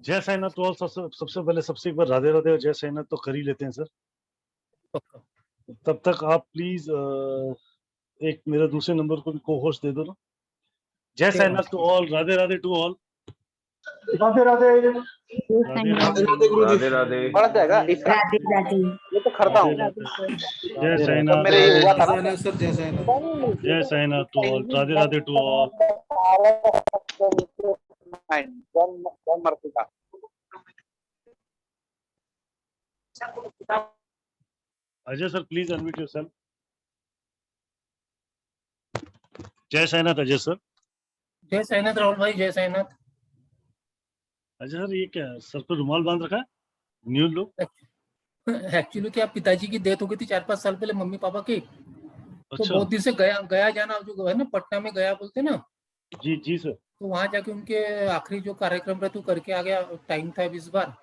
जय साईनाथ तो सबसे पहले सबसे एक बार राधे राधे और जय साईनाथ तो कर ही लेते हैं सर। पक्का। तब तक आप प्लीज एक मेरे दूसरे नंबर को भी को होस्ट दे दो ना। जय Sainath to all, Radhe Radhe to all. Radhe Radhe Radhe Radhe Radhe Radhe गुरुजी। राधे राधे। बढ़ जाएगा इसका। राधे राधे। ये तो करता हूँ। जय साईनाथ। मेरे ये हुआ था ना। सर जय साईनाथ। जय Sainath to all, Radhe Radhe to all. John Murphy का। Ajay sir please unmute yourself. जय साईनाथ अजय सर। जय साईनाथ राहुल भाई, जय साईनाथ। अजय सर ये क्या सर पे रुमाल बांध रखा है न्यू लुक? एक्चुअली क्या पिताजी की डेथ हो गई थी 4-5 साल पहले, मम्मी पापा की। तो अच्छा बहुत दिन से गया जाना जो है ना, पटना में गया बोलते ना, जी जी सर। तो वहां जाके उनके आखिरी जो कार्यक्रम रहे तो करके आ गया। टाइम था इस बार,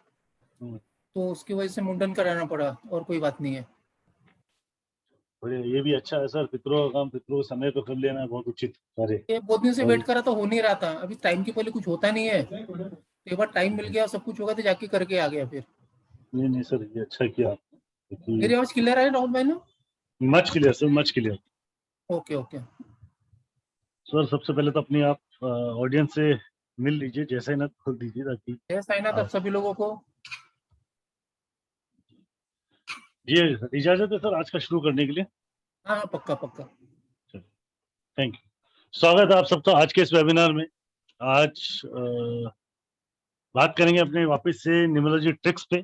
तो उसकी वजह से मुंडन कराना पड़ा, और कोई बात नहीं है। ये भी अच्छा है सर, पितरों का काम पितरों के समय पे कर लेना बहुत उचित कार्य। ये बहुत दिन से वेट करा तो हो नहीं रहा था, अभी टाइम के पहले कुछ होता नहीं है, तो एक बार टाइम मिल गया, सब कुछ होगा तो जाके करके आ गया फिर। नहीं नहीं सर ये अच्छा किया आपने। मेरी आवाज क्लियर है राहुल भाई ना? Much clear sir, much clear. Okay okay sir सबसे पहले तो अपनी आप ऑडियंस से मिल लीजिए, जैसा ही ना खोल दीजिए ताकि जय साईनाथ आप सभी लोगों को। जी इजाजत है सर आज का शुरू करने के लिए। हाँ पक्का पक्का। Thank you. स्वागत है आप सबका आज के इस वेबिनार में। आज बात करेंगे अपने वापस से न्यूमरोलॉजी ट्रिक्स पे,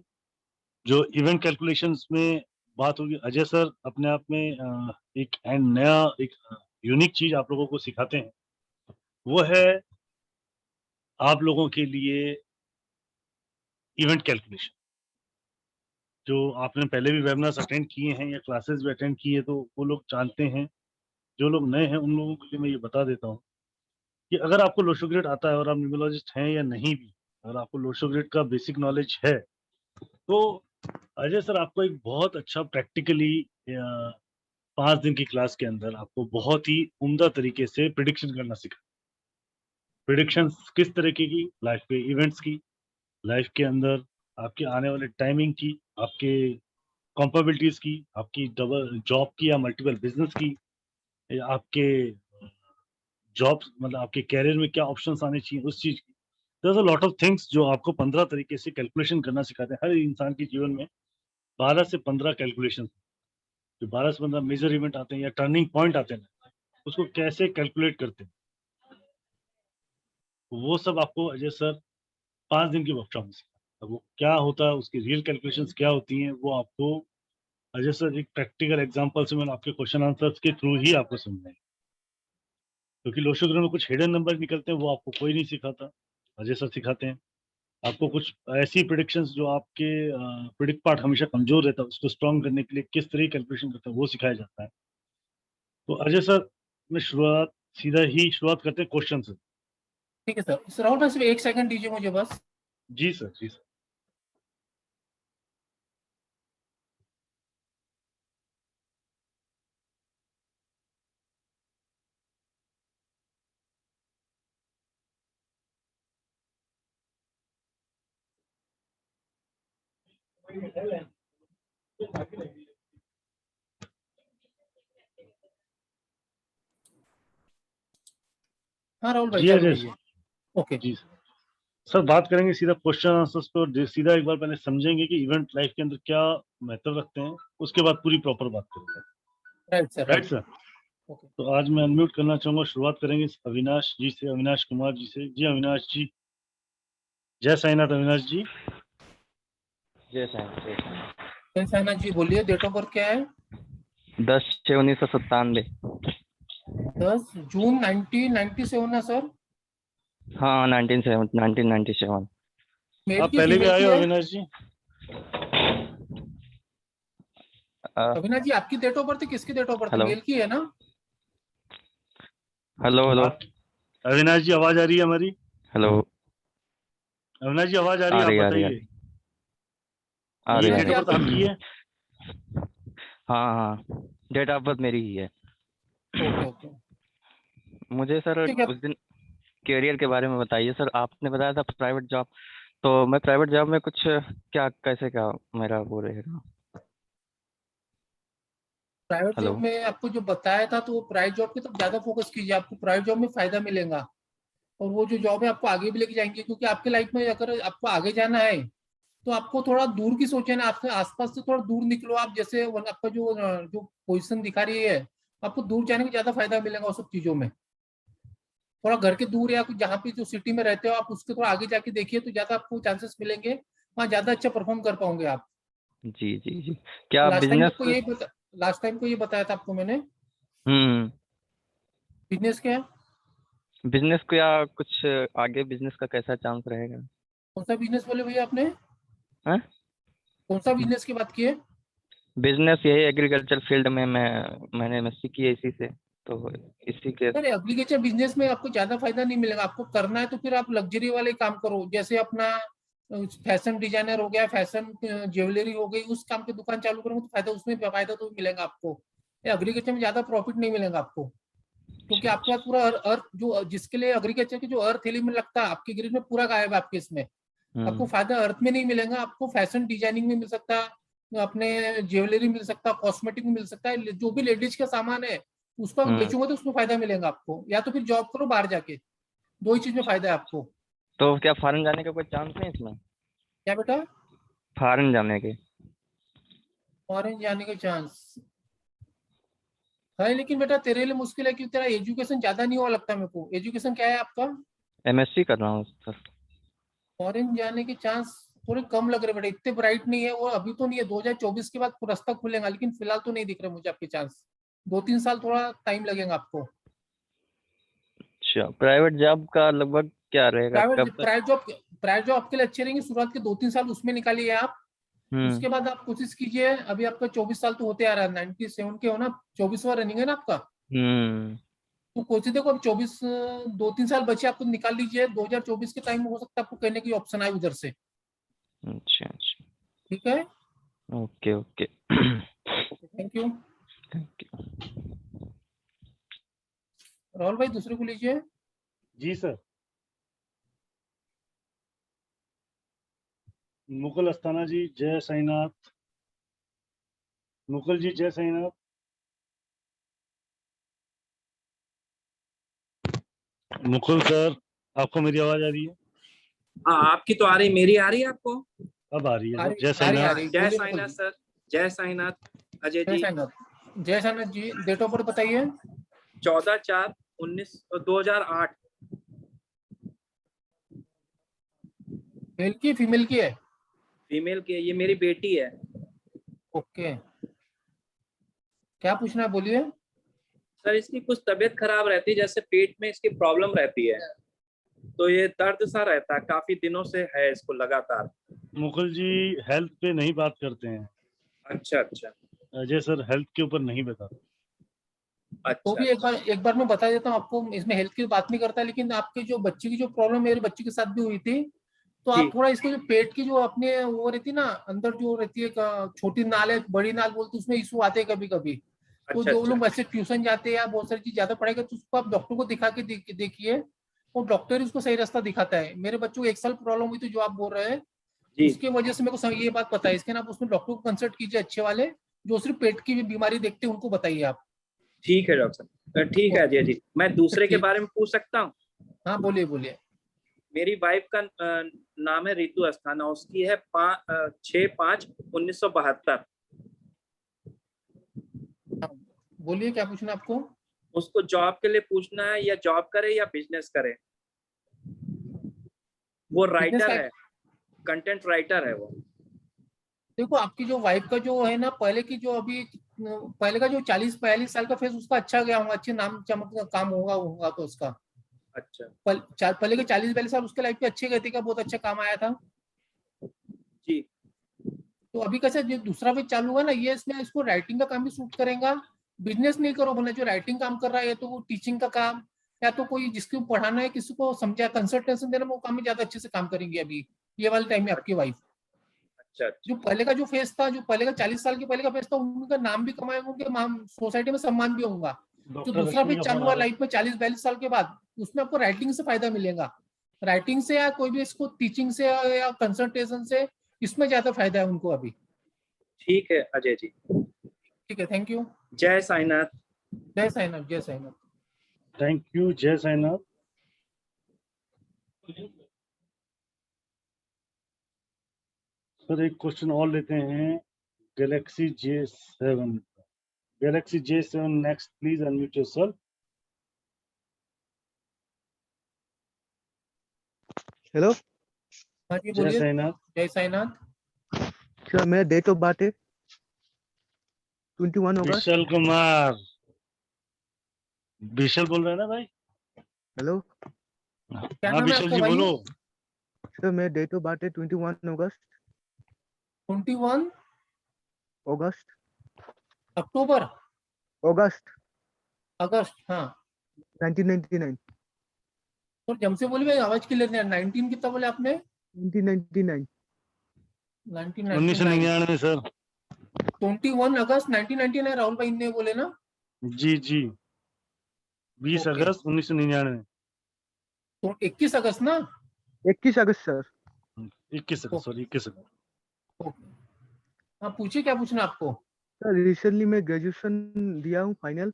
जो इवेंट कैलकुलेशंस में बात होगी। अजय सर अपने आप में एक नया एक यूनिक चीज आप लोगों को सिखाते हैं, वो है आप लोगों के लिए इवेंट कैलकुलेशन। जो आपने पहले भी वेबिनार्स अटेंड किए हैं या क्लासेस भी अटेंड किए तो वो लोग जानते हैं। जो लोग नए हैं उन लोगों के लिए मैं ये बता देता हूँ कि अगर आपको लोशो ग्रिड आता है और आप न्यूमरोलॉजिस्ट हैं या नहीं भी, अगर आपको लोशो ग्रिड का बेसिक नॉलेज है तो अजय सर आपको एक बहुत अच्छा प्रैक्टिकली 5 दिन की क्लास के अंदर आपको बहुत ही उम्दा तरीके से प्रिडिक्शन करना सिखा। प्रिडिक्शंस किस तरीके की? लाइफ के इवेंट्स की, लाइफ के अंदर आपके आने वाले टाइमिंग की, आपके कॉम्पेबिलिटीज की, आपकी डबल जॉब की या मल्टीपल बिजनेस की, या आपके जॉब मतलब आपके कैरियर में क्या ऑप्शंस आने चाहिए उस चीज की। There are a lot of things जो आपको 15 तरीके से कैलकुलेशन करना सिखाते हैं। हर इंसान के जीवन में 12 से 15 कैलकुलेशन, जो 12 से 15 मेजर इवेंट आते हैं या टर्निंग पॉइंट आते हैं, उसको कैसे कैलकुलेट करते हैं, वो सब आपको अजय सर 5 दिन की वर्कशॉप में सिखाते हैं। वो क्या होता है, उसकी रियल कैलकुलेशंस क्या होती हैं, वो आपको अजय सर एक प्रैक्टिकल एग्जांपल से मैंने आपके क्वेश्चन आंसर्स के थ्रू ही आपको समझाएंगे। क्योंकि लोशोग्राम में कुछ हिडन नंबर निकलते हैं, वो आपको कोई नहीं सिखाता, अजय सर सिखाते हैं। आपको कुछ ऐसी प्रिडिक्शंस जो आपके प्रिडिक्ट पार्ट हमेशा कमजोर रहता है, उसको स्ट्रॉन्ग करने के लिए किस तरह कैलकुलेशन करता है वो सिखाया जाता है। तो अजय सर में शुरुआत करते हैं क्वेश्चन से। ठीक है सर। राहुल भाई सिर्फ 1 सेकंड दीजिए मुझे बस। जी सर, जी सर। हाँ राहुल भाई जी चालू अजय रहिए। ओके जी सर, बात करेंगे सीधा क्वेश्चन आंसर्स पे और सीधा एक बार पहले समझेंगे कि इवेंट लाइफ के अंदर क्या महत्व रखते हैं, उसके बाद पूरी प्रॉपर बात करेंगे। Right sir, right sir. Okay. तो आज मैं अनम्यूट करना चाहूंगा, शुरुआत करेंगे अविनाश जी से, अविनाश कुमार जी से। जी अविनाश जी। जय साईनाथ अविनाश जी। जय साईनाथ। जय साईनाथ जी बोलिए, डेट ऑफ बर्थ क्या है? 10/6/1997। 10 जून 1997 ना सर? हाँ 1997। मेल आप की पहले भी फीमेल आए की हो है? अविनाश जी? अविनाश जी आपकी डेट ऑफ बर्थ किसकी डेट ऑफ बर्थ? हेलो मेल की है ना? हेलो हेलो अविनाश जी आवाज आ रही है हमारी? हेलो। अविनाश जी आवाज आ रही आ है? आप रही बताइए। आ ये रही डेट ऑफ बर्थ आपकी है? हाँ हाँ डेट ऑफ बर्थ मेरी ही है। ओके ओके मुझे सर ठीक है। उस दिन करियर के बारे में बताइए सर। आपने बताया था प्राइवेट जॉब, तो मैं प्राइवेट जॉब में कुछ क्या कैसे क्या मेरा वो रहेगा? Private hello. जॉब में आपको जो बताया था तो वो प्राइवेट जॉब की तरफ ज्यादा फोकस कीजिए, आपको प्राइवेट जॉब में फायदा मिलेगा और वो जो जॉब है आपको आगे भी लेके जाएंगे, क्योंकि आपके लाइफ में अगर आपको आगे जाना है तो आपको थोड़ा दूर की सोचे ना, आपके आसपास से थोड़ा दूर निकलो आप। जैसे आपका जो पोजीशन दिखा रही है, आपको दूर जाने में ज्यादा फायदा मिलेगा उस सब चीजों में। थोड़ा घर के दूर या कुछ जहाँ पे जो सिटी में रहते हो आप उसके थोड़ा आगे जाके देखिए तो ज्यादा आपको चांसेस मिलेंगे, वहाँ ज्यादा अच्छा परफॉर्म कर पाओगे आप। जी जी जी। क्या लास्ट टाइम बिजनेस? आपको यही लास्ट टाइम को ये बताया था आपको मैंने। हम्म। बिजनेस क्या है? बिजनेस को या कुछ आगे बिजनेस का कैसा चांस रहेगा? कौन सा बिजनेस बोले भैया आपने? हाँ? कौन सा बिजनेस की बात की है? बिजनेस यही एग्रीकल्चर फील्ड में मैंने एमएससी की है इसी से, तो इसी के। सर एग्रीकल्चर बिजनेस में आपको ज्यादा फायदा नहीं मिलेगा। आपको करना है तो फिर आप लग्जरी वाले काम करो, जैसे अपना फैशन डिजाइनर हो गया, फैशन ज्वेलरी हो गई, उस काम की दुकान चालू करोगे तो फायदा उसमें फायदा तो मिलेगा आपको। एग्रीकल्चर में ज्यादा प्रॉफिट नहीं मिलेगा आपको, क्योंकि अच्छा आपके पास पूरा अर्थ जो जिसके लिए एग्रीकल्चर की जो अर्थ एलिमेंट लगता है आपके ग्रिड में पूरा गायब है आपके इसमें। आपको फायदा अर्थ में नहीं मिलेगा, आपको फैशन डिजाइनिंग में मिल सकता है, अपने ज्वेलरी मिल सकता है, कॉस्मेटिक में मिल सकता है, जो भी लेडीज का सामान है उसको आप हम्म। बेचोगे तो उसमें फायदा मिलेगा आपको, या तो फिर जॉब करो बाहर जाके। दो ही चीज में फायदा है आपको। तो क्या फॉरेन जाने का कोई चांस नहीं इसमें? क्या बेटा? फॉरेन जाने के? फॉरेन जाने के चांस है, लेकिन बेटा तेरे लिए मुश्किल है क्योंकि तेरा एजुकेशन ज्यादा नहीं हुआ लगता मेरे को। एजुकेशन क्या है आपका? एमएससी कर रहा हूँ सर। फॉरेन जाने के चांस थोड़े कम लग रहे बेटा, इतने ब्राइट नहीं है वो, अभी तो नहीं है। 2024 के बाद रास्ता खुलेगा, लेकिन फिलहाल तो नहीं दिख रहे मुझे आपके चांस। 2-3 साल थोड़ा टाइम लगेगा आपको। अच्छा, प्राइवेट जॉब का लगभग क्या रहेगा, कब तक? प्राइवेट जॉब आपके लिए अच्छे रहेंगे, शुरुआत के 2-3 साल उसमें निकालिए आप। हम्म। उसके बाद आप कोशिश कीजिए, अभी आपका 24 साल तो होते आ रहा है, 97 के हो ना, 24वां रनिंग है ना आपका। हम्म। तो कोशिश देखो अब 24 2-3 साल बचे आपको, निकाल लीजिए। 2024 के टाइम में हो सकता है आपको कहने की ऑप्शन आए उधर से। अच्छा अच्छा। ठीक है, okay okay. Thank you. Thank you. Rahul भाई दूसरे को लीजिए। जी सर। मुकुल अस्थाना जी, जय साईनाथ। मुकुल जी जय साईनाथ। मुकुल सर, आपको मेरी आवाज आ रही है? हाँ, आपकी तो आ रही, मेरी आ रही है आपको? अब आ रही है सर। जय आ साईनाथ। रही जय बोलिए मुकुल साईनाथ जी। सर। जय साईनाथ अजय जय जी। साईनाथ। जय साईनाथ जी, डेट ऑफ बर्थ बताइए। 14/4/2008। मेल की फीमेल की है? फीमेल की है, ये मेरी बेटी है। ओके, क्या पूछना है बोलिए। सर इसकी कुछ तबीयत खराब रहती है, जैसे पेट में इसकी प्रॉब्लम रहती है, तो ये दर्द सा रहता है, काफी दिनों से है इसको लगातार। मुकुल जी हेल्थ पे नहीं बात करते हैं। अच्छा अच्छा अजय सर हेल्थ के ऊपर नहीं बताते। तो अच्छा। भी एक बार मैं बता देता हूँ आपको, इसमें हेल्थ की बात नहीं करता, लेकिन आपके जो बच्चे की जो प्रॉब्लम मेरे बच्चे के साथ भी हुई थी, तो जी आप थोड़ा इसको जो पेट की जो अपने वो रहती है ना, अंदर जो रहती है छोटी नाल है बड़ी नाल बोलते हैं, उसमें इशू आते हैं कभी कभी। तो अच्छा जो अच्छा लोग वैसे ट्यूशन जाते हैं या बहुत सारी चीज ज्यादा पढ़ाई तो उसको आप डॉक्टर को दिखा के देखिए, और डॉक्टर उसको सही रास्ता दिखाता है। मेरे बच्चों को 1 साल प्रॉब्लम हुई थी जो आप बोल रहे हैं, जी। उसकी वजह से मेरे को ये बात पता है। इसके ना आप उसमें डॉक्टर को कंसल्ट कीजिए, अच्छे वाले जो सिर्फ पेट की भी बीमारी देखते हैं उनको बताइए आप। ठीक है डॉक्टर साहब, ठीक है अजय जी। मैं दूसरे के ठीक, बारे में पूछ सकता हूँ? हाँ बोलिए बोलिए। मेरी वाइफ का नाम है रितु अस्थाना, उसकी है 6/5/1972। बोलिए क्या पूछना आपको। उसको जॉब के लिए पूछना है, या जॉब करे या बिजनेस करे। वो बिजनेस राइटर का, है, कंटेंट राइटर है वो। देखो आपकी जो वाइफ का जो है ना, पहले की जो अभी पहले का जो 40-42 साल का फेस उसका अच्छा गया होगा, अच्छे नाम चमक का काम होगा तो उसका अच्छा पहले के 40-42 साल उसके लाइफ पे अच्छे गए थे का, बहुत अच्छा काम आया था। जी। तो अभी कैसे जो दूसरा फेज चालू हुआ ना, ये इसमें इसको राइटिंग का काम भी सूट करेगा। बिजनेस नहीं करो बोले, जो राइटिंग काम कर रहा है या तो वो टीचिंग का काम, या तो कोई जिसको पढ़ाना है, किसी को समझा कंसल्टेशन देना, वो काम में ज्यादा अच्छे से काम करेंगे अभी ये वाले टाइम में आपकी वाइफ। अच्छा अच्छा जो पहले का जो फेस था, जो पहले का 40 साल के पहले का फेस था, उनका नाम भी कमाएंगे, उनके सोसाइटी में सम्मान भी होगा। जो डॉक्टर दूसरा लक्ष्मी फेज का चालू फोन आ हुआ रहा है। लाइफ में 40-42 साल के बाद, उसमें आपको राइटिंग से फायदा मिलेगा। राइटिंग से या कोई भी इसको टीचिंग से या कंसल्टेशन से, इसमें ज्यादा फायदा है उनको अभी। ठीक है अजय जी। ठीक है, थैंक यू। जय साईनाथ। जय साईनाथ, जय साईनाथ। थैंक यू, जय साईनाथ। सर एक क्वेश्चन और लेते हैं, Galaxy J7। Galaxy J7 next, please unmute yourself. Hello हाँ जी जय बोलिए। साईनाथ। जय साईनाथ। सर, मेरा डेट ऑफ बर्थ है 21 अगस्त। विशाल कुमार, विशाल बोल रहे हैं ना भाई? हेलो क्या हाँ नाम है विशाल आपका जी भाई? बोलो। सर, मेरा डेट ऑफ बर्थ है 21 अगस्त 21 अगस्त अक्टूबर, अगस्त अगस्त, हाँ। 1999 तो जम से बोले भाई, आवाज क्लियर नहीं। 19 कितना बोले आपने? 1999 1999। 1999 सर। 21 अगस्त 1999 राहुल भाई ने बोले ना? जी जी, 20 ओके। अगस्त 1999। तो 21 अगस्त ना? 21 अगस्त सर। 21 अगस्त, सॉरी 21 अगस्त। ओके, हाँ पूछिए, क्या पूछना आपको? सर, रिसेंटली मैं ग्रेजुएशन दिया हूँ फाइनल,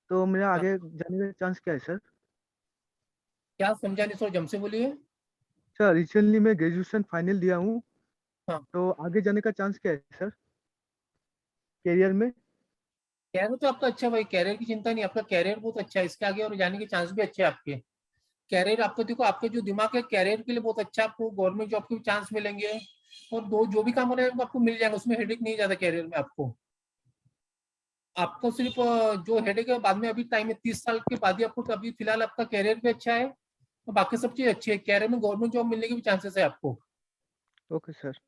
तो मेरा आगे जाने का चांस क्या है सर? क्या समझा नहीं सर, जम से बोलिए। सर, रिसेंटली मैं ग्रेजुएशन फाइनल दिया हूँ, हाँ। तो आगे जाने का चांस क्या है सर करियर में? कैरियर तो आपका अच्छा भाई, कैरियर की चिंता नहीं, आपका कैरियर बहुत अच्छा है, इसके आगे और जाने के चांस भी अच्छे हैं आपके। कैरियर आपको देखो, आपके जो दिमाग है कैरियर के लिए बहुत अच्छा है, आपको गवर्नमेंट जॉब के भी चांस मिलेंगे, और दो जो भी काम हो रहा है वो आपको मिल जाएगा, उसमें हेडेक नहीं ज्यादा कैरियर में आपको। आपको सिर्फ जो हेडेक है बाद में, अभी टाइम है 30 साल के बाद ही आपको, अभी फिलहाल आपका कैरियर भी अच्छा है और बाकी सब चीज अच्छी है। कैरियर में गवर्नमेंट जॉब मिलने के भी चांसेस है आपको। Okay sir.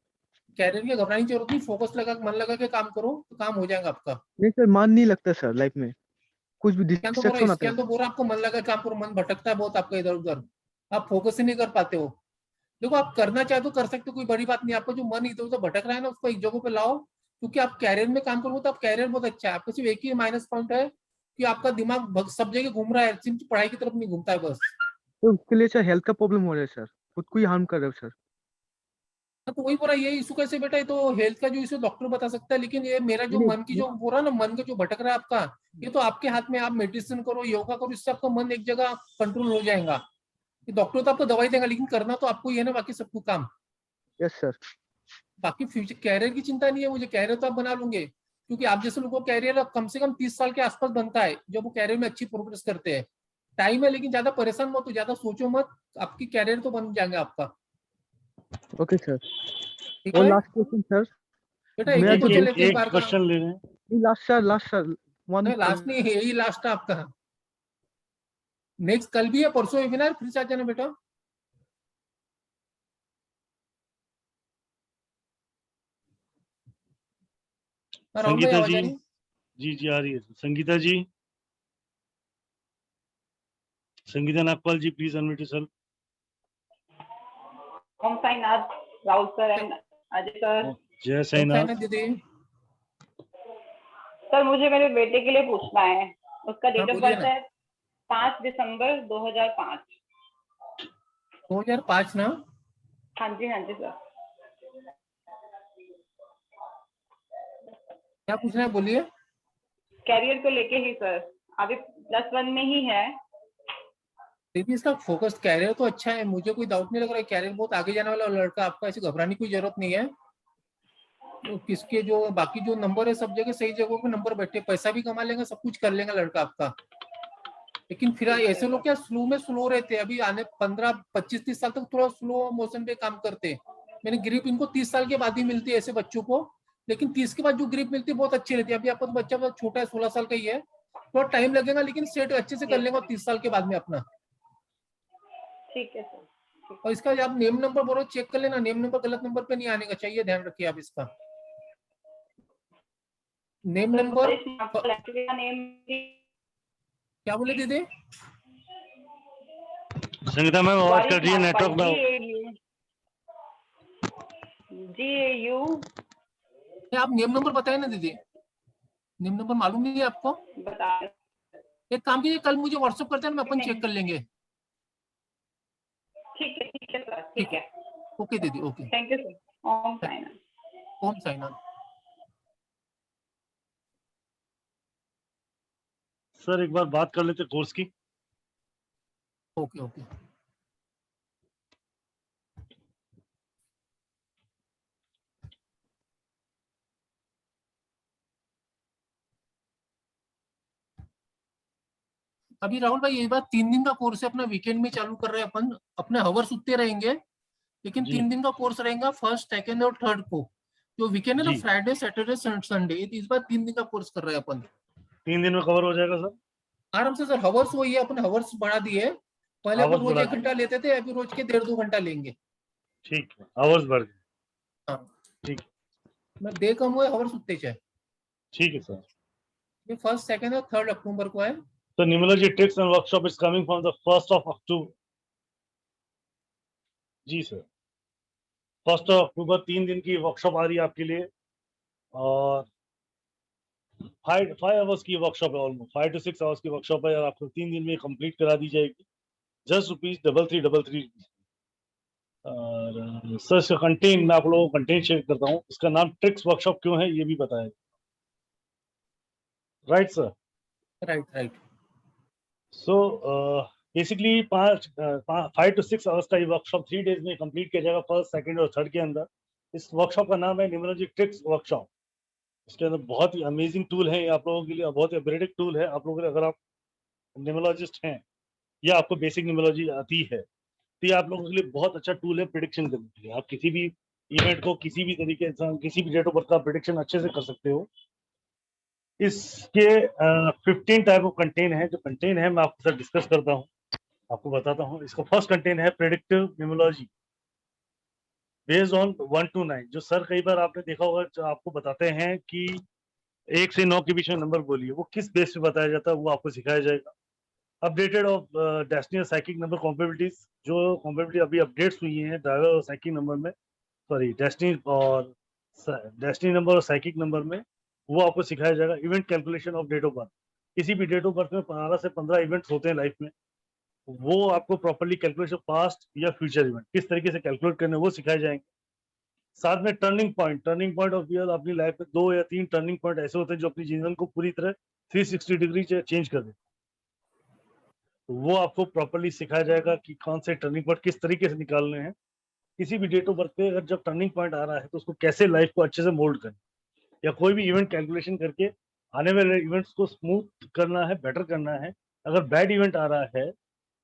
कैरियर की घबराने की जरूरत नहीं, फोकस लगा, मन लगा के काम करो तो काम हो जाएगा आपका। नहीं सर, मन नहीं लगता सर लाइफ में, कुछ भी क्या तो बोला, डिस्ट्रैक्शन आता इसके है। तो बोला आपको मन लगा काम करो, मन भटकता है बहुत आपका इधर उधर, आप फोकस ही नहीं कर पाते हो। देखो आप करना चाहे तो कर सकते हो, कोई बड़ी बात नहीं। आपका जो मन इधर उधर भटक रहा है ना, उसको एक जगह पे लाओ, क्योंकि आप कैरियर में काम करोगे तो आप कैरियर बहुत अच्छा है। आपका सिर्फ एक ही माइनस पॉइंट है कि आपका दिमाग सब जगह घूम रहा है, सिर्फ पढ़ाई की तरफ नहीं घूमता है बस। तो उसके लिए सर हेल्थ का प्रॉब्लम हो रहा है सर, खुद को ही हार्म कर रहे हो सर। तो वही बोला, ये इशू कैसे बेटा, ये तो हेल्थ का जो इशू डॉक्टर बता सकता है, लेकिन ये मेरा जो नहीं मन की जो बोला ना, मन का जो भटक रहा है आपका, ये तो आपके हाथ में। आप मेडिसिन करो, योगा करो, इससे आपका मन एक जगह कंट्रोल हो जाएगा। डॉक्टर तो आपको दवाई देगा, लेकिन करना तो आपको ही है ना बाकी सबको काम। Yes sir. बाकी फ्यूचर कैरियर की चिंता नहीं है मुझे, कैरियर तो आप बना लूंगे, क्योंकि आप जैसे लोगों को कैरियर कम से कम 30 साल के आसपास बनता है जब वो कैरियर में अच्छी प्रोग्रेस करते हैं। टाइम है, लेकिन ज्यादा परेशान मत हो, ज्यादा सोचो मत, आपकी कैरियर तो बन जाएगा आपका। Okay sir. ठीक और है लास्ट क्वेश्चन सर, बेटा, एक मेरा ही जो क्वेश्चन लेते हैं एक एक बार का। क्वेश्चन ले रहे हैं। Last sir one. लास्ट नहीं, यही लास्ट है आपका। नेक्स्ट कल भी है, परसों वेबिनार, फिर से आ जाना बेटा। राहुल भाई संगीता आवाज जी, आ रही है? जी जी आ रही है। Sangeeta ji, Sangeeta Nagpal ji, please unmute yourself. Om Sainath, Rahul sir and Ajay sir. जय साईनाथ। दीदी। सर मुझे मेरे बेटे के लिए पूछना है, उसका डेट ऑफ बोलिए बर्थ ना। है 5 दिसंबर 2005। 2005 ना? हाँ जी सर। क्या पूछना है बोलिए। कैरियर को लेके ही सर, अभी +1 में ही है। देखिए इसका फोकस कैरियर तो अच्छा है, मुझे कोई डाउट नहीं लग रहा है, कैरियर बहुत आगे जाने वाला लड़का आपका, ऐसे घबराने की कोई जरूरत नहीं है। तो किसके जो बाकी जो नंबर है, सब जगह सही जगहों पे नंबर बैठे, पैसा भी कमा लेंगे, सब कुछ कर लेगा लड़का आपका। लेकिन फिर ऐसे लोग क्या स्लो में स्लो रहते हैं, अभी आने 15-25-30 साल तक थोड़ा स्लो मोशन पे काम करते हैं। मैंने ग्रिप इनको 30 साल के बाद ही मिलती है ऐसे बच्चों को, लेकिन 30 के बाद जो ग्रिप मिलती है बहुत अच्छी रहती है। अभी आपका तो बच्चा बहुत छोटा है, 16 साल का ही है, थोड़ा टाइम लगेगा, लेकिन सेट अच्छे से कर लेगा 30 साल के बाद में अपना। ठीक है सर। और इसका आप नेम नंबर बोलो, चेक कर लेना, नेम नंबर गलत नंबर पे नहीं आने का चाहिए, ध्यान रखिए आप इसका नेम नंबर। नेम क्या बोले दीदी? संगीता मैम आवाज कट रही है, नेटवर्क में। GAU। आप नेम नंबर बताए ना दीदी, नेम नंबर मालूम नहीं है आपको? बता। एक काम कीजिए, कल मुझे व्हाट्सएप करते हैं, हम अपन चेक कर लेंगे। ठीक है ठीक है, ओके दीदी, okay. Thank you sir. Om Sainath. Om Sainath. Sir एक बार बात कर लेते कोर्स की। Okay okay. अभी राहुल भाई ये बात 3 दिन का कोर्स है, अपना वीकेंड में चालू कर रहे हैं अपन, अपने हवर्स उतने रहेंगे, लेकिन जी 3 दिन का कोर्स रहेगा, फर्स्ट, सेकंड और थर्ड को। जो वीकेंड है ना, जी फ्राइडे, सैटरडे, संडे, इस बार 3 दिन का कोर्स कर रहे हैं अपन। 3 दिन में कवर हो जाएगा सर? आराम से सर। हवर्स वही है, अपन हवर्स बढ़ा दिए। पहले अपन आवर्स रोज बढ़ा 1 घंटा लेते थे, अभी रोज के 1.5-2 घंटा लेंगे। ठीक है, आवर्स बढ़ गए। हाँ, ठीक मैं डे कम हुए, हवर्स उतने चाहे। ठीक है सर। ये फर्स्ट, सेकंड और थर्ड अक्टूबर को है। So numerology tricks and workshop is coming from the 1st of October. जी सर, 1st of October 3 दिन की वर्कशॉप आ रही है आपके लिए, और 5 आवर्स की वर्कशॉप है, ऑलमोस्ट 5 to 6 आवर्स की वर्कशॉप है, और आपको 3 दिन में कंप्लीट करा दी जाएगी, जस्ट ₹3333। और सर इसका कंटेंट मैं आप लोगों को कंटेंट शेयर करता हूँ। इसका नाम ट्रिक्स वर्कशॉप क्यों है ये भी बताया, right sir? Right right. So basically 5 to 6 hours का ये वर्कशॉप 3 डेज में कंप्लीट किया जाएगा, फर्स्ट, सेकंड और थर्ड के अंदर। इस वर्कशॉप का नाम है न्यूमरोलॉजी ट्रिक्स वर्कशॉप। इसके अंदर बहुत ही अमेजिंग टूल है, ये आप लोगों के लिए बहुत ही अपग्रेडेड टूल है आप लोगों के लिए। अगर आप न्यूमरोलॉजिस्ट हैं या आपको बेसिक न्यूमरोलॉजी आती है तो ये आप लोगों के लिए बहुत अच्छा टूल है प्रिडिक्शन करने के लिए। आप किसी भी इवेंट को किसी भी तरीके से, किसी भी डेट ऑफ बर्थ का प्रिडिक्शन अच्छे से कर सकते हो। इसके 15 टाइप ऑफ कंटेन है। जो कंटेन है मैं आपके साथ डिस्कस करता हूँ, आपको बताता हूँ। इसका फर्स्ट कंटेन है predictive numerology based on 1 to 9। जो सर कई बार आपने देखा होगा, जो आपको बताते हैं कि 1 से 9 के बीच में नंबर बोलिए, वो किस बेस पे बताया जाता है वो आपको सिखाया जाएगा। अपडेटेड ऑफ डेस्टिनी और साइकिक नंबर कॉम्पेबिलिटीज, जो कॉम्पेबिलिटी अभी अपडेट्स हुई हैं ड्राइवर और साइकिक नंबर में, सॉरी डेस्टिनी नंबर और साइकिक नंबर में, वो आपको सिखाया जाएगा। Event calculation of date of birth, किसी भी डेट ऑफ बर्थ में 15 से 15 इवेंट्स होते हैं लाइफ में, वो आपको प्रॉपर्ली कैलकुलेशन पास्ट या फ्यूचर इवेंट किस तरीके से कैलकुलेट करने वो सिखाए जाएंगे। साथ में टर्निंग पॉइंट ऑफ व्यू, अपनी लाइफ में 2 या 3 टर्निंग पॉइंट ऐसे होते हैं जो अपनी जीवन को पूरी तरह 360 डिग्री चेंज कर देते हैं। तो वो आपको प्रॉपर्ली सिखाया जाएगा कि कौन से टर्निंग पॉइंट किस तरीके से निकालने हैं। किसी भी डेट ऑफ बर्थ पे अगर जब टर्निंग पॉइंट आ रहा है तो उसको कैसे लाइफ को अच्छे से मोल्ड करें, या कोई भी इवेंट कैलकुलेशन करके आने वाले इवेंट्स को स्मूथ करना है, बेटर करना है। अगर बैड इवेंट आ रहा है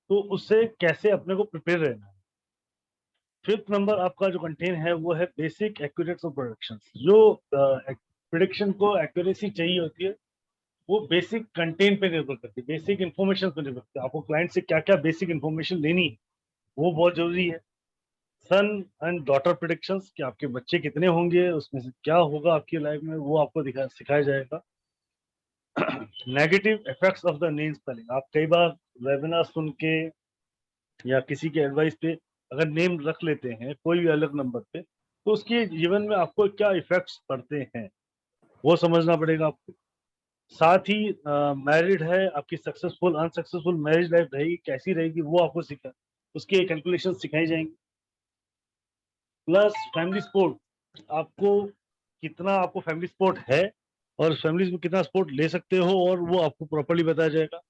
तो उससे कैसे अपने को प्रिपेयर रहना है। 5th नंबर आपका जो कंटेन है वो है बेसिक एक्यूरेट्स ऑफ प्रोडक्शन। जो प्रिडिक्शन को एक्यूरेसी चाहिए होती है वो बेसिक कंटेंट पे निर्भर करती है, बेसिक इन्फॉर्मेशन पे निर्भर करती है। आपको क्लाइंट से क्या क्या बेसिक इन्फॉर्मेशन लेनी है वो बहुत जरूरी है। सन एंड डॉटर प्रिडिक्शंस, कि आपके बच्चे कितने होंगे, उसमें से क्या होगा आपकी लाइफ में, वो आपको सिखाया जाएगा। Negative effects of the name spelling, आप कई बार वेबिनार सुन के या किसी के एडवाइस पे अगर नेम रख लेते हैं कोई भी अलग नंबर पे, तो उसके जीवन में आपको क्या इफेक्ट्स पड़ते हैं वो समझना पड़ेगा आपको। साथ ही मैरिड है, आपकी सक्सेसफुल अनसक्सेसफुल मैरिज लाइफ रहेगी कैसी रहेगी वो आपको सिखा, उसके कैलकुलेशन सिखाई जाएंगे। प्लस फैमिली सपोर्ट, आपको फैमिली सपोर्ट है और फैमिली में कितना सपोर्ट ले सकते हो, और वो आपको प्रॉपर्ली बताया जाएगा।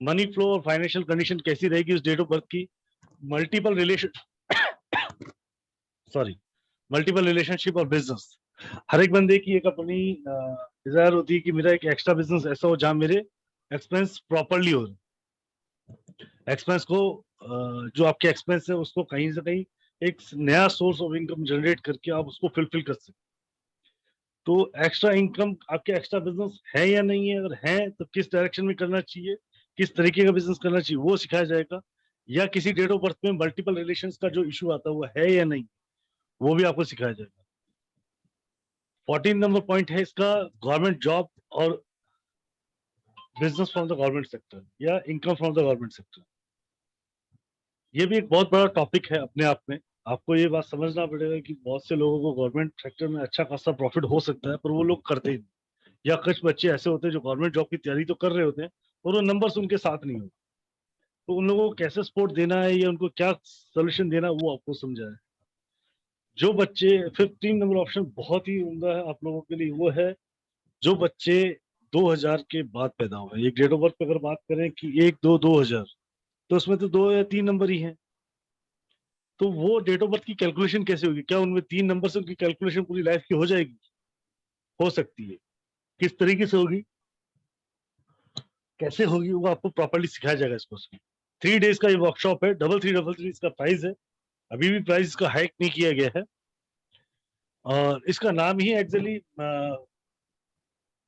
मनी फ्लो और फाइनेंशियल कंडीशन कैसी रहेगी उस डेट ऑफ बर्थ की। मल्टीपल रिलेशनशिप और बिजनेस, हर एक बंदे की एक अपनी डिजायर होती है कि मेरा एक एक्स्ट्रा बिजनेस ऐसा हो जहां मेरे एक्सपेंस प्रॉपर्ली हो। एक्सपेंस को जो आपके एक्सपेंस है उसको कहीं से कहीं एक नया सोर्स ऑफ इनकम जनरेट करके आप उसको फुलफिल कर सकते। तो एक्स्ट्रा इनकम आपके एक्स्ट्रा बिजनेस है या नहीं है, अगर है तो किस डायरेक्शन में करना चाहिए, किस तरीके का बिजनेस करना चाहिए वो सिखाया जाएगा। या किसी डेट ऑफ बर्थ में मल्टीपल रिलेशंस का जो इशू आता है वो है या नहीं वो भी आपको सिखाया जाएगा। 14 नंबर पॉइंट है इसका गवर्नमेंट जॉब और business from the government sector या income from the government sector. ये भी एक बहुत बड़ा टॉपिक है अपने आप में। आपको ये बात समझना पड़ेगा कि बहुत से लोगों को गवर्नमेंट सेक्टर में अच्छा खासा प्रॉफिट हो सकता है पर वो लोग करते ही नहीं, या कुछ बच्चे ऐसे होते हैं जो गवर्नमेंट जॉब की तैयारी तो कर रहे होते हैं और वो नंबर्स उनके साथ नहीं होते। तो उन लोगों को कैसे सपोर्ट देना है या उनको क्या सोल्यूशन देना है वो आपको समझा है। जो बच्चे 15 नंबर ऑप्शन बहुत ही उम्दा है आप लोगों के लिए, वो है जो बच्चे 2000 के बाद पैदा हुए। एक डेट ऑफ बर्थ पे अगर बात करें कि 1-2-2000, तो उसमें तो 2 या 3 नंबर ही हैं। तो वो डेट ऑफ बर्थ की कैलकुलेशन कैसे होगी? क्या उनमें 3 नंबर से उनकी कैलकुलेशन पूरी लाइफ की हो जाएगी? हो सकती है। किस तरीके से होगी, कैसे होगी, वो आपको प्रॉपर्ली सिखाया जाएगा इस कोर्स में। 3 डेज का ये वर्कशॉप है, 3333 इसका प्राइस है। अभी भी प्राइस इसका हाइक नहीं किया गया है और इसका नाम ही एक्चुअली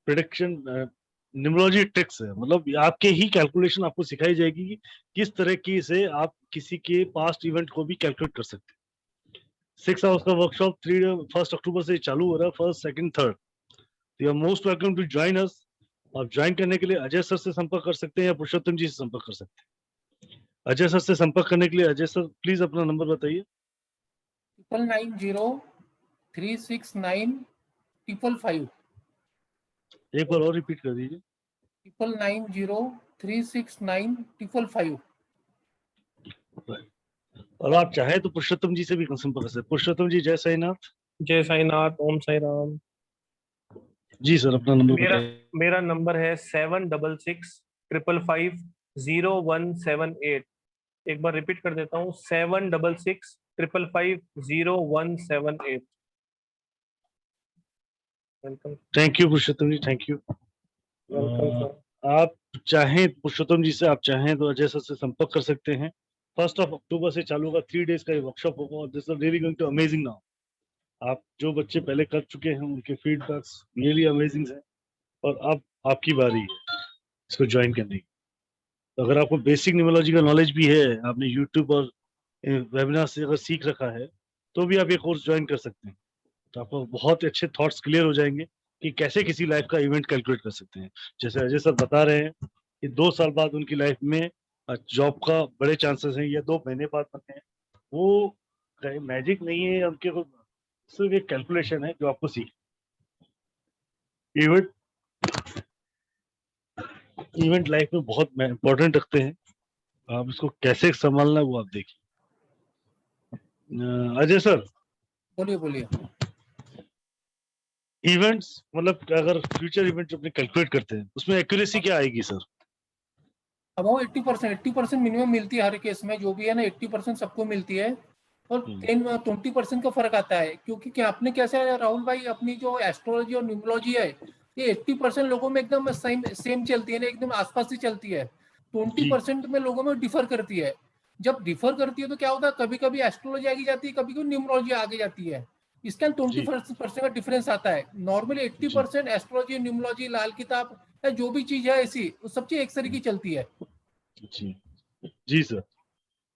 प्रेडिक्शन न्यूमरोलॉजी ट्रिक्स है। मतलब आपके ही कैलकुलेशन आपको सिखाई जाएगी कि किस तरह की से आप किसी के पास्ट इवेंट को भी कैलकुलेट कर सकते हैं। 6 आवर्स का वर्कशॉप 1 अक्टूबर से चालू हो रहा है, 1st, 2nd, 3rd। You are most welcome to join us. आप ज्वाइन करने के लिए अजय सर से संपर्क कर सकते हैं या पुरुषोत्तम जी से संपर्क कर सकते हैं। अजय सर से संपर्क करने के लिए अजय सर प्लीज अपना नंबर बताइए। 990-369-555। एक बार और रिपीट कर दीजिए। 990-369-555। और आप चाहे तो पुरुषोत्तम जी से भी संपर्क कर सकते हैं। पुरुषोत्तम जी, जय साईनाथ। जय साईनाथ, ओम साई राम। जी सर, अपना नंबर मेरा बताइए। मेरा नंबर है 7665550178। एक बार रिपीट कर देता हूँ, 7665550178। Welcome. Thank you Purushottam ji, thank you. Welcome sir. आप चाहें पुरुषोत्तम जी से, आप चाहें तो अजय सर से संपर्क कर सकते हैं। 1 अक्टूबर से चालू होगा, 3 डेज का ये वर्कशॉप होगा और this is really going to amazing now. आप जो बच्चे पहले कर चुके हैं उनके फीडबैक्स रियली अमेजिंग है और अब आपकी बारी है इसको ज्वाइन करने की। तो अगर आपको बेसिक न्यूमरोलॉजी का नॉलेज भी है, आपने यूट्यूब और वेबिनार से अगर सीख रखा है, तो भी आप ये कोर्स ज्वाइन कर सकते हैं। तो आपको बहुत अच्छे थॉट्स क्लियर हो जाएंगे कि कैसे किसी लाइफ का इवेंट कैलकुलेट कर सकते हैं। जैसे अजय सर बता रहे हैं कि 2 साल बाद उनकी लाइफ में जॉब का बड़े चांसेस हैं या 2 महीने बाद बनते हैं। वो मैजिक नहीं है, उनके को सिर्फ एक कैलकुलेशन है जो आपको सीख। इवेंट लाइफ में बहुत इंपॉर्टेंट रखते हैं। आप इसको कैसे संभालना है वो आप देखिए। अजय सर, बोलिए। इवेंट्स मतलब अगर फ्यूचर इवेंट अपने कैलकुलेट करते हैं उसमें एक्यूरेसी क्या आएगी सर? अब वो 80% मिनिमम मिलती है हर केस में, जो भी है ना 80% सबको मिलती है और 20% का फर्क आता है। क्योंकि क्या आपने कैसे राहुल भाई, अपनी जो एस्ट्रोलॉजी और न्यूमरोलॉजी है ये 80% लोगों में एकदम सेम चलती है ना, एकदम आसपास ही चलती है। 20% में लोगों में डिफर करती है। जब डिफर करती है तो क्या होता है, कभी कभी एस्ट्रोलॉजी आगे जाती है, कभी कभी न्यूमरोलॉजी आगे जाती है। इसका 20% का डिफरेंस आता है। नॉर्मली 80% एस्ट्रोलॉजी, न्यूमरोलॉजी, लाल किताब या जो भी चीज है ऐसी सब चीज एक तरह की चलती है। जी सर,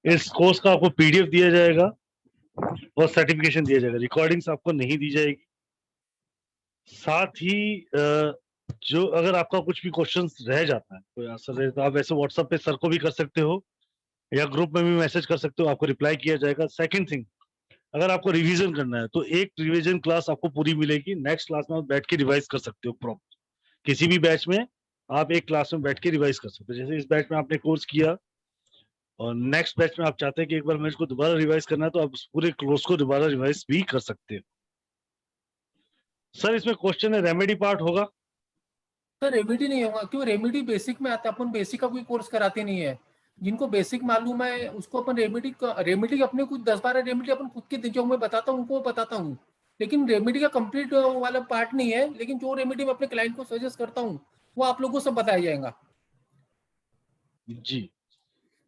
इस कोर्स का आपको पीडीएफ दिया जाएगा और सर्टिफिकेशन दिया जाएगा। रिकॉर्डिंग्स आपको नहीं दी जाएगी। साथ ही जो अगर आपका कुछ भी क्वेश्चंस रह जाता है, कोई आंसर रहे, तो आप ऐसे व्हाट्सएप पे सर को भी कर सकते हो या ग्रुप में भी मैसेज कर सकते हो, आपको रिप्लाई किया जाएगा। सेकंड थिंग, अगर आपको रिवीजन करना है तो एक रिवीजन क्लास आपको पूरी मिलेगी। नेक्स्ट क्लास में आप बैठ के रिवाइज कर सकते हो प्रॉपर। किसी भी बैच में आप एक क्लास में बैठ के रिवाइज कर सकते हो। जैसे इस बैच में आपने कोर्स किया और नेक्स्ट बैच में आप चाहते हैं कि एक बार मैं इसको दोबारा रिवाइज करना है, तो आप उस पूरे कोर्स को दोबारा रिवाइज भी कर सकते हो। सर इसमें क्वेश्चन है, रेमेडी पार्ट होगा? सर रेमेडी नहीं होगा, क्यों? रेमेडी बेसिक में आता है, अपन बेसिक का कोई कोर्स कराते नहीं है। जिनको बेसिक मालूम है उसको अपन रेमेडी अपने कुछ 10-12 रेमेडी अपन खुद के जो मैं बताता हूँ उनको बताता हूँ, लेकिन रेमेडी का कंप्लीट वाला पार्ट नहीं है। लेकिन जो रेमेडी मैं अपने क्लाइंट को सजेस्ट करता हूँ वो आप लोगों को सब बताया जाएगा जी।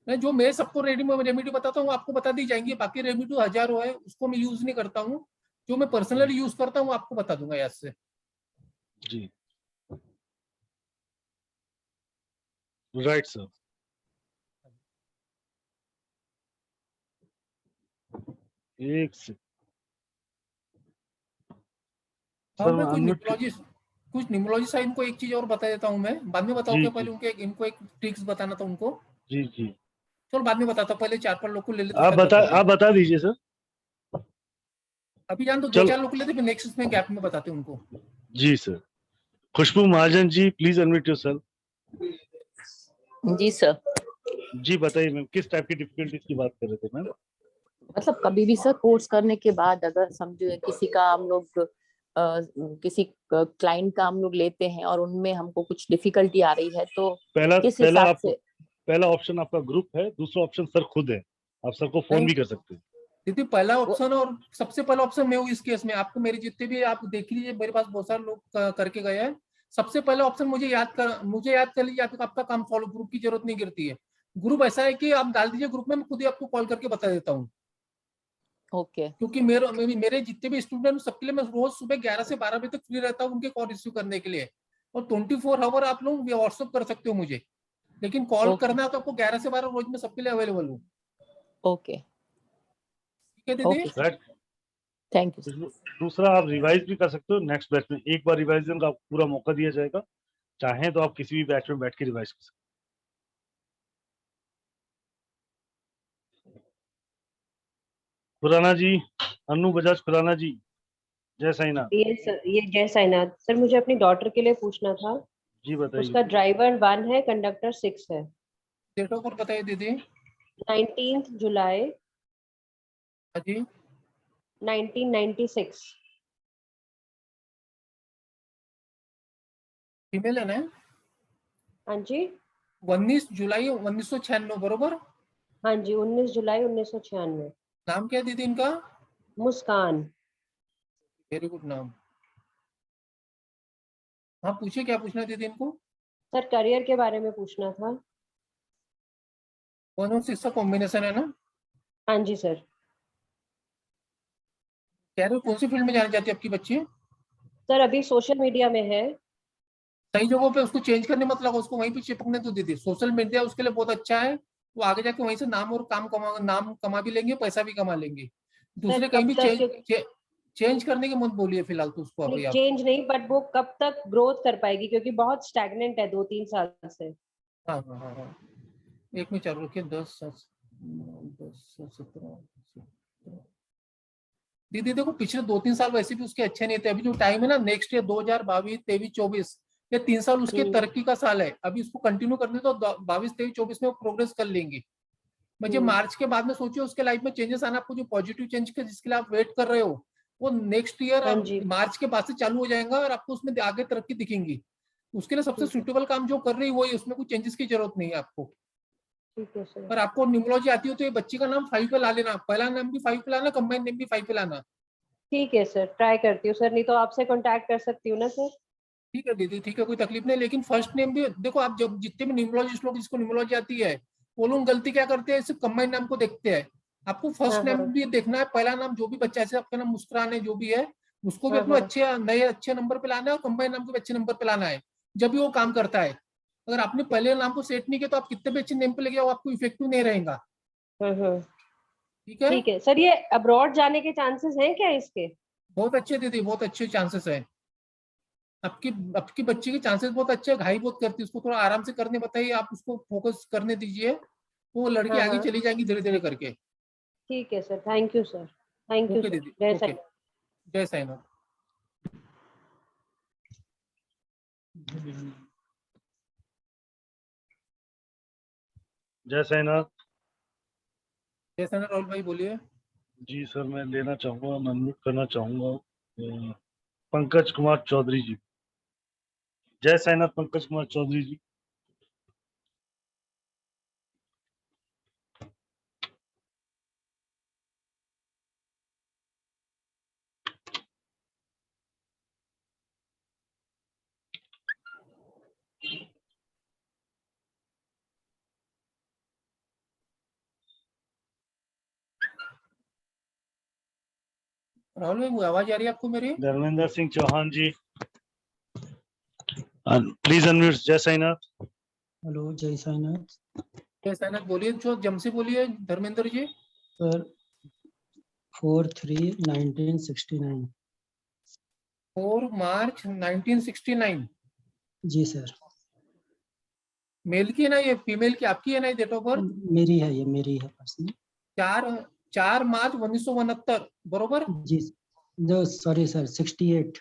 मैं सबको रेमेडी बताता हूँ आपको बता दी जाएंगी। बाकी रेमेडी हजारों है, उसको मैं यूज नहीं करता हूँ। जो मैं पर्सनली यूज करता हूँ आपको बता दूंगा यहाँ से। जी राइट सर। एक से और मैं कुछ न्यूमरोलॉजी साइड को एक चीज और बता देता हूँ मैं, बाद में बताऊंगा। पहले उनके इनको एक ट्रिक्स बताना था उनको। जी चलो बाद में बताता हूँ, पहले 4-5 लोग को ले लेते। आप बता दीजिए सर। अभी जान तो 2-4 लोग को लेते, फिर नेक्स्ट में गैप में बताते हैं उनको। जी sir. Khushboo Mahajan ji, please unmute yourself. जी सर। जी बताइए मैम, किस टाइप की डिफिकल्टीज की बात कर रहे थे मैम? मतलब कभी भी सर कोर्स करने के बाद अगर समझो किसी का हम लोग किसी क्लाइंट का हम लोग लेते हैं और उनमें हमको कुछ डिफिकल्टी आ रही है तो पहला किस पहला हिसाब आप से? पहला ऑप्शन आपका ग्रुप है, दूसरा ऑप्शन सर खुद है, आप सर को फोन नहीं। भी कर सकते हैं। दीदी पहला ऑप्शन और सबसे पहला ऑप्शन मैं हूँ इस केस में। आपको मेरे जितने भी आप देख लीजिए, मेरे पास बहुत सारे लोग करके गए हैं। सबसे पहला ऑप्शन मुझे याद कर लीजिए, आपका काम फॉलो, ग्रुप की जरूरत नहीं गिरती है। ग्रुप ऐसा है कि आप डाल दीजिए ग्रुप में, मैं खुद ही आपको कॉल करके बता देता हूँ। ओके क्योंकि मेरे जितने भी स्टूडेंट सबके लिए मैं रोज सुबह 11 से 12 बजे तक फ्री रहता हूँ उनके कॉल रिसीव करने के लिए। और 24 आवर आप लोग व्हाट्सअप कर सकते हो मुझे, लेकिन कॉल ओके करना है तो आपको 11 से 12 रोज में सबके लिए अवेलेबल हूँ। ओके ठीक है दीदी? Okay right. Thank you sir. दूसरा आप रिवाइज भी कर सकते हो नेक्स्ट बैच में, एक बार रिवाइजन का आपको पूरा मौका दिया जाएगा, चाहें तो आप किसी भी बैच में बैठ के रिवाइज कर सकते हैं। खुराना जी, अनु बजाज खुराना जी, जय साईनाथ। ये सर, ये जय साईनाथ सर, मुझे अपनी डॉटर के लिए पूछना था। जी बताइए। उसका ड्राइवर 1 है, कंडक्टर 6 है। डेट ऑफ बर्थ बताइए दीदी। 19 जुलाई हाँ जी। 1996। फीमेल है ना? हाँ जी 19 जुलाई 1996 बरोबर। हाँ जी 19 जुलाई 1996। नाम क्या है दीदी इनका? मुस्कान। वेरी गुड नाम। हाँ पूछिए, क्या पूछना है दीदी इनको? सर करियर के बारे में पूछना था। 1 और 6 का कॉम्बिनेशन है ना? हाँ जी सर। कह रहे हो कौन सी फील्ड में जाना चाहती है आपकी बच्ची? सर अभी सोशल मीडिया में है। सही जगहों पे उसको चेंज करने मत लगा, उसको वहीं पे चिपकने तो दीदी। सोशल मीडिया उसके लिए बहुत अच्छा है, वो आगे जाके वहीं से नाम कमा भी लेंगे, पैसा भी कमा लेंगे। दूसरे कहीं कब भी तक चेंज करने की मत बोलिए फिलहाल तो उसको अभी नहीं, आप। चेंज नहीं, बट वो कब तक ग्रोथ कर पाएगी, क्योंकि बहुत स्टैग्नेंट है 2-3 साल से। हाँ हाँ हाँ हाँ, एक में चालू रखिए। 10 17 दीदी देखो, पिछले 2-3 साल वैसे भी उसके अच्छे नहीं थे। अभी जो टाइम है ना, नेक्स्ट ईयर 2022, 23, 24, ये 3 साल उसके तरक्की का साल है। अभी उसको कंटिन्यू करने तो 22, 23, 24 में वो प्रोग्रेस कर लेंगी। मुझे मार्च के बाद में सोचिए उसके लाइफ में चेंजेस आना। आपको जो पॉजिटिव चेंज के जिसके लिए आप वेट कर रहे हो, वो नेक्स्ट ईयर हाँ जी मार्च के बाद से चालू हो जाएगा और आपको उसमें आगे तरक्की दिखेंगी। उसके लिए सबसे सुटेबल काम जो कर रही है वही, उसमें कोई चेंजेस की जरूरत नहीं है आपको। ठीक है सर। और आपको न्यूमरोलॉजी आती हो तो ये बच्ची का नाम 5 पे ला लेना, पहला नाम भी 5 पे लाना, कंबाइंड नेम भी 5 पे लाना। ठीक है सर, ट्राई करती हूँ सर, नहीं तो आपसे कांटेक्ट कर सकती हूँ ना सर? ठीक है दीदी, ठीक है, कोई तकलीफ नहीं। लेकिन फर्स्ट नेम भी देखो, आप जब जितने भी न्यूमरोलॉजिस्ट लोग जिसको न्यूमरोलॉजी आती है, वो लोग गलती क्या करते हैं, सिर्फ कंबाइंड नाम को देखते हैं। आपको फर्स्ट नेम भी देखना है, पहला नाम जो भी बच्चा, जैसे आपका नाम मुस्कुरान है जो भी है, उसको भी अपने अच्छे नंबर पे लाना है और कंबाइंड नाम को भी अच्छे नंबर पे लाना है, जब भी वो काम करता है। अगर आपने पहले नाम को सेट नहीं किया तो आप कितने भी अच्छे नेम पे लगे, वो आपको इफेक्टिव नहीं रहेगा। ठीक है? ठीक है सर। ये अब्रॉड जाने के चांसेस हैं क्या इसके? बहुत अच्छे दीदी, बहुत अच्छे चांसेस है। आपकी बच्ची के चांसेस बहुत अच्छे हैं। घाई बहुत करती है, उसको थोड़ा आराम से करने बताइए, आप उसको फोकस करने दीजिए, वो लड़की आगे चली जाएगी धीरे धीरे करके। ठीक है sir, thank you sir. Thank you दीदी, जय ओके, साईं। जय साईनाथ। जय साईनाथ। जय साईनाथ राहुल भाई, बोलिए। जी सर, मैं लेना चाहूंगा, मैं अनम्यूट करना चाहूंगा पंकज कुमार चौधरी जी। जय साईनाथ पंकज कुमार चौधरी जी। राहुल भाई, वो आवाज आ रही है आपको मेरी? धर्मेंद्र सिंह चौहान जी, प्लीज अनम्यूट। जय साईनाथ। हेलो, जय साईनाथ। जय साईनाथ, बोलिए, जो जम से बोलिए धर्मेंद्र जी। सर 4/3/1969। 4 मार्च 1969। जी सर। मेल की है ना ये, फीमेल की आपकी है ना डेट ऑफ बर्थ? मेरी है, ये मेरी है पर्सनल। 4 मार्च 1969 बरोबर? जी जो सॉरी सर 68।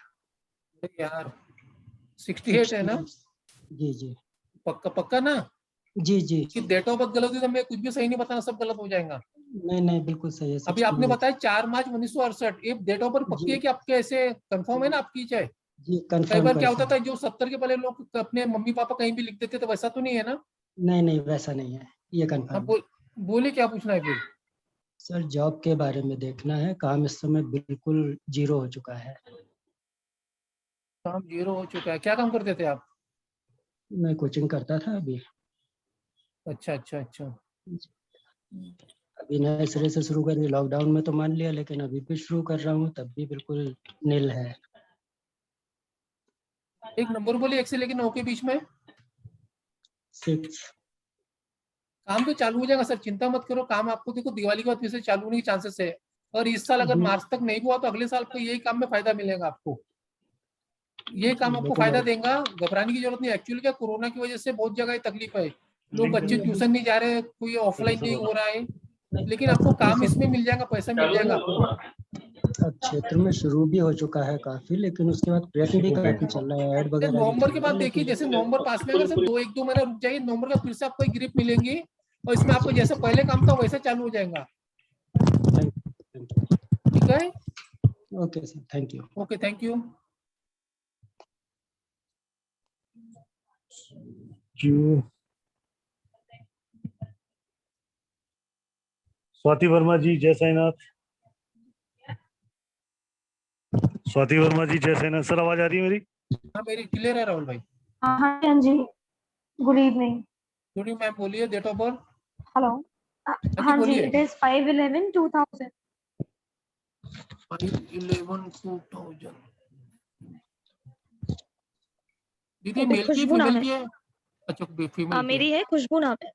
यार 68 है ना? जी जी। पक्का पक्का ना? जी जी कि डेट ऑफ बर्थ गलत हुई तो मैं कुछ भी सही नहीं बताना, सब गलत हो जाएगा। नहीं बिल्कुल सही है। अभी आपने 68 बताया 4 मार्च 1968, ये डेट ऑफ बर्थ पक्की जी है कि आपके ऐसे कंफर्म है ना आपकी चाहे? जी कई कंफर्म बार क्या होता करता था जो 70 के पहले लोग अपने मम्मी पापा कहीं भी लिख देते थे, वैसा तो नहीं है ना? नहीं वैसा नहीं है, ये हाँ कंफर्म है। बोले क्या पूछना है फिर? सर जॉब के बारे में देखना है, काम इस समय बिल्कुल जीरो हो चुका है। काम जीरो हो चुका है, क्या काम करते थे आप? मैं कोचिंग करता था अभी। अच्छा अच्छा अच्छा। अभी नए सिरे से शुरू करिए, लॉकडाउन में तो मान लिया, लेकिन अभी भी शुरू कर रहा हूँ तब भी बिल्कुल नील है। एक नंबर बोलिए 1 से लेकर 9 के बीच में। 6 काम तो चालू हो जाएगा सर, चिंता मत करो। काम आपको देखो दिवाली के बाद फिर से चालू होने के चांसेस है, और इस साल अगर जी मार्च तक नहीं हुआ तो अगले साल को यही काम में फायदा मिलेगा आपको। ये काम आपको लेकिन फायदा देगा, घबराने की जरूरत नहीं। एक्चुअली क्या कोरोना की वजह से बहुत जगह तकलीफ है, लोग बच्चे ट्यूशन नहीं जा रहे, कोई ऑफलाइन नहीं हो रहा है, लेकिन आपको काम इसमें मिल जाएगा, पैसा मिल जाएगा आपको। अब क्षेत्र में शुरू भी हो चुका है काफी, लेकिन उसके बाद प्रयत्न भी काफी चल रहा है, ऐड वगैरह भी नवंबर चल के रहा बाद है, देखिए, लेकिन जैसे नवंबर पास में अगर सिर्फ 1-2 महीना रुक जाइए, नवंबर का फिर से आपको एक ग्रिप मिलेंगी, और इसमें आपको जैसे पहले काम था वैसे चालू हो जाएगा। ठीक है, okay sir, thank you. Okay, thank you. Swati Verma ji, जय साईनाथ। स्वाति वर्मा जी, जय साईनाथ। सर आवाज आ रही है मेरी? हाँ मेरी क्लियर है राहुल भाई। हाँ जी, good evening. Good evening ma'am, बोलिए डेट ऑफ बर्थ। हेलो। जी हाँ जी, बोलिए। It is 5/11/2000। 5/11/2000। दीदी It is मेल की खुशबू नाम फीमेल है। की है? अच्छा फीमेल की है। मेरी है, खुशबू नाम है।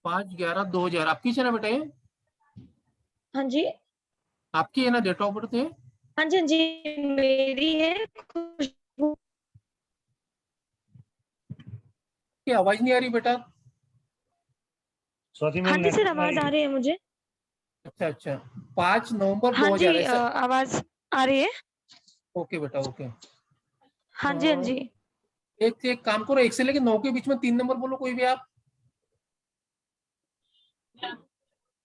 5/11/2000 आपकी है ना बेटा? ये हाँ जी, आपकी है ना डेट ऑफ बर्थ है? हाँ जी, हाँ जी, मेरी है खुशबू। की आवाज नहीं आ रही बेटा। स्वाति हाँ मैम जी सर, नेटवर्क में आवाज आ रही है मुझे। अच्छा अच्छा, 5 नवंबर हाँ 2000 जी, ऐसा? आवाज आ रही है। ओके बेटा, ओके। हाँ जी, हाँ जी। एक काम करो, 1 से लेकर 9 के बीच में 3 नंबर बोलो कोई भी आप।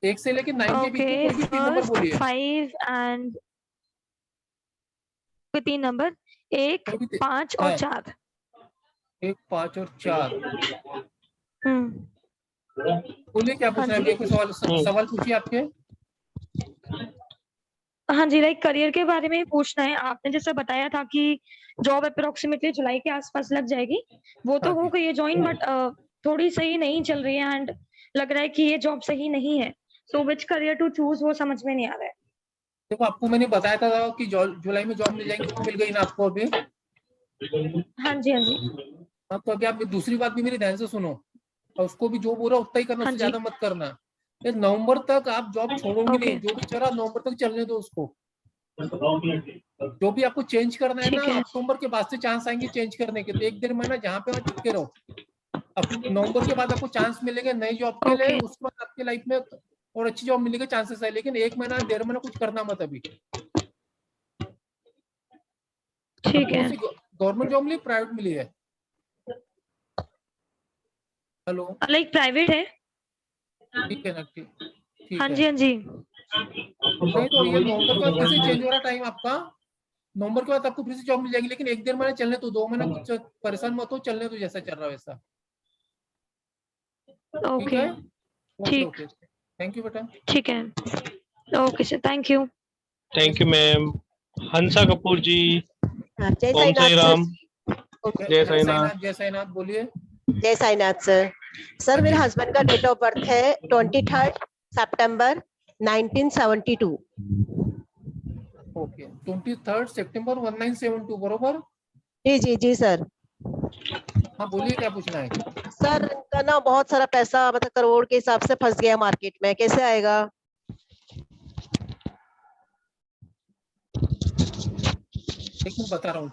1 से लेकर 9 के बीच में ओके, कोई भी 3 नंबर फर्स्ट बोलिए। 5 एंड 3 नंबर, 1, कोई भी 5 हाँ, और 4। 1, 5 और 4। बोलिए क्या हाँ पूछना है, जी। कोई सवाल पूछिए आपके। हाँ जी, लाइक करियर के बारे में ही पूछना है। आपने जैसे बताया था कि जॉब अप्रोक्सीमेटली जुलाई के आसपास लग जाएगी, वो तो हाँ हो जी। गई है ज्वाइन, बट थोड़ी सही नहीं चल रही है एंड लग रहा है कि ये जॉब सही नहीं है। सो विच करियर टू चूज वो समझ में नहीं आ रहा है। देखो आपको मैंने बताया था कि जुलाई में जॉब मिल जाएंगी, वो मिल गई ना आपको अभी? हाँ जी, हाँ जी। हाँ, तो अभी आप दूसरी बात भी मेरी ध्यान से सुनो, और उसको भी जो बोल रहा उतना ही करना, हाँ उससे जी। ज्यादा मत करना। ये नवंबर तक आप जॉब छोड़ोगे ओके, नहीं, जो भी चला नवंबर तक चलने दो उसको। जो भी आपको चेंज करना है ना, ठीक है। अक्टूबर के बाद से चांस आएंगे चेंज करने के, तो 1-1.5 महीना जहाँ पे वहाँ चिपके रहो। अब नवंबर के बाद आपको चांस मिलेगा नई जॉब के लिए, ओके, उसके बाद आपकी लाइफ में और अच्छी जॉब मिलेगी चांसेस है, लेकिन 1 महीना 1.5 महीना कुछ करना मत अभी। ठीक कौन है। सी गवर्नमेंट जॉब मिली, प्राइवेट मिली है? हेलो, लाइक प्राइवेट है। ठीक है ना, ठीक हाँ है। जी, हाँ जी। नहीं तो ये नवंबर के बाद फिर से चेंज हो रहा टाइम आपका। नवंबर के बाद आपको फिर से जॉब मिल जाएगी, लेकिन 1-1.5 महीना चलने तो 2 महीना कुछ परेशान मत हो, चलने तो जैसा चल रहा है वैसा। ठीक ओके, है, ओके ठीक, ओके, थैंक यू बेटा। ठीक है। Okay sir, thank you. Thank you ma'am. Hansa Kapoor ji. जय ओम साई साईनाथ राम। सर। जय साईनाथ। जय साईनाथ, बोलिए। जय साईनाथ सर। सर मेरे हस्बैंड का डेट ऑफ बर्थ है 23 सितंबर 1972। ओके, 23 सितंबर 1972 बरोबर। जी जी जी सर। हाँ बोलिए, क्या पूछना है? सर इनका ना बहुत सारा पैसा, मतलब करोड़ के हिसाब से फंस गया मार्केट में, कैसे आएगा? एक मिनट बता रहा हूँ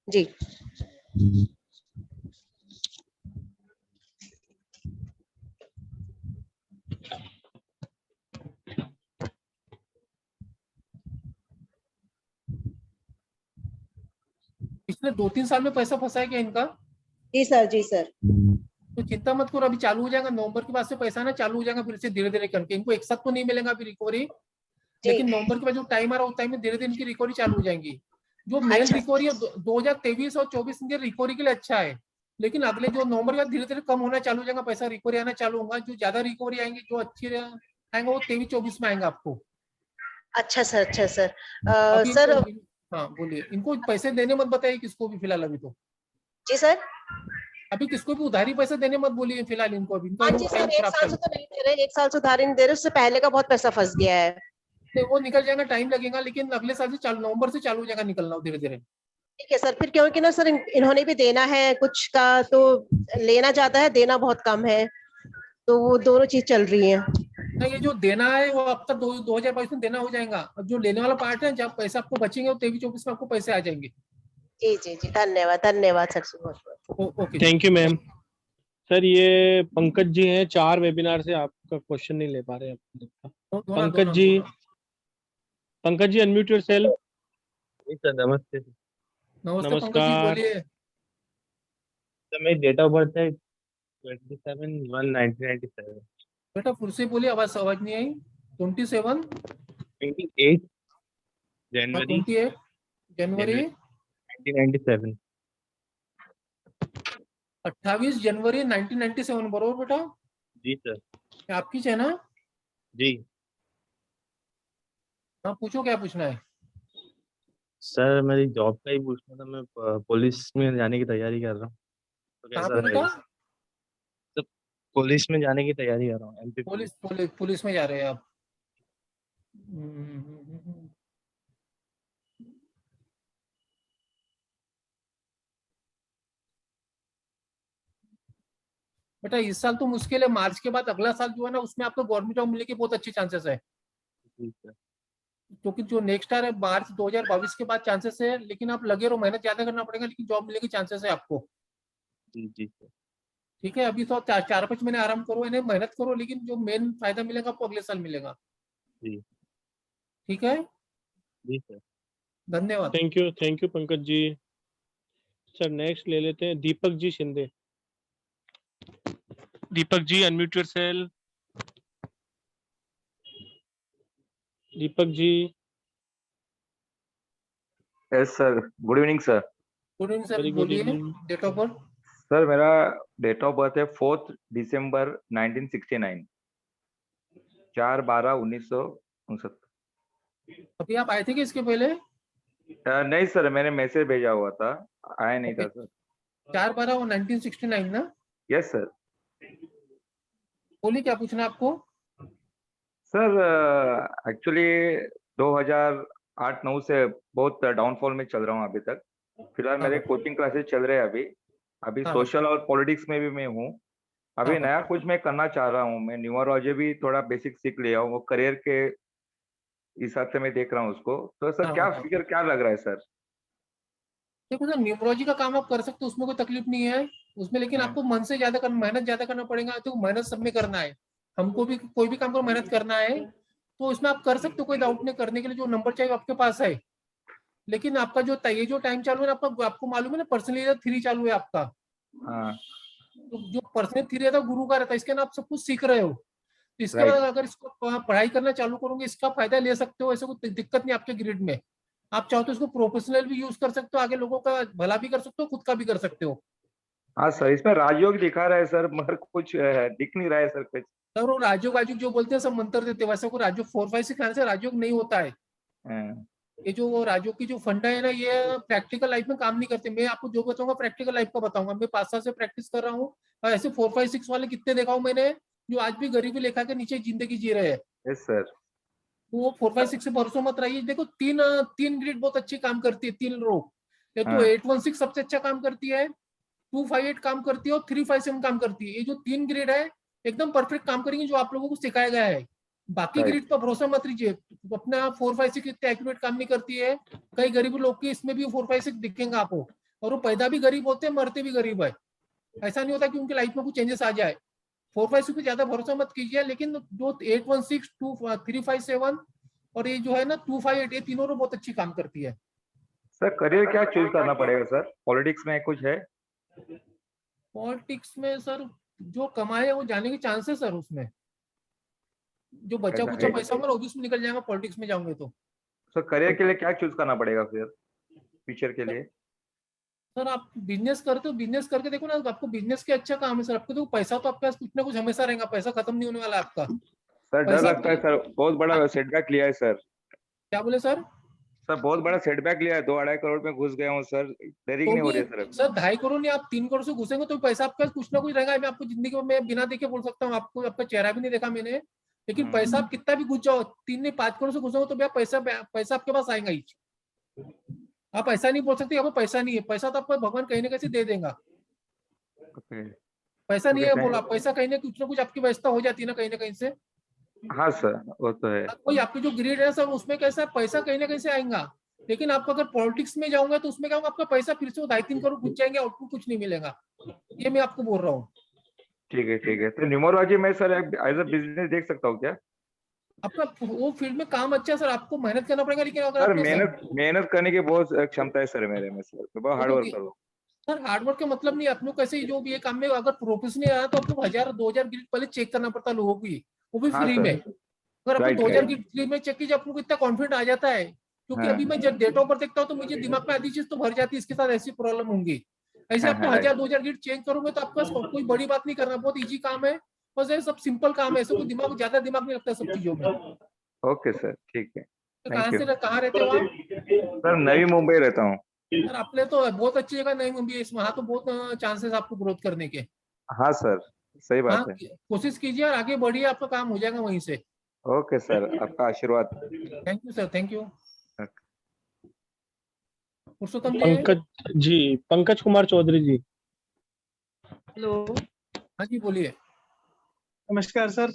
जी। पिछले 2-3 साल में पैसा फंसा है क्या इनका? जी सर, जी सर। चिंता मत करो, अभी चालू हो जाएगा नवंबर के बाद से पैसा ना चालू हो जाएगा फिर से धीरे धीरे करके। इनको एक साथ तो नहीं मिलेगा अभी रिकवरी, लेकिन नवंबर के बाद जो टाइम आ रहा है उस टाइम में धीरे धीरे इनकी रिकवरी चालू हो जाएंगी। जो मेन रिकवरी है 2023 और 24 इनके रिकवरी के लिए अच्छा है, लेकिन अगले जो नवंबर के बाद धीरे धीरे कम होना चालू हो जाएगा, पैसा रिकवरी आना चालू होगा। जो ज्यादा रिकवरी आएंगे, जो अच्छी आएंगे वो 23-24 में आएंगे आपको। अच्छा सर, अच्छा सर। अभी सर हाँ बोलिए, इनको पैसे देने मत बताइए किसको भी फिलहाल अभी तो। जी सर। अभी किसको भी उधारी पैसे देने मत बोलिए फिलहाल इनको अभी। हाँ जी सर, 1 साल से तो नहीं दे रहे, 1 साल से उधारी नहीं दे रहे, उससे पहले का बहुत पैसा फंस गया है। तो वो निकल जाएगा, टाइम लगेगा, लेकिन अगले साल से चालू, नवंबर से चालू हो जाएगा निकलना धीरे धीरे। ठीक है सर, फिर क्योंकि ना सर इन्होंने भी देना है कुछ का, तो लेना ज्यादा है, देना बहुत कम है, तो वो दोनों चीज चल रही है। नहीं, ये जो देना है वो आपका 2022 में देना हो जाएगा। अब जो लेने वाला पार्ट है, जब पैसा आपको बचेंगे वो 23-24 में आपको पैसे आ जाएंगे। जी जी जी, धन्यवाद धन्यवाद सर, बहुत okay, thank you ma'am. Sir ये पंकज जी हैं, 4 वेबिनार से आपका क्वेश्चन नहीं ले पा रहे हैं। पंकज जी, पंकज जी अनम्यूट योर सेल्फ। सर नमस्ते। नमस्कार पंकज जी, नमस्कार। बोलिए। सर मेरी डेट ऑफ बर्थ है 27/1/1997। बेटा फिर से बोलिए, आवाज नहीं आई। 28 जनवरी 28 जनवरी 1997। 28 जनवरी 1997, बरोबर बेटा? जी सर। ये आपकी है ना? जी हाँ, पूछो क्या पूछना है। सर मेरी जॉब का ही पूछना था। मैं पुलिस में जाने की तैयारी कर रहा हूँ, तो कहाँ कैसा पे बेटा? रहेगा? सर पुलिस में जाने की तैयारी कर रहा हूँ, एमपी पुलिस में जा रहे हैं आप? बेटा इस साल तो मुश्किल है, मार्च के बाद अगला साल जो है ना उसमें आपको गवर्नमेंट जॉब मिलने के बहुत अच्छे चांसेस है। ठीक है। क्योंकि जो नेक्स्ट ईयर है मार्च 2022 के बाद चांसेस है, लेकिन आप लगे रहो, मेहनत ज्यादा करना पड़ेगा, लेकिन जॉब मिलने के चांसेस है आपको। जी जी सर। ठीक है, अभी तो 4-5 महीने आराम करो, इन्हें मेहनत करो, लेकिन जो मेन फायदा मिलेगा आपको अगले साल मिलेगा। जी ठीक है, जी सर। धन्यवाद। Thank you Pankaj ji. Sir next ले लेते हैं Deepak ji Shinde. Deepak ji unmute yourself. Deepak ji. Yes sir, good evening sir. Good evening sir, Very good बोलिए evening. Date of birth. Sir मेरा डेट ऑफ बर्थ है 4 दिसंबर 1969, 4/12/1969। अभी आप आए थे कि इसके पहले? नहीं सर, मैंने मैसेज भेजा हुआ था, आया नहीं था सर। 4/12/1969 ना? Yes sir. बोलिए क्या पूछना है आपको। सर एक्चुअली 2008-9 से बहुत डाउनफॉल में चल रहा हूँ अभी तक। फिलहाल मेरे कोचिंग क्लासेस चल रहे हैं अभी सोशल और पॉलिटिक्स में भी मैं हूँ। अभी नया कुछ मैं करना चाह रहा हूँ। मैं न्यूमरोलॉजी भी थोड़ा बेसिक सीख लिया हूँ, वो करियर के हिसाब से मैं देख रहा हूँ उसको। तो सर क्या फिगर क्या लग रहा है सर? देखो सर, न्यूमरोलॉजी का काम आप कर सकते हो, उसमें कोई तकलीफ नहीं है उसमें, लेकिन आपको मन से ज्यादा करना, मेहनत ज्यादा करना पड़ेगा। तो मेहनत सब में करना है, हमको भी कोई भी काम को मेहनत करना है, तो इसमें आप कर सकते हो, कोई डाउट नहीं। करने के लिए जो नंबर चाहिए आपके पास है, लेकिन आपका जो ये जो टाइम चालू है आपको मालूम है ना, पर्सनली 3 चालू है आपका। तो जो पर्सनल 3 रहता है गुरु का रहता है, इसके ना आप सब कुछ सीख रहे हो। तो इसके बाद अगर इसको पढ़ाई करना चालू करोगे, इसका फायदा ले सकते हो, ऐसे कोई दिक्कत नहीं आपके ग्रिड में। आप चाहो तो इसको प्रोफेशनल भी यूज कर सकते हो, आगे लोगों का भला भी कर सकते हो, खुद का भी कर सकते हो। हाँ सर, इसमें राजयोग दिखा रहा है सर, मगर कुछ दिख नहीं रहा है सर कुछ। सर वो राजयोग जो बोलते हैं सब मंत्र देते हैं, वैसे कोई राजयोग 4-5 सिखाने से राजयोग नहीं होता है। ये जो राजयोग की जो फंडा है ना, ये प्रैक्टिकल लाइफ में काम नहीं करते। मैं आपको जो बताऊंगा प्रैक्टिकल लाइफ का बताऊंगा। मैं 5 साल से प्रैक्टिस कर रहा हूँ, और ऐसे 4-5-6 वाले कितने देखा हूँ मैंने, जो आज भी गरीबी लेखा के नीचे जिंदगी जी रहे हैं। Yes sir. वो 4-5-6 से भरोसा मत रहिए। देखो 3 ग्रिड बहुत अच्छी काम करती है, 3 रो। ये तो 816 सबसे अच्छा काम करती है, 258 काम करती है, और 357 काम करती है। ये जो 3 ग्रिड है एकदम परफेक्ट काम करेंगे, जो आप लोगों को सिखाया गया है। बाकी ग्रिड पर भरोसा मत कीजिए, अपना 4-5-6 इतने एक्यूरेट काम नहीं करती है। कई गरीब लोग की इसमें भी 4-5-6 दिखेंगे आपको, और वो पैदा भी गरीब होते हैं, मरते भी गरीब है। ऐसा नहीं होता कि उनकी लाइफ में कुछ चेंजेस आ जाए। 4-5-6 पे ज्यादा भरोसा मत कीजिए, लेकिन जो 816, 357 और ये जो है ना 258, ये तीनों बहुत अच्छी काम करती है। सर करियर क्या चूज करना पड़ेगा सर? पॉलिटिक्स में कुछ है? पॉलिटिक्स में सर जो कमाए वो जाने के चांसेस सर उसमें, जो बचा ऐसा कुचा है। पैसा होगा वो भी उसमें निकल जाएगा पॉलिटिक्स में जाओगे तो। सर करियर के लिए क्या चूज करना पड़ेगा फिर फ्यूचर के लिए? सर आप बिजनेस करते हो, बिजनेस करके देखो ना, आपको बिजनेस के अच्छा काम है सर। आपको तो पैसा तो आपके पास कुछ ना कुछ हमेशा रहेगा, पैसा खत्म नहीं होने वाला आपका। सर डर पैसा लगता है सर, बहुत बड़ा सेटबैक लिया है सर। क्या बोले सर? सर बहुत बड़ा सेटबैक लिया है, 2-2.5 करोड़ में घुस गया हूँ सर, देरी तो नहीं हो भी रही है सर अभी। सर 2.5 करोड़ नहीं, आप 3 करोड़ से घुसेंगे तो पैसा आपके पास कुछ ना कुछ रहेगा। मैं आपको जिंदगी में मैं बिना देखे बोल सकता हूँ, आपको आपका चेहरा भी नहीं देखा मैंने, लेकिन पैसा आप कितना भी घुस जाओ, 3 नहीं 5 करोड़ से घुसोगे तो भैया पैसा आपके पास आएगा ही। आप ऐसा नहीं बोल सकते आपको पैसा नहीं है, पैसा तो आपको भगवान कहीं ना कहीं से दे देगा। पैसा नहीं है बोला, पैसा कहीं ना कुछ आपकी व्यवस्था हो जाती है ना कहीं से। हाँ सर वो तो है। कोई आपकी जो ग्रेड है सर उसमें कैसा है, पैसा कहीं ना कहीं से आएगा। लेकिन आपको अगर पॉलिटिक्स में जाऊंगा तो उसमें क्या होगा, आपका पैसा फिर से 2.5-3 करोड़ घुस जाएंगे, आउटपुट कुछ नहीं मिलेगा। ये मैं आपको बोल रहा हूँ। ठीक है। तो न्यूमरोलॉजी में सर एज अ बिजनेस देख सकता हूँ क्या? आपका वो फील्ड में काम अच्छा है सर, आपको मेहनत करना पड़ेगा, लेकिन अगर सर आपने मेहनत करने की बहुत क्षमता है सर मेरे में सर, मैं बहुत हार्ड वर्क करूँ। सर हार्डवर्क का मतलब नहीं, अपने कैसे जो भी ये काम में अगर प्रोफेशनल आया तो आपको 1000-2000 गिल्ड पहले चेक करना पड़ता है लोगों की, वो भी हाँ फ्री सर। में। अगर आपको राइट 2000 गिल्ड फ्री में चेक कीजिए, आपको इतना कॉन्फिडेंट आ जाता है। क्योंकि हाँ। अभी मैं जब डेट ऑफ बर्थ देखता हूँ तो मुझे दिमाग में आधी चीज तो भर जाती है, इसके साथ ऐसी प्रॉब्लम होंगी। ऐसे आपको 1000-2000 गिल्ड चेंज करोगे तो आपके पास कोई बड़ी बात नहीं करना, बहुत इजी काम है, बस ये सब सिंपल काम है, ऐसे कोई ज्यादा दिमाग नहीं लगता सब चीजों में। ओके सर ठीक है, तो थैंक यू। कहाँ रहते हो आप? सर नवी मुंबई रहता हूँ। सर आपने तो बहुत अच्छी जगह नहीं मुंबई, इस वहाँ तो बहुत चांसेस आपको ग्रोथ करने के। हाँ सर सही हाँ बात है। कोशिश कीजिए और आगे बढ़िए, आपका काम हो जाएगा वहीं से। ओके सर, आपका आशीर्वाद। Thank you sir, thank you. Purushottam ji. Pankaj Kumar Chaudhary ji. Hello. हाँ जी बोलिए। नमस्कार सर।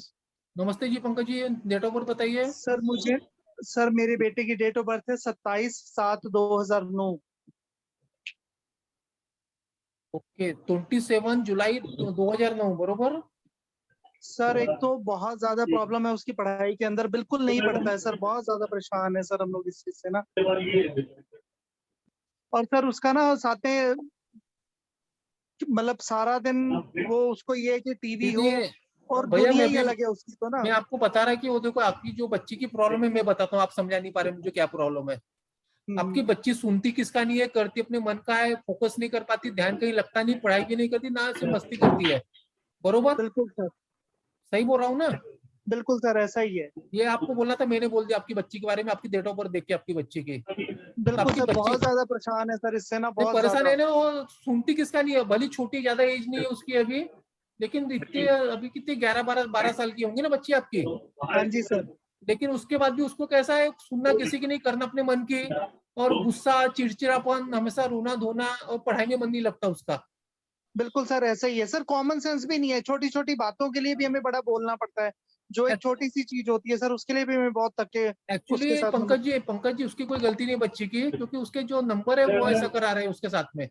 नमस्ते जी Pankaj ji, date of birth बताइए। सर मेरे बेटे की डेट ऑफ बर्थ है 27/7/2009। ओके 27 जुलाई 2009 बरोबर। सर एक तो बहुत ज्यादा प्रॉब्लम है उसकी पढ़ाई के अंदर, बिल्कुल नहीं पढ़ता है सर, बहुत ज्यादा परेशान है सर हम लोग इस चीज से ना। और सर उसका ना साथ में मतलब सारा दिन वो उसको ये है कि टीवी हो और भैया दुनिया ही अलग है उसकी तो ना। मैं आपको बता रहा कि वो देखो आपकी जो बच्ची की प्रॉब्लम है मैं बताता हूँ, आप समझा नहीं पा रहे मुझे क्या प्रॉब्लम है। आपकी बच्ची सुनती किसका नहीं है, करती अपने मन का है, फोकस नहीं कर पाती, ध्यान कहीं लगता नहीं, पढ़ाई भी नहीं करती, ना सिर्फ मस्ती करती है, बरोबर? बिल्कुल सर, सही बोल रहा हूँ ना? बिल्कुल सर ऐसा ही है। ये आपको बोलना था, मैंने बोल दिया आपकी बच्ची के बारे में, आपकी डेट ऑफ बर्थ देख के आपकी बच्ची की। बिल्कुल सर, बहुत ज्यादा परेशान है सर इससे ना, बहुत परेशान है ज्यादा। ना, वो सुनती किसका नहीं है, भली छोटी ज्यादा एज नहीं है उसकी अभी, लेकिन इतने अभी कितने 11-12 साल की होंगी ना बच्ची आपकी। हाँ जी सर। लेकिन उसके बाद भी उसको कैसा है, सुनना किसी की नहीं, करना अपने मन की, और गुस्सा चिड़चिड़ापन, हमेशा रोना धोना, और पढ़ाई में मन नहीं लगता उसका। बिल्कुल सर ऐसा ही है सर, कॉमन सेंस भी नहीं है, छोटी छोटी बातों के लिए भी हमें बड़ा बोलना पड़ता है, जो एक छोटी सी चीज होती है सर उसके लिए भी हमें बहुत तके उसके एक्चुअली साथ पंकज जी उसकी कोई गलती नहीं बच्ची की, क्योंकि उसके जो नंबर है वो ऐसा करा रहे हैं उसके साथ में,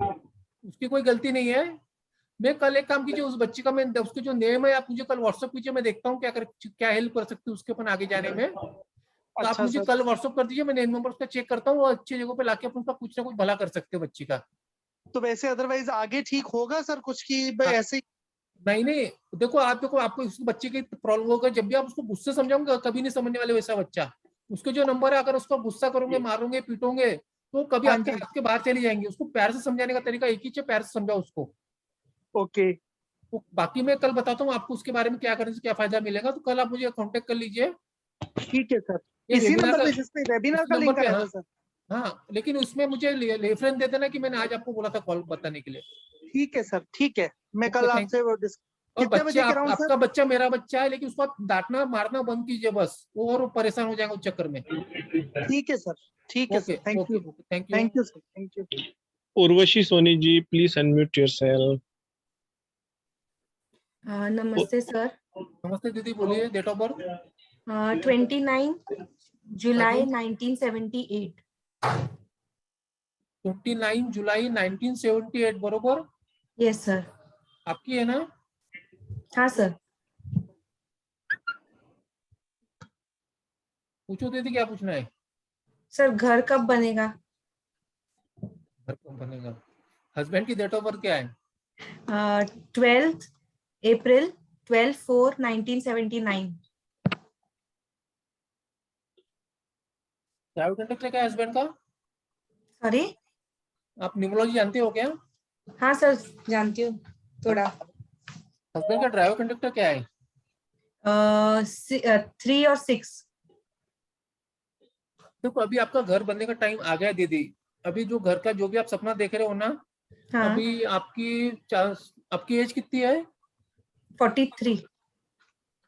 उसकी कोई गलती नहीं है। मैं कल एक काम कीजिए, उस बच्ची का मैं उसके जो नेम है आप मुझे कल व्हाट्सअप कीजिए, मैं देखता हूँ क्या हेल्प कर सकती हूँ उसके अपन आगे जाने में। तो आप अच्छा मुझे सर। कल व्हाट्सअप कर दीजिए, मैं नेम नंबर उसका चेक करता हूँ और अच्छी जगह पे लाके अपन उसका कुछ ना कुछ भला कर सकते हो बच्ची का। तो वैसे अदरवाइज आगे ठीक होगा सर कुछ की ऐसे ही? नहीं देखो आपको उस बच्चे की प्रॉब्लम होगा, जब भी आप उसको गुस्से समझाओगे कभी नहीं समझने वाले वैसा बच्चा। उसके जो नंबर है, अगर उसको गुस्सा करोगे, मारोगे, पीटोगे तो कभी हाँ आपके हाथ के बाहर चली जाएंगी। उसको प्यार से समझाने का तरीका एक ही है, प्यार से समझाओ उसको। ओके। तो बाकी मैं कल बताता हूँ आपको उसके बारे में, क्या करने से क्या फायदा मिलेगा, तो कल आप मुझे कांटेक्ट कर लीजिए। ठीक है सर, ये इसी वेबिनार नंबर का, पे जिसपे वेबिनार इस का लिंक नंबर पे, आया हाँ था सर। हाँ, लेकिन उसमें मुझे रेफरेंस दे देना कि मैंने आज आपको बोला था कॉल बताने के लिए। ठीक है सर, ठीक है, मैं कल थैंक आपसे वो और कितने बच्चे बजे के राउंड सर? आपका बच्चा मेरा बच्चा है, लेकिन उसको आप डांटना मारना बंद कीजिए बस, वो और परेशान हो जाएगा उस चक्कर में। ठीक है सर, ठीक है sir, thank you, thank you sir, thank you. Urvashi Soni ji please unmute yourself. नमस्ते सर। नमस्ते दीदी, बोलिए डेट ऑफ बर्थ। 29 जुलाई 1978। 29 जुलाई 1978 बरोबर। Yes sir. आपकी है ना? हाँ सर। पूछो दीदी, क्या पूछना है? सर घर कब बनेगा? घर कब बनेगा। हस्बैंड की डेट ऑफ बर्थ क्या है? 12 April 12/4/1979. प्राइवेट कंडक्टर क्या हस्बैंड का? सॉरी। आप न्यूमरोलॉजी जानते हो क्या? हाँ सर, जानती हूँ थोड़ा। हस्बैंड का ड्राइवर कंडक्टर क्या है? 3 और 6। देखो अभी आपका घर बनने का टाइम आ गया दीदी। अभी जो घर का जो भी आप सपना देख रहे हो ना, हाँ। अभी आपकी एज कितनी है? 43।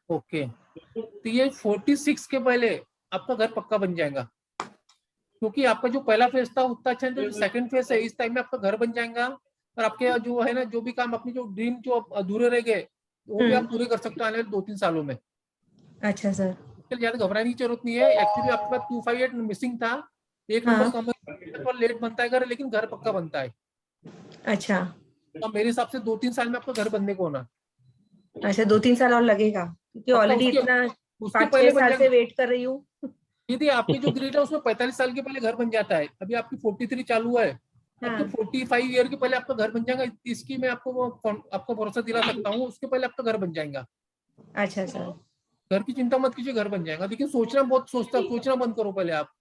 ओके, तो ये 46 के पहले आपका घर पक्का बन जाएगा, क्योंकि आपका जो पहला फेज था उतना अच्छा नहीं, जो सेकंड फेज है इस टाइम में आपका घर बन जाएगा। और आपके जो है ना, जो भी काम अपनी जो ड्रीम जो अधूरे रह गए वो भी आप पूरे कर सकते हो आने वाले 2-3 सालों में। अच्छा सर। इसके लिए ज्यादा घबराने की जरूरत नहीं है। एक्चुअली आपके पास 258 मिसिंग था, एक नंबर कम है, पर लेट बनता है घर, लेकिन घर पक्का बनता है। अच्छा। तो मेरे हिसाब से 2-3 साल में आपका घर बनने को होना। अच्छा, 2-3 साल और लगेगा, क्योंकि पक्का ऑलरेडी उसके- इतना उसके 5-6 पहले बन साल से जाएगा। वेट कर रही हूँ। दीदी आपकी जो ग्रिड है उसमें 45 साल के पहले घर बन जाता है। अभी आपकी 43 चालू है, आपके 45 ईयर के पहले आपका घर बन जाएगा। इसकी मैं आपको भरोसा दिला सकता हूँ, उसके पहले आपका घर बन जाएगा। अच्छा सर। घर की चिंता मत कीजिए, घर बन जाएगा। लेकिन सोचना बंद करो पहले आप।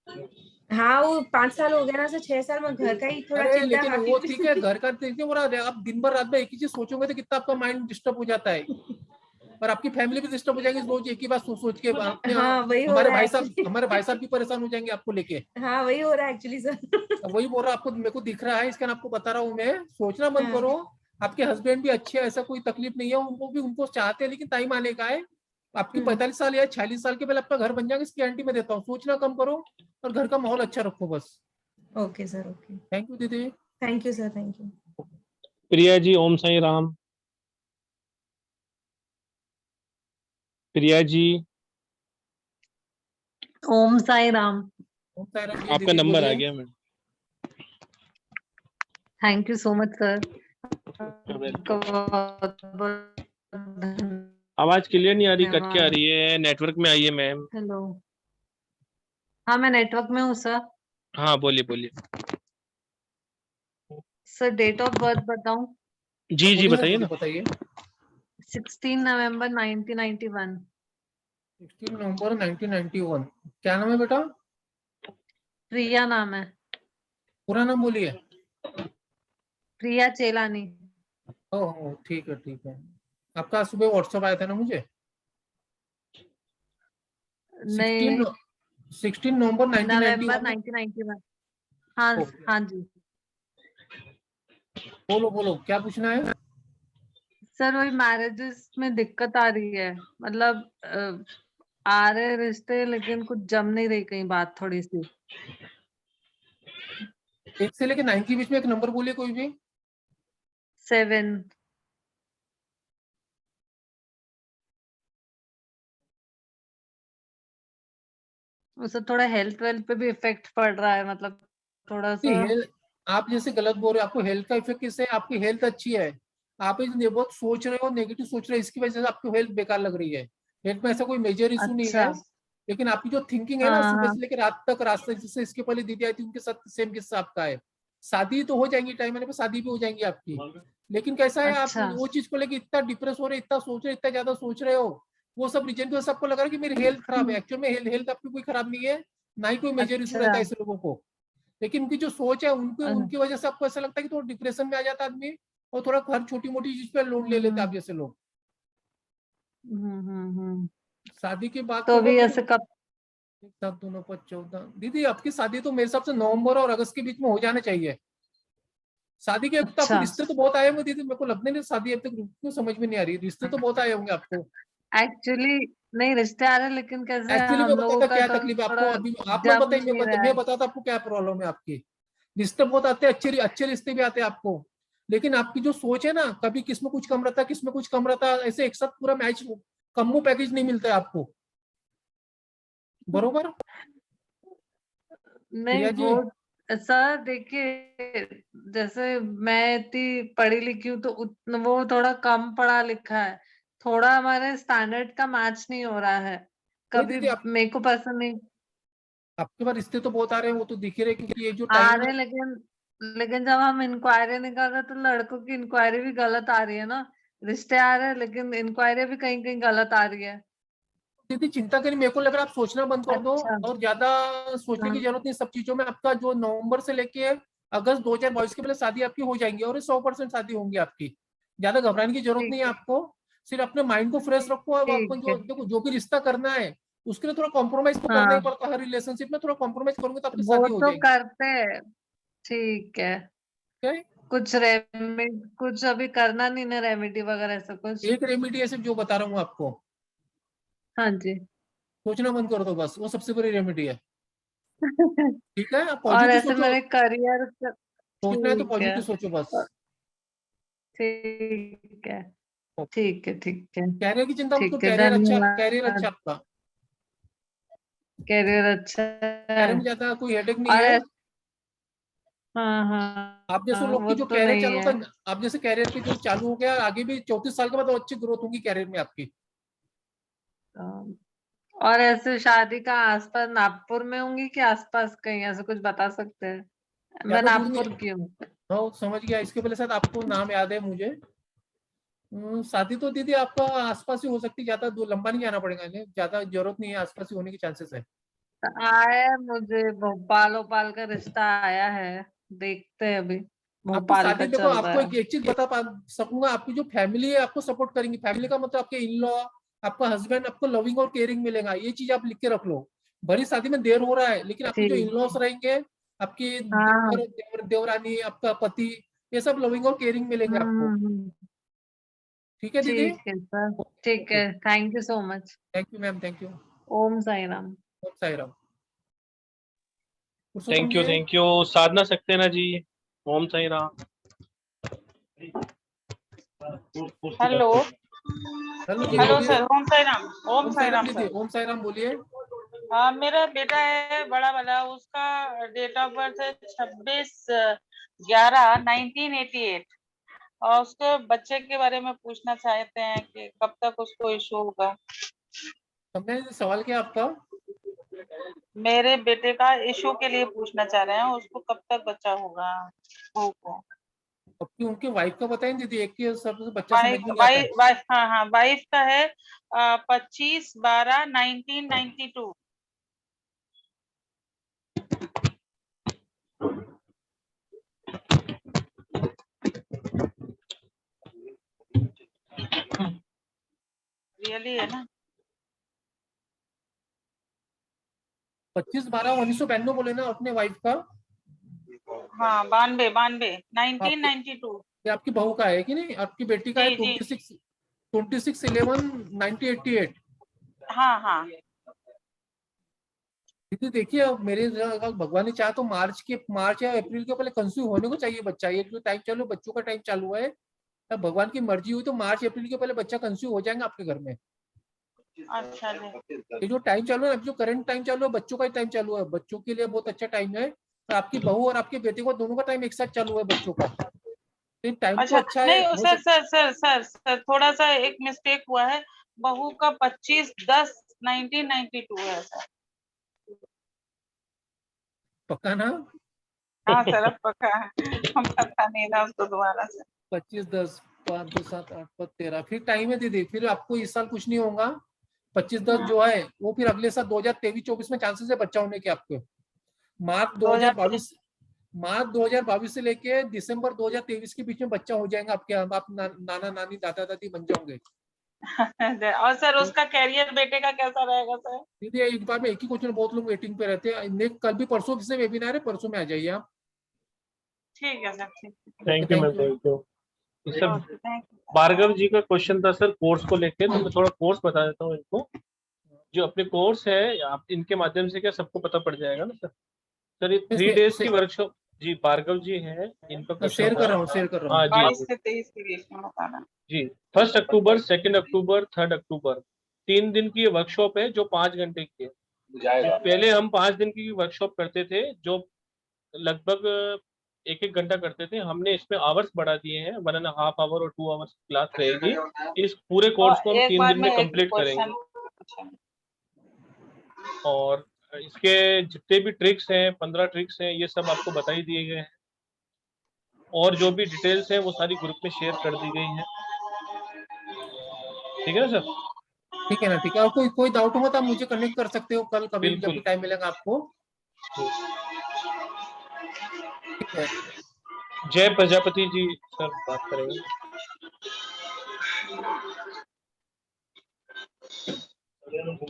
हाँ, वो 5 साल हो गया ना सर, 6 साल में घर का ही थोड़ा अरे चिंता लेकिन वो ठीक है, घर का देखिए वो आप दिन भर रात में एक ही चीज सोचोगे तो कितना आपका माइंड डिस्टर्ब हो जाता है, और आपकी फैमिली भी डिस्टर्ब हो जाएगी रोज एक ही बात सोच के। अपने हाँ, वही हो हमारे रहा है भाई साहब भी परेशान हो जाएंगे आपको लेके। हाँ, वही हो रहा है एक्चुअली सर। वही बोल रहा आपको, मेरे को दिख रहा है, इसका आपको बता रहा हूँ मैं। सोचना बंद करो। आपके हस्बैंड भी अच्छे हैं, ऐसा कोई तकलीफ नहीं है, उनको चाहते हैं, लेकिन टाइम आने का है। आपकी 45 साल या 46 साल के पहले आपका घर बन जाएगा, इसकी गारंटी मैं देता हूँ। सोचना कम करो और घर का माहौल अच्छा रखो बस। Okay sir, okay. Thank you दीदी। Thank you sir, thank you. Priya ji, ओम साई राम। प्रिया जी, ओम साई राम। आपका नंबर आ गया madam. Thank you so much sir. आवाज क्लियर नहीं आ रही, कट के आ रही है। नेटवर्क में आइए मैम। हेलो। हाँ, मैं नेटवर्क में हूँ सर। हाँ बोलिए बोलिए। सर डेट ऑफ बर्थ बताऊं? जी जी बताइए ना। बताइए। 16 नवंबर 1991। 16 नवंबर 1991। क्या नाम है बेटा? प्रिया नाम है। पूरा नाम बोलिए। प्रिया चेलानी। ओह ठीक है ठीक है। आपका सुबह व्हाट्सएप आया था ना मुझे। नहीं, 16 नवंबर नवंबर 1991। 1991। हाँ हाँ जी। बोलो क्या पूछना है? सर वही मैरिजेस में दिक्कत आ रही है, मतलब आ रहे रिश्ते लेकिन कुछ जम नहीं रही, कहीं बात थोड़ी सी। 1 से लेकर 9 के बीच में एक नंबर बोलिए कोई भी। 7। उससे थोड़ा हेल्थ वेल्थ पे भी इफेक्ट पड़ रहा है, मतलब थोड़ा सा। आप जैसे गलत बोल रहे हो, आपको हेल्थ का इफेक्ट किससे? आपकी हेल्थ अच्छी है, आप बहुत सोच रहे हो, नेगेटिव सोच रहे हो, इसकी वजह से आपकी हेल्थ बेकार लग रही है। हेल्थ में ऐसा कोई मेजर इशू नहीं अच्छा। है, लेकिन आपकी जो थिंकिंग है ना, हाँ सुबह हाँ। से लेकर रात तक, रास्ते जिससे इसके पहले दीदी आई थी उनके साथ सेम किस्सा आपका है। शादी तो हो जाएंगी, टाइम आने पर शादी भी हो जाएंगी आपकी, लेकिन कैसा है, आप अच्छा। वो चीज को लेकर इतना डिप्रेस हो रहे, इतना सोच रहे, इतना ज्यादा सोच रहे हो, वो सब रीजन की वजह से आपको लग रहा है कि मेरी हेल्थ खराब है। एक्चुअल में हेल्थ आपकी कोई खराब नहीं है, ना ही कोई मेजर इशू रहता अच्छा। है ऐसे लोगों को, लेकिन उनकी जो सोच है उनकी वजह से आपको ऐसा लगता है कि थोड़ा डिप्रेशन में आ जाता आदमी, और थोड़ा हर छोटी मोटी चीज पे लोड ले लेते आप जैसे लोग। शादी की बात तो अभी ऐसे कब? 7 2 9 5 14 दीदी, आपकी शादी तो मेरे हिसाब से नवंबर और अगस्त के बीच में हो जाना चाहिए। शादी के अब तक आपको अच्छा। रिश्ते तो बहुत आए होंगे दीदी, मेरे को लगने नहीं शादी अब तक क्यों समझ में नहीं आ रही। रिश्ते तो बहुत आए होंगे आपको। एक्चुअली नहीं रिश्ते आ रहे, लेकिन कैसे एक्चुअली मैं हम लोगों बताता का क्या तकलीफ है आपको, थोड़ा अभी आप मत जम बताइए, नहीं रहा मैं है। बताता आपको क्या प्रॉब्लम है आपकी। रिश्ते बहुत आते हैं, अच्छे रिश्ते भी आते हैं आपको, लेकिन आपकी जो सोच है ना, कभी किसमें कुछ कम रहता है, किसमें कुछ कम रहता है, ऐसे एक साथ पूरा मैच कम्बो पैकेज नहीं मिलता है आपको, बरोबर? नहीं प्रिया जी, वो सर देखिए, जैसे मैं इतनी पढ़ी लिखी हूँ तो वो थोड़ा कम पढ़ा लिखा है, थोड़ा हमारे स्टैंडर्ड का मैच नहीं हो रहा है। नहीं कभी दीदी, मेरे को पसंद नहीं आपके पास रिश्ते तो बहुत आ रहे हैं, वो तो दिख ही रहे, क्योंकि ये जो आ टाइम रहे, लेकिन जब हम इंक्वायरी निकाल रहे तो लड़कों की इंक्वायरी भी गलत आ रही है ना, रिश्ते आ रहे हैं, लेकिन इंक्वायरी भी कहीं कहीं गलत आ रही है। दीदी चिंता करिए, मेरे को लग रहा है आप सोचना बंद कर दो अच्छा। और ज्यादा सोचने की हाँ। जरूरत नहीं सब चीजों में। आपका जो नवंबर से लेके अगस्त 2022 के पहले शादी आपकी हो जाएंगी और 100% शादी होंगी आपकी। ज्यादा घबराने की जरूरत ठीक नहीं है है। आपको। सिर्फ अपने माइंड को फ्रेश रखो। अब अपन ठीक है। जो देखो जो भी रिश्ता करना है उसके लिए थोड़ा कॉम्प्रोमाइज तो करना ही हाँ, पड़ता है। हर रिलेशनशिप में थोड़ा कॉम्प्रोमाइज करोगे तो आपकी वो शादी हो तो जाएगी। करते हैं। ठीक है। Okay? कुछ अभी करना नहीं ना, रेमेडी वगैरह ऐसा कुछ? एक रेमेडी है सिर्फ जो बता रहा हूँ आपको, हाँ जी। सोचना बंद कर दो बस, वो सबसे बड़ी रेमेडी है। ठीक है, और पॉजिटिव ऐसे सोचो। मेरे करियर सोचना है तो ठीक है। पॉजिटिव सोचो बस। ठीक है। ठीक है। ठीक है। कैरियर की चिंता मत करो, ठीक है, कैरियर अच्छा धन्यवाद। आपका। करियर अच्छा है। कैरियर में ज्यादा कोई हेडेक नहीं और है। हाँ हाँ आप जैसे हाँ, लोग वो की जो तो कैरियर नहीं चालू है। होता है, आप जैसे कैरियर के जो चालू हो गया आगे भी 34 साल के बाद और अच्छी ग्रोथ होगी कैरियर में आपकी। और ऐसे शादी का आसपास नागपुर में होंगी कि आसपास कहीं, ऐसे कुछ बता सकते हैं? मैं ज्यादा दूर नागपुर नहीं। की हूँ। हाँ समझ गया, इसके पहले शायद आपको नाम याद है मुझे। शादी तो दीदी आपका आसपास ही हो सकती है, ज्यादा दूर लंबा नहीं जाना पड़ेगा, नहीं ज्यादा जरूरत नहीं है, आसपास ही होने की चांसेस है। आया मुझे भोपाल भोपाल का रिश्ता आया है, देखते हैं अभी। आपकी भोपाल शादी का देखो, चल रहा आपको है। एक चीज बता सकूंगा, आपकी जो फैमिली है आपको सपोर्ट करेंगी। फैमिली का मतलब आपके इन लॉ, आपका हस्बैंड आपको लविंग और केयरिंग मिलेगा। ये चीज आप लिख के रख लो। भरी शादी में देर हो रहा है लेकिन आपके जो इन ठीक। लॉस रहेंगे, आपकी हाँ। देवरानी, आपका पति, ये सब लविंग और केयरिंग मिलेंगे आपको। हम्म। ठीक है दीदी। ठीक है सर। ठीक है, thank you so much. Thank you ma'am, thank you. Om Sai Ram. Om Sai Ram. Purushottam ji है? Thank you Sadhana Saxena ji. Om Sai Ram. Hello. Hello जी हेलो बोलिए। सर, ओम साई राम। ओम ओम साई साई राम राम दीदी, सर। ओम साई राम बोलिए। हाँ, मेरा बेटा है बड़ा वाला, उसका डेट ऑफ बर्थ है 26/11/1988 और उसके बच्चे के बारे में पूछना चाहते हैं कि कब तक उसको इशू होगा। समझे सवाल क्या है आपका? मेरे बेटे का इशू के लिए पूछना चाह रहे हैं, उसको कब तक बच्चा होगा बहू को। आपकी उनके वाइफ का बताएं दीदी, एक के सबसे बच्चा समझ वाइफ में नहीं आता है। वाइफ वाइफ हाँ हाँ, वाइफ का है 25/12/1992। रियली है ना? 25/12/1992 बोले ना अपने वाइफ का? हाँ, 1992 ये आपकी बहू का है कि नहीं? आपकी बेटी का है जी जी 26/11/1988। हाँ हाँ। दीदी देखिए, अब मेरे अगर भगवान ने चाहा तो मार्च या अप्रैल के पहले कंसीव होने को चाहिए बच्चा। ये जो टाइम चालू, बच्चों का टाइम चालू है, अब भगवान की मर्जी हुई तो मार्च अप्रैल के पहले बच्चा कंसीव हो जाएगा आपके घर में। अच्छा जी। ये जो टाइम चालू है, अब जो करंट टाइम चालू है बच्चों का ही टाइम चालू है, बच्चों के लिए बहुत अच्छा टाइम है। और आपकी बहू और आपके बेटे को दोनों का टाइम एक साथ चालू है बच्चों का, तो टाइम तो अच्छा अच्छा है, नहीं हो सर सकता। सर सर सर सर थोड़ा सा एक मिस्टेक हुआ है। बहू का 25/10/1992 है सर। पक्का ना? हाँ सर, अब पक्का है। हम पता नहीं था उसको दोबारा से। 25/10/5/2/7/8/13 फिर टाइम है दीदी, फिर आपको इस साल कुछ नहीं होगा। 25/10 जो है वो फिर अगले साल 2023-24 में चांसेस है बच्चा होने के आपके। मार्च 2022 मार्च 2022 से लेके दिसंबर 2023 के बीच में बच्चा हो जाएगा आपके। आप नाना नानी दादा दादी बन जाओगे। और सर उसका कैरियर बेटे का कैसा रहेगा सर? दीदी एक बार में एक ही क्वेश्चन, बहुत लोग वेटिंग पे रहते हैं। कल भी परसों से वेबिनार है, परसों में आ जाइए आप। ठीक है सर, ठीक है। Thank you ma'am, thank you. Sir okay, thank you. Bhargav ji का क्वेश्चन था सर कोर्स को लेके, तो मैं थोड़ा कोर्स बता देता हूँ इनको। जो अपने कोर्स है आप इनके माध्यम से क्या सबको पता पड़ जाएगा ना सर। सर ये 3 days की वर्कशॉप। जी भार्गव जी है, इनका क्वेश्चन शेयर था। कर रहा हूँ, शेयर कर रहा हूँ। हाँ जी 22 से 23 के बीच में बताना। जी। 1 अक्टूबर, 2 अक्टूबर, 3 अक्टूबर 3 दिन की ये वर्कशॉप है जो 5 घंटे की है। पहले हम 5 दिन की वर्कशॉप करते थे जो लगभग 1-1 घंटा करते थे। हमने इसमें आवर्स बढ़ा दिए हैं, 1.5 आवर और 2 आवर्स क्लास रहेगी। इस पूरे कोर्स को हम एक 3 बार दिन में में एक कंप्लीट करेंगे। क्वेश्चन। और इसके जितने भी ट्रिक्स हैं, 15 ट्रिक्स हैं, ये सब आपको बताई दिए गए हैं। और जो भी डिटेल्स हैं वो सारी ग्रुप में शेयर कर दी गई हैं। ठीक है ना सर? ठीक है ना, ठीक है। और कोई डाउट होगा तो आप मुझे कनेक्ट कर सकते हो कल, कभी जब बिल्कुल। भी टाइम मिलेगा आपको। ठीक है। जय प्रजापति जी सर बात करेंगे।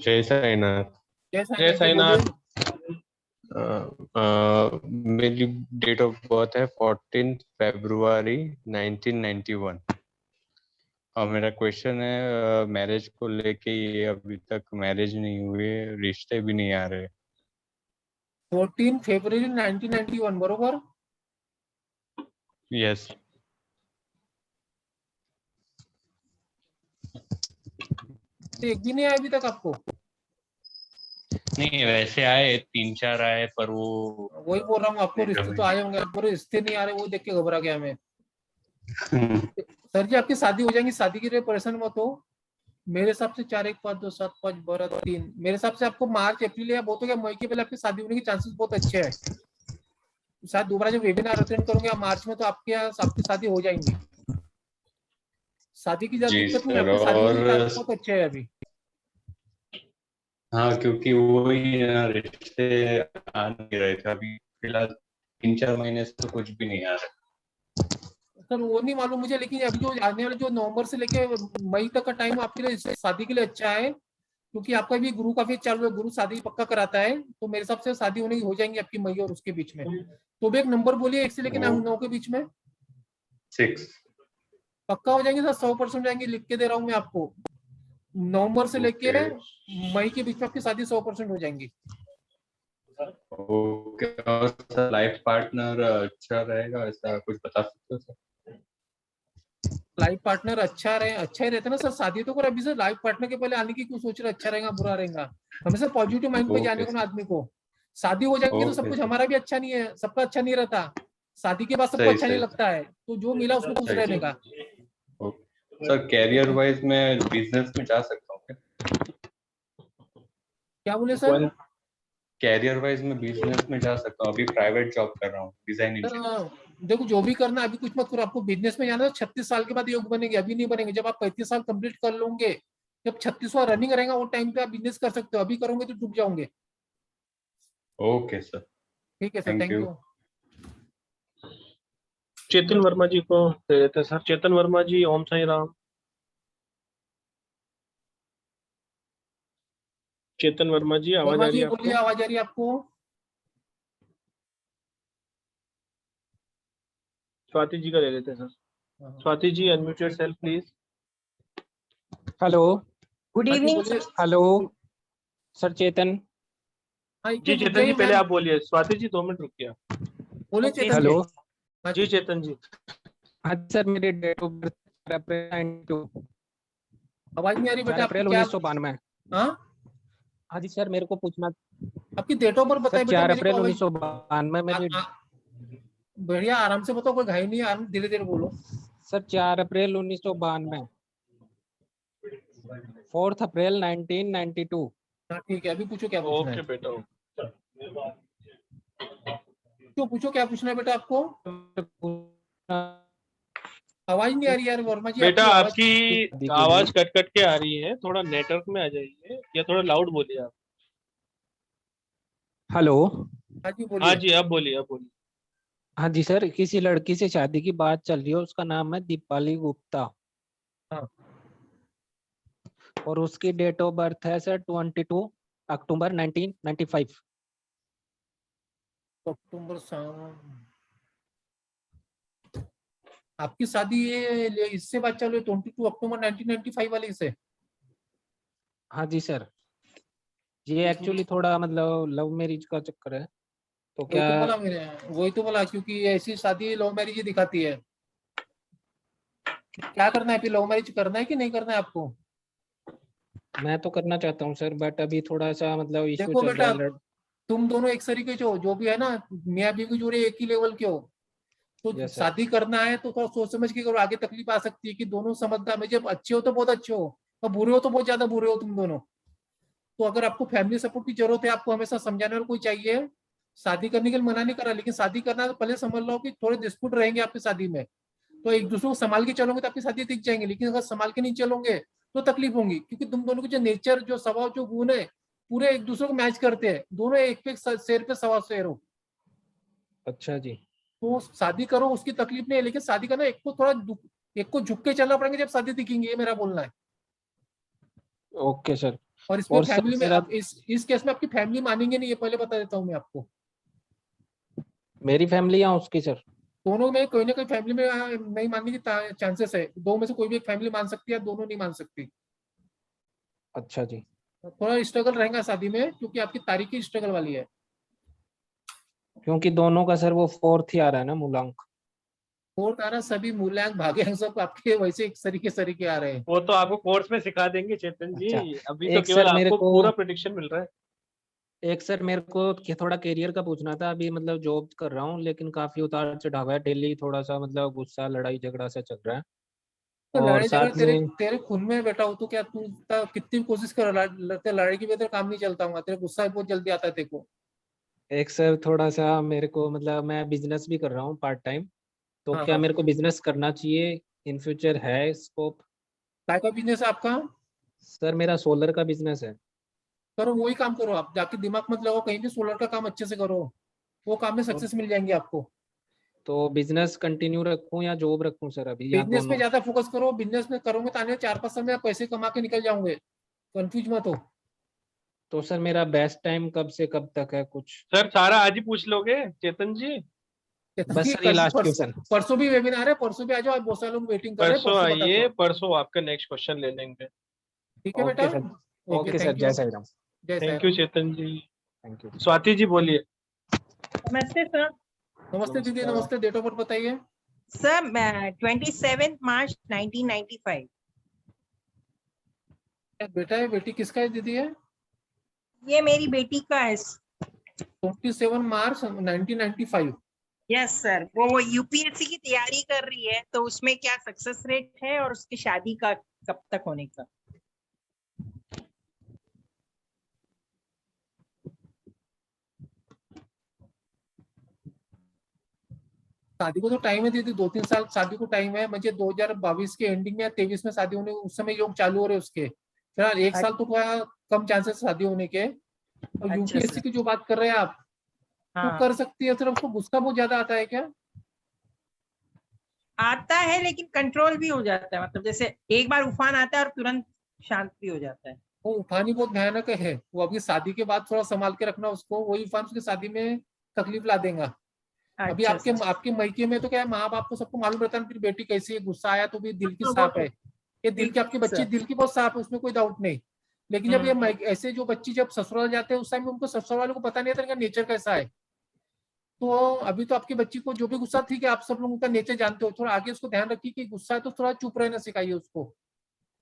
जय साईनाथ। जय जय साईनाथ। मेरी डेट ऑफ बर्थ है 14 फरवरी 1991 और मेरा क्वेश्चन है मैरिज को लेके, ये अभी तक मैरिज नहीं हुए, रिश्ते भी नहीं आ रहे। 14 फरवरी 1991 बरोबर। यस। एक भी नहीं आया अभी तक आपको? नहीं, वैसे आए 3-4 आए, पर वो वही बोल रहा हूँ आपको, रिश्ते तो आए होंगे, आपको रिश्ते नहीं आ रहे, वो देख के घबरा गया मैं। सर जी आपकी शादी हो जाएंगी, शादी के लिए परेशान मत हो। मेरे हिसाब से 4 1 5 2 7 5 12 3, मेरे हिसाब से आपको मार्च अप्रैल या बहुत हो गया मई के पहले आपकी शादी होने के चांसेस बहुत अच्छे हैं। शायद दोबारा जब वेबिनार अटेंड करोगे आप मार्च में, तो आपकी शादी हो जाएंगी। शादी की ज्यादा जी दिक्कत नहीं है, सर। आपकी शादी होने के और चांसेस बहुत अच्छे है अभी। हाँ, क्योंकि वो ही रिश्ते आ नहीं रहे थे अभी फिलहाल 3-4 महीने से, तो कुछ भी नहीं आ रहा। सर वो नहीं मालूम मुझे, लेकिन अभी जो आने वाले जो नवंबर से लेके मई तक का टाइम आपके लिए शादी के लिए अच्छा है, क्योंकि आपका भी गुरु काफी चालू है, गुरु शादी पक्का कराता है। तो मेरे हिसाब से शादी होने की हो जाएंगी आपकी मई और उसके बीच में। तो भी एक नंबर बोलिए 1 से लेके 9 के बीच में। 6। पक्का हो जाएंगे सर, 100% जाएंगे, लिख के दे रहा हूँ मैं आपको। नवंबर से लेके मई के बीच में आपकी शादी 100% हो जाएंगी। ओके। और सर लाइफ पार्टनर अच्छा रहेगा, ऐसा कुछ बता सकते हो सर? लाइफ पार्टनर अच्छा रहे, अच्छा ही रहता है ना सर। शादी तो कर अभी से, लाइफ पार्टनर के पहले आने की क्यों सोच रहे? अच्छा रहेगा बुरा रहेगा? हमेशा पॉजिटिव माइंड पे जाने को ना आदमी को। शादी हो जाएंगे तो सब कुछ हमारा भी अच्छा नहीं है, सबका अच्छा नहीं रहता। शादी के बाद सबको अच्छा नहीं लगता है, तो जो मिला उसको खुश रहने का। सर कैरियर वाइज मैं बिजनेस में जा सकता हूँ क्या? क्या बोले सर? कैरियर वाइज मैं बिजनेस में जा सकता हूँ, अभी प्राइवेट जॉब कर रहा हूँ डिजाइन इंजीनियर। देखो जो भी करना अभी कुछ मत करो, आपको बिजनेस में जाना है 36 साल के बाद योग बनेंगे, अभी नहीं बनेंगे। जब आप 35 साल कंप्लीट कर लोगे, जब 36वां रनिंग रहेगा, वो टाइम पे आप बिजनेस कर सकते हो। अभी करोगे तो डूब जाओगे। Okay sir. ठीक है सर, थैंक यू। चेतन वर्मा जी को दे देते हैं सर। चेतन वर्मा जी, ओम साई राम। चेतन वर्मा जी आवाज आ रही है आपको? आवाज आ रही है आपको? स्वाति जी का दे देते हैं sir. Swati ji unmute yourself please. Hello, good हाँ जी, इवनिंग। बोलिए। Hello sir, Chetan. जी चेतन जी पहले आप बोलिए। स्वाति जी 2 मिनट रुकिए आप। बोलिए चेतन हेलो। जी चेतन जी। हाँ सर, मेरी डेट ऑफ बर्थ अप्रैल 92। आवाज नहीं आ रही बेटा, अप्रैल आपकी क्या? 1992। हाँ जी सर, मेरे को पूछना आपकी डेट ऑफ बर्थ बताइए बेटा। 4 मेरे अप्रैल को 1992 मेरी। बढ़िया, आराम से बताओ, कोई घाई नहीं है, आराम धीरे धीरे बोलो। सर 4 अप्रैल 1992। 4 अप्रैल 1992। हाँ ठीक है, अभी पूछो क्या पूछना है। ओके बेटा। पूछो क्या पूछना है बेटा आपको। आवाज नहीं आ रही यार वर्मा जी। बेटा आपकी आवाज कट कट के आ रही है, थोड़ा नेटवर्क में आ जाइए या थोड़ा लाउड बोलिए आप। हेलो। हाँ जी बोलिए। हाँ जी अब बोलिए, अब बोलिए। हाँ जी सर, किसी लड़की से शादी की बात चल रही है, उसका नाम है दीपाली गुप्ता। हाँ। और उसकी डेट ऑफ बर्थ है सर 22 अक्टूबर 1995। अक्टूबर आपकी शादी ये इससे बात चालू है 22 अक्टूबर 1995 वाले से? हाँ जी सर, ये एक्चुअली थोड़ा मतलब लव मैरिज का चक्कर है, तो क्या? वही तो बोला क्योंकि ऐसी शादी लव मैरिज ही दिखाती है। क्या करना है फिर, लव मैरिज करना है कि नहीं करना है आपको? मैं तो करना चाहता हूँ सर, बट अभी थोड़ा सा मतलब इशू देखो चल बेटा, रहा है। तुम दोनों एक सरीके जो जो भी है ना, मियाँ बीवी जोड़े एक ही लेवल के हो, तो शादी करना है तो थोड़ा सोच समझ के करो, आगे तकलीफ आ सकती है। कि दोनों समझदार में, जब अच्छे हो तो बहुत अच्छे हो, और बुरे हो तो बहुत ज्यादा बुरे हो तुम दोनों। तो अगर आपको फैमिली सपोर्ट की जरूरत है, आपको हमेशा समझाने वाला कोई चाहिए। शादी करने के लिए मना नहीं कर रहा, लेकिन शादी करना है तो पहले समझ लो कि थोड़े डिस्प्यूट रहेंगे आपकी शादी में, तो एक दूसरे को संभाल के चलोगे तो आपकी शादी टिक जाएंगे। लेकिन अगर संभाल के नहीं चलोगे तो तकलीफ होंगी, क्योंकि तुम दोनों के जो नेचर, जो स्वभाव, जो गुण है, पूरे एक दूसरे को मैच करते हैं। दोनों एक पे शेर पे सवा शेर हो। अच्छा जी। तो शादी करो, उसकी तकलीफ नहीं है, लेकिन शादी करना एक को थोड़ा एक को झुक के चलना पड़ेगा जब शादी दिखेंगी, ये मेरा बोलना है। Okay sir. और इसमें और सर फैमिली में मेरा आप इस केस में आपकी फैमिली मानेंगे नहीं, ये पहले बता देता हूँ मैं आपको। मेरी फैमिली या उसकी सर? दोनों में कोई ना कोई फैमिली में नहीं मानने की चांसेस है। दो में से कोई भी एक फैमिली मान सकती है, दोनों नहीं मान सकती। अच्छा जी। थोड़ा स्ट्रगल रहेगा शादी में, क्योंकि आपकी तारीख ही स्ट्रगल वाली है। क्योंकि दोनों का सर वो 4th ही आ रहा है ना मूलांक। 4th आ रहा, सभी मूल्यांक भाग्यांक सब आपके वैसे एक सरीके आ रहे हैं। वो तो आपको कोर्स में सिखा देंगे चेतन जी। अच्छा, अभी तो एक केवल सर मेरे आपको को पूरा प्रेडिक्शन मिल रहा है। एक सर मेरे को थोड़ा करियर का पूछना था। अभी मतलब जॉब कर रहा हूँ, लेकिन काफी उतार चढ़ाव है। डेली थोड़ा सा मतलब गुस्सा, लड़ाई झगड़ा सा चल रहा है। तो और लड़ाई झगड़ा साथ में तेरे खून में बेटा हो, तो क्या तू कितनी भी कोशिश कर, लड़ाई की वजह काम नहीं चलता हूँ, तेरे गुस्सा बहुत जल्दी आता है तेरे को। एक सर थोड़ा सा मेरे को मतलब मैं बिजनेस भी कर रहा हूँ पार्ट टाइम, तो हाँ क्या हाँ, मेरे को बिजनेस करना चाहिए? इन फ्यूचर है स्कोप? काय का बिजनेस है आपका? सर मेरा सोलर का बिजनेस है। करो, वही काम करो आप, जाके दिमाग मत लगाओ कहीं भी, सोलर का काम अच्छे से करो, वो काम में तो, सक्सेस मिल जाएंगे आपको। तो बिजनेस कंटिन्यू रखूं या जॉब रखूं सर अभी, या बिजनेस में दोनों? ज्यादा फोकस करो, बिजनेस में करोगे तो आने 4-5 साल में आप पैसे कमा के निकल जाओगे, कंफ्यूज मत हो। तो सर मेरा बेस्ट टाइम कब से कब तक है कुछ? सर सारा आज ही पूछ लोगे चेतन जी? बस सर ये लास्ट क्वेश्चन। परसों भी वेबिनार है, परसों भी आ जाओ, बहुत सारे लोग वेटिंग कर रहे हैं, परसों परसों बता आइए, दो। परसों आपका नेक्स्ट क्वेश्चन ले लेंगे। ठीक है बेटा, okay sir. Okay sir, thank you. जय साई राम। जय Sai thank you Ram. Chetan ji. Thank you. Swati ji बोलिए। नमस्ते सर। नमस्ते दीदी, नमस्ते। डेट ऑफ बर्थ बताइए। सर 27 मार्च 1995। बेटा है, बेटी किसका है दीदी? है ये मेरी बेटी का है। 27 मार्च 1995। यस सर, वो यूपीएससी की तैयारी कर रही है, तो उसमें क्या सक्सेस रेट है और उसकी शादी का कब तक होने का? शादी को तो टाइम है दीदी, 2-3 साल शादी को टाइम है। मुझे 2022 के एंडिंग में या 23 में शादी होने, उस समय योग चालू हो रहे उसके। फिलहाल 1 साल तो थोड़ा कम चांसेस शादी होने के। और अच्छा यूपीएससी सर। की जो बात कर रहे हैं आप, तो हाँ, कर सकती है। सिर्फ उसको गुस्सा बहुत ज्यादा आता है क्या? आता है लेकिन कंट्रोल भी हो जाता है, मतलब जैसे एक बार उफान आता है और तुरंत शांत भी हो जाता है। वो उफान ही बहुत भयानक है। वो अभी शादी के बाद थोड़ा संभाल के रखना उसको, वही उफान उसकी शादी में तकलीफ ला देगा। अभी अच्छा आपके सर। आपके मायके में तो क्या है, माँ बाप को सबको मालूम रहता है फिर बेटी कैसी है, गुस्सा आया तो भी दिल की वो साफ तो है। ये दिल के आपके बच्चे सर। दिल की बहुत साफ है, उसमें कोई डाउट नहीं। लेकिन जब ये ऐसे जो बच्ची जब ससुराल जाते हैं, उस टाइम उनको ससुराल वालों को पता नहीं था इनका नेचर कैसा है। तो अभी तो आपकी बच्ची को जो भी गुस्सा, ठीक है, आप सब लोग उनका नेचर जानते हो, थोड़ा आगे उसको ध्यान रखिए कि गुस्सा है तो थोड़ा चुप रहना सिखाइए उसको।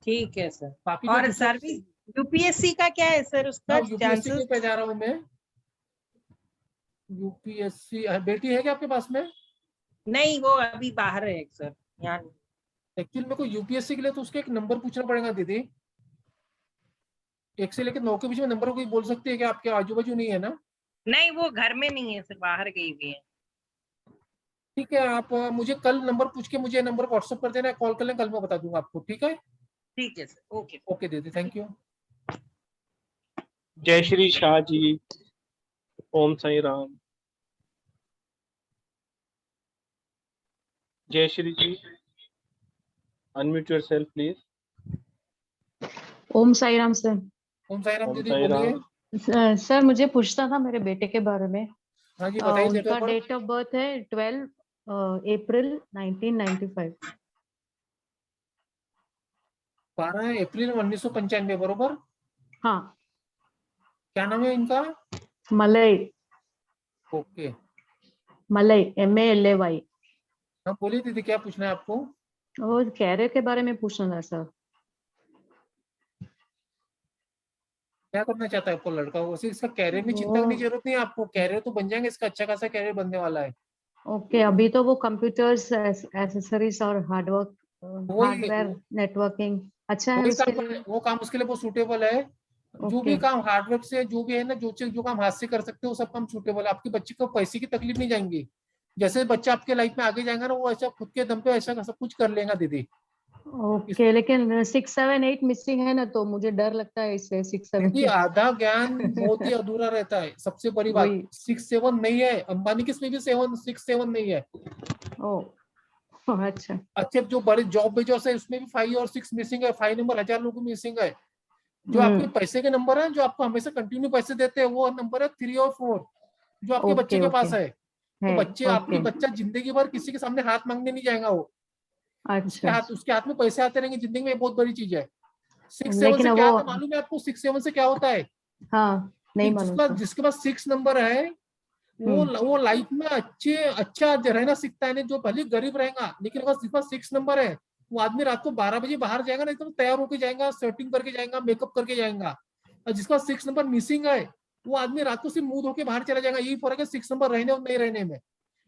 ठीक है सर। बाकी जो और दूसरे सर्विस यूपीएससी का क्या है सर, उसका यूपीएससी चांसेस? पे जा रहा हूँ मैं। यूपीएससी बेटी है क्या आपके पास में? नहीं, वो अभी बाहर है सर, यहाँ। एक्चुअली मेरे को यूपीएससी के लिए तो उसका एक नंबर पूछना पड़ेगा दीदी। 1 से लेकर 9 के बीच में नंबर कोई बोल सकती है क्या? आपके आजू बाजू नहीं है ना? नहीं, वो घर में नहीं है सर, बाहर गई हुई है। ठीक है, आप मुझे कल नंबर पूछ के मुझे नंबर व्हाट्सएप कर देना, कॉल कर लें, कल मैं बता दूंगा आपको। ठीक है? ठीक है सर, ओके। ओके दीदी, थैंक यू। जय श्री शाह जी। ओम साई राम। जय Shri ji, unmute yourself please. Om Sai Ram sir. Om Sai Ram Om दीदी, साई बोलिए। राम। सर मुझे पूछना था मेरे बेटे के बारे में। हाँ जी बताइए। उनका डेट ऑफ बर्थ है 12 अप्रैल 1995। 12 अप्रैल 1995, बरोबर? हाँ। क्या नाम है इनका? मलय। ओके। Malay, MALAY। हाँ बोलिए दीदी, क्या पूछना है आपको? वो कैरियर के बारे में पूछना था सर। क्या करना चाहता है आपको लड़का? वैसे इसका कैरियर में चिंता करने की जरूरत नहीं है आपको, कैरियर तो बन जाएंगे, इसका अच्छा खासा कैरियर बनने वाला है। ओके, अभी तो वो कंप्यूटर्स, एसेसरीज और हार्डवेयर नेटवर्किंग अच्छा है उसके लिए। वो काम उसके लिए बहुत सूटेबल है। जो भी काम हार्डवेयर से जो भी है ना, जो काम हाथ से कर सकते हो, सब काम सूटेबल है। आपके बच्चे को पैसे की तकलीफ नहीं जाएंगी। जैसे बच्चा आपके लाइफ में आगे जाएगा ना, वो ऐसा खुद के दम पे ऐसा सब कुछ कर लेगा दीदी। ओके, लेकिन 6, 7, 8 मिसिंग है ना, तो मुझे डर लगता है इससे 6, 7। ये आधा ज्ञान बहुत ही अधूरा रहता है, सबसे बड़ी बात। वही। 6, 7 नहीं है, अंबानी किस में भी 7, 6, 7 नहीं है। ओह अच्छा। अच्छे जो बड़े जॉब बेजोस है उसमें भी 5 और 6 मिसिंग है। 5 नंबर 1000 लोगों में मिसिंग है। जो आपके पैसे के नंबर है, जो आपको हमेशा कंटिन्यू पैसे देते हैं, वो नंबर है 3 और 4, जो आपके बच्चे ओके के ओके पास है। तो बच्चे आपकी ओके। बच्चा जिंदगी भर किसी के सामने हाथ मांगने नहीं जाएगा। वो अच्छा, उसके हाथ में पैसे आते रहेंगे जिंदगी में, बहुत बड़ी चीज है। 6, 7 लेकिन से क्या वो होता है मालूम है आपको? 6, 7 से क्या होता है? हाँ नहीं मालूम सर। जिसके पास 6 नंबर है, वो लाइफ में अच्छा रहना सीखता है। जो भले गरीब रहेगा, लेकिन अगर जिसके पास 6 नंबर है, वो आदमी रात को 12 बजे बाहर जाएगा ना, एकदम तैयार होकर जाएगा, सेटिंग करके जाएगा, मेकअप करके जाएगा। और जिसका 6 नंबर मिसिंग है, वो आदमी रात को सिर्फ मुंह धो के बाहर चला जाएगा। यही फर्क है 6 नंबर रहने और नहीं रहने में।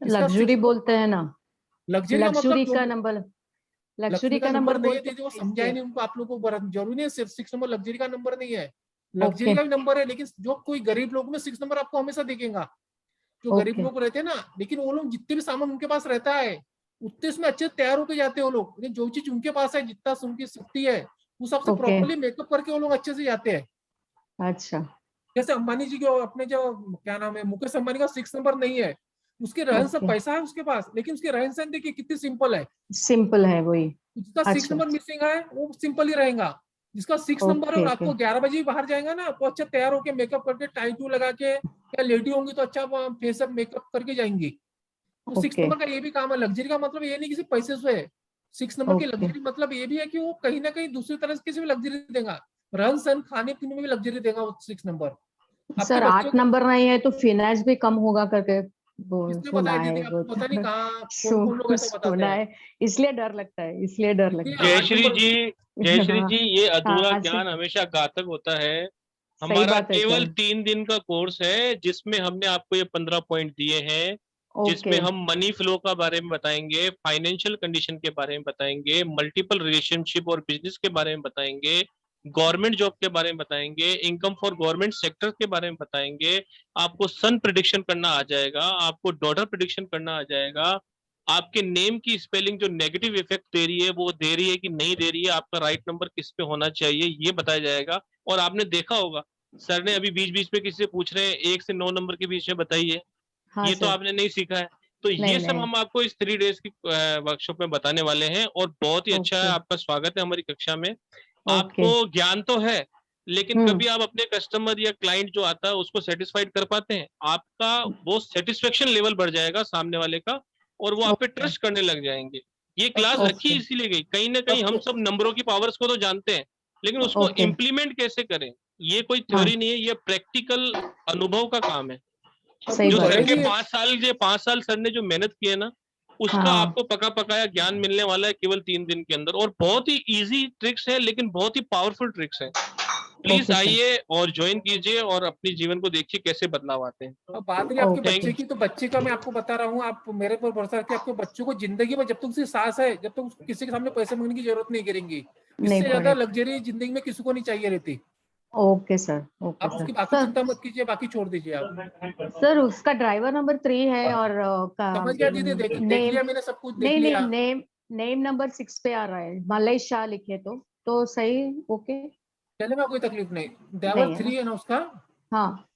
लग्जरी बोलते हैं ना, लग्जरी का लग्जरी मतलब का नंबर, लग्जरी का नंबर नहीं है बोलते दीदी, वो हैं समझाए इसलिए। नहीं उनको। आप लोगों को जरूरी नहीं है सिर्फ 6 नंबर लग्जरी का नंबर नहीं है, लग्जरी का भी नंबर है। लेकिन जो कोई गरीब लोग में 6 नंबर आपको हमेशा दिखेगा। जो गरीब लोग रहते हैं ना, लेकिन वो लोग जितने भी सामान उनके पास रहता है, उतने उसमें अच्छे तैयार होकर जाते हैं वो लोग। लेकिन जो चीज उनके पास है, जितना उनकी शक्ति है, उस हिसाब से प्रॉपर्ली मेकअप करके वो लोग अच्छे से जाते हैं। अच्छा। जैसे अंबानी जी को, अपने जो क्या नाम है, मुकेश अंबानी का 6 नंबर नहीं है। उसके रहन सहन, पैसा है उसके पास, लेकिन उसके रहन सहन देखिए कितनी सिंपल है। सिंपल है वही। जिसका 6 नंबर मिसिंग है, वो सिंपल ही रहेगा। जिसका 6 नंबर है, और रात को 11 बजे ही बाहर जाएगा ना, तो अच्छा तैयार होकर मेकअप करके, टाई टू लगा के, या लेडी होंगी तो अच्छा फेस मेकअप करके जाएंगी। तो 6 नंबर का ये भी काम है। लग्जरी का मतलब ये नहीं कि सिर्फ पैसे से है। 6 नंबर की लग्जरी मतलब ये भी है कि वो कहीं ना कहीं दूसरी तरह से किसी भी लग्जरी देगा, रहन सहन खाने पीने में भी लग्जरी देगा वो 6 नंबर। सर 8 नंबर नहीं है तो फिनांस भी कम होगा करके सुना है, आपको पता नहीं कहाँ कौन लोग ऐसा बताते सुना हैं। है, इसलिए डर लगता है, इसलिए डर लगता है। जयश्री जी, ये अधूरा हाँ, ज्ञान हमेशा घातक होता है। सही हमारा बात है केवल सर। 3 दिन का कोर्स है, जिसमें हमने आपको ये 15 पॉइंट दिए हैं, जिसमें हम मनी फ्लो का बारे में बताएंगे, फाइनेंशियल कंडीशन के बारे में बताएंगे, मल्टीपल रिलेशनशिप और बिजनेस के बारे में बताएंगे, गवर्नमेंट जॉब के बारे में बताएंगे, इनकम फॉर गवर्नमेंट सेक्टर के बारे में बताएंगे, आपको सन प्रेडिक्शन करना आ जाएगा, आपको डॉटर प्रेडिक्शन करना आ जाएगा, आपके नेम की स्पेलिंग जो नेगेटिव इफेक्ट दे रही है वो दे रही है कि नहीं दे रही है, आपका राइट नंबर किस पे होना चाहिए ये बताया जाएगा। और आपने देखा होगा सर ने अभी बीच बीच में किसी से पूछ रहे हैं 1 से 9 नंबर के बीच में बताइए, ये तो आपने नहीं सीखा है। तो ये सब हम आपको इस 3 डेज की वर्कशॉप में बताने वाले हैं, और बहुत ही अच्छा है, आपका स्वागत है हमारी कक्षा में। आपको ज्ञान तो है, लेकिन कभी आप अपने कस्टमर या क्लाइंट जो आता है उसको सेटिस्फाइड कर पाते हैं? आपका वो सेटिस्फेक्शन लेवल बढ़ जाएगा सामने वाले का, और वो आप पे ट्रस्ट करने लग जाएंगे। ये क्लास रखी इसीलिए गई, कहीं ना कहीं हम सब नंबरों की पावर्स को तो जानते हैं, लेकिन उसको इम्प्लीमेंट कैसे करें, ये कोई थ्योरी नहीं है, ये प्रैक्टिकल अनुभव का काम है। जो सर के 5 साल सर ने जो मेहनत की है ना, उसका आपको पका पकाया ज्ञान मिलने वाला है केवल 3 दिन के अंदर। और बहुत ही इजी ट्रिक्स है, लेकिन बहुत ही पावरफुल ट्रिक्स है। प्लीज आइए और ज्वाइन कीजिए और अपने जीवन को देखिए कैसे बदलाव आते हैं। अब बात रही आपके बच्चे की, तो बच्चे का मैं आपको बता रहा हूँ, आप मेरे पर भरोसा रखिए। आपके बच्चों को जिंदगी में जब तक उसकी सांस है, जब तक उसको किसी के सामने पैसे मांगने की जरूरत नहीं करेंगी। इससे ज्यादा लग्जरी जिंदगी में किसी को नहीं चाहिए रहती। ओके सर, ओके आप उसकी बाकी चिंता मत कीजिए, बाकी छोड़ दीजिए आप। सर उसका ड्राइवर नंबर 3 है, और समझ गया दीदी, देख लिया मैंने, सब कुछ देख लिया। नेम नंबर 6 पे आ रहा है, मलय शाह लिखे तो सही। ओके चलेगा, कोई तकलीफ नहीं। ड्राइवर 3 है ना उसका? हाँ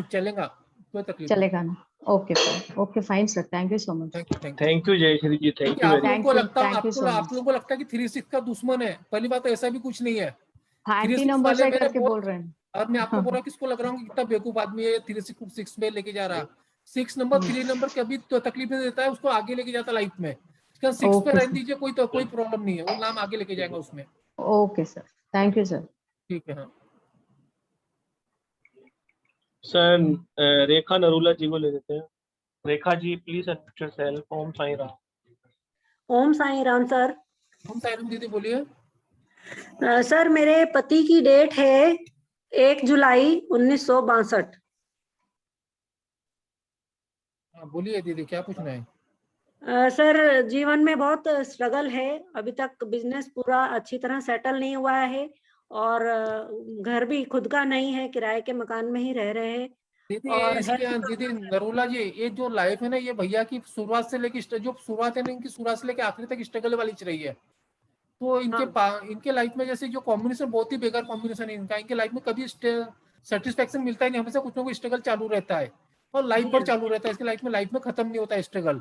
चलेगा, कोई तकलीफ चलेगा ना। Okay fine sir, thank you so much. Thank you Jayashree ji, thank you. आप लोगों को लगता है कि 3-6 का दुश्मन है, पहली बात ऐसा भी कुछ नहीं है। 30 नंबर से करके बोल रहे हैं। और मैं आपको बोल रहा हूँ, किसको लग रहा हूँ कितना बेवकूफ आदमी है 3-6 में लेके जा रहा। 6 नंबर 3 नंबर कभी तो तकलीफ नहीं देता है, उसको आगे लेके जाता लाइफ में। 6 पे रहने दीजिए, कोई प्रॉब्लम नहीं है, वो नाम आगे लेके जाएगा उसमें। Okay sir, thank you sir. ठीक है। हाँ सर रेखा नरूला जी को ले लेते हैं। Rekha ji please unmute yourself. Om Sai Ram. Om Sai Ram sir. Om Sai Ram दीदी बोलिए। सर मेरे पति की डेट है 1 जुलाई 1962। बोलिए दीदी, क्या पूछना है? सर जीवन में बहुत स्ट्रगल है, अभी तक बिजनेस पूरा अच्छी तरह सेटल नहीं हुआ है, और घर भी खुद का नहीं है, किराए के मकान में ही रह रहे हैं। दीदी नरूला जी, ये जो लाइफ है ना, ये भैया की शुरुआत से लेकर जो शुरुआत है ना, इनकी शुरुआत से लेकर आखिरी तक स्ट्रगल वाली चल रही है। तो इनके लाइफ में जैसे जो कॉम्बिनेशन बहुत ही बेकार कॉम्बिनेशन है इनका, इनके लाइफ में कभी सेटिस्फेक्शन मिलता ही नहीं, हमेशा कुछ ना कुछ स्ट्रगल चालू रहता है और लाइफ भर चालू रहता है इसकी लाइफ में खत्म नहीं होता है स्ट्रगल।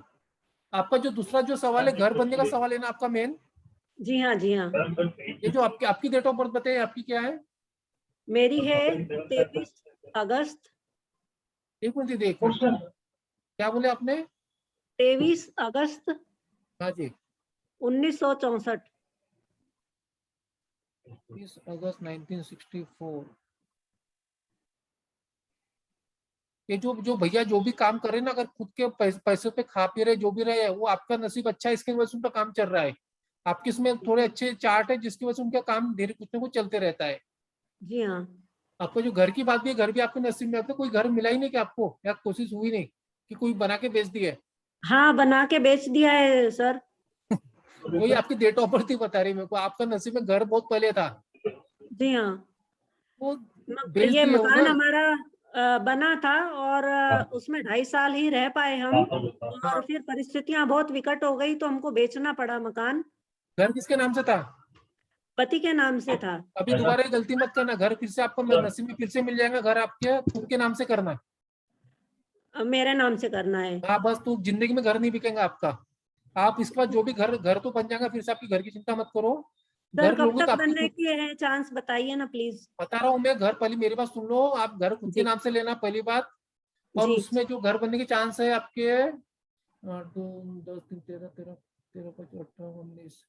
आपका जो दूसरा जो सवाल है घर बनने का सवाल है ना आपका मेन। जी हाँ जी हाँ। ये जो आपकी डेट ऑफ बर्थ बताइए, आपकी क्या है? मेरी है 23 अगस्त। एक मिनट दीदी, एक मिनट, क्या बोले आपने? 23 अगस्त हाँ जी 1964। 23 अगस्त 1964। ये जो भैया जो भी काम कर रहे हैं ना, अगर खुद के पैसे पे खा पी रहे जो भी रहे, वो आपका नसीब अच्छा है, इसकी वजह से उनका काम चल रहा है। आपके इसमें थोड़े अच्छे चार्ट है जिसकी वजह से उनका काम धीरे कुछ ना कुछ चलते रहता है। जी हाँ। आपको जो घर की बात भी है, घर भी आपके नसीब में, आपको कोई घर मिला ही नहीं कि आपको, या कोशिश हुई नहीं कि कोई बना के बेच दिए? हाँ बना के बेच दिया है सर। वही आपकी डेट ऑफ बर्थ ही बता रही मेरे को, आपका नसीब में घर बहुत पहले था। जी हाँ। वो बेच ये दिए मकान हमारा बना था और उसमें 2.5 साल ही रह पाए हम, और फिर परिस्थितियां बहुत विकट हो गई तो हमको बेचना पड़ा मकान। घर किसके नाम से था? पति के नाम से था। अभी दोबारा गलती मत करना, घर फिर से आपको नसीब में फिर से मिल जाएगा, घर आपके खुद के नाम से करना। मेरे नाम से करना है। हाँ बस, तो जिंदगी में घर नहीं बिकेगा आपका। आप इसके बाद जो भी घर तो बन जाएगा, फिर से आपकी घर की चिंता मत करो। सर घर कब लोगे तक तो बनने की है चांस बताइए ना प्लीज। बता रहा हूँ मैं, घर पहले मेरी बात सुन लो, आप घर खुद के नाम से लेना पहली बात। और उसमें जो घर बनने के चांस है आपके 8, 2, 10, 13, 18, 19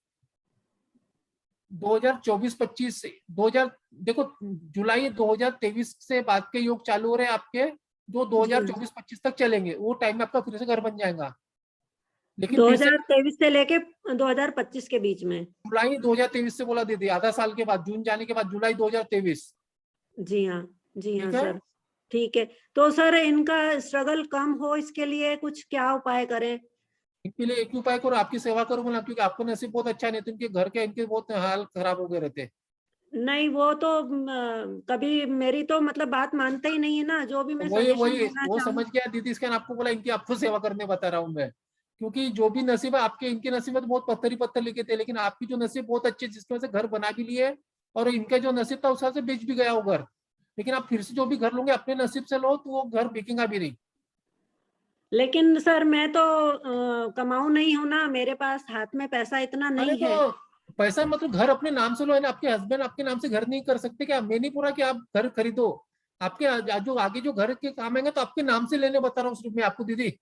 2024-25 से 2000 देखो जुलाई 2023 से बाद के योग चालू हो रहे हैं आपके, जो 2024-25 तक चलेंगे, वो टाइम में आपका फिर से घर बन जाएगा। लेकिन 2023 से लेके 2025 के बीच में। जुलाई 2023 से बोला दीदी, आधा साल के बाद, जून जाने के बाद जुलाई 2023। जी हाँ सर। ठीक है, तो सर इनका स्ट्रगल कम हो इसके लिए कुछ क्या उपाय करें? इनके लिए एक उपाय करो, आपकी सेवा करो बोला, क्योंकि आपका नसीब बहुत अच्छा है, नहीं तो इनके घर के इनके बहुत हाल खराब हो गए रहते। नहीं वो तो कभी मेरी तो मतलब बात मानते ही नहीं है ना, जो भी मैं वो समझ गया दीदी, इसका आपको बोला इनकी आपको सेवा करने बता रहा हूँ मैं, क्योंकि जो भी नसीब है आपके, इनके नसीब में तो बहुत पत्थर ही पत्थर लिखे थे, लेकिन आपकी जो नसीब बहुत अच्छे, जिसकी वजह से घर बना भी लिए, और इनका जो नसीब था उस से बेच भी गया वो घर। लेकिन आप फिर से जो भी घर लोगे अपने नसीब से लो, तो वो घर बिकेगा भी नहीं। लेकिन सर मैं तो कमाऊ नहीं हूं ना, मेरे पास हाथ में पैसा इतना नहीं है। पैसा मतलब घर अपने नाम से लो है ना, आपके हस्बैंड आपके नाम से घर नहीं कर सकते क्या? मैं नहीं पूरा कि आप घर खरीदो, आपके जो आगे जो घर के काम आएंगे तो आपके नाम से लेने बता रहा हूँ सिर्फ मैं आपको दीदी।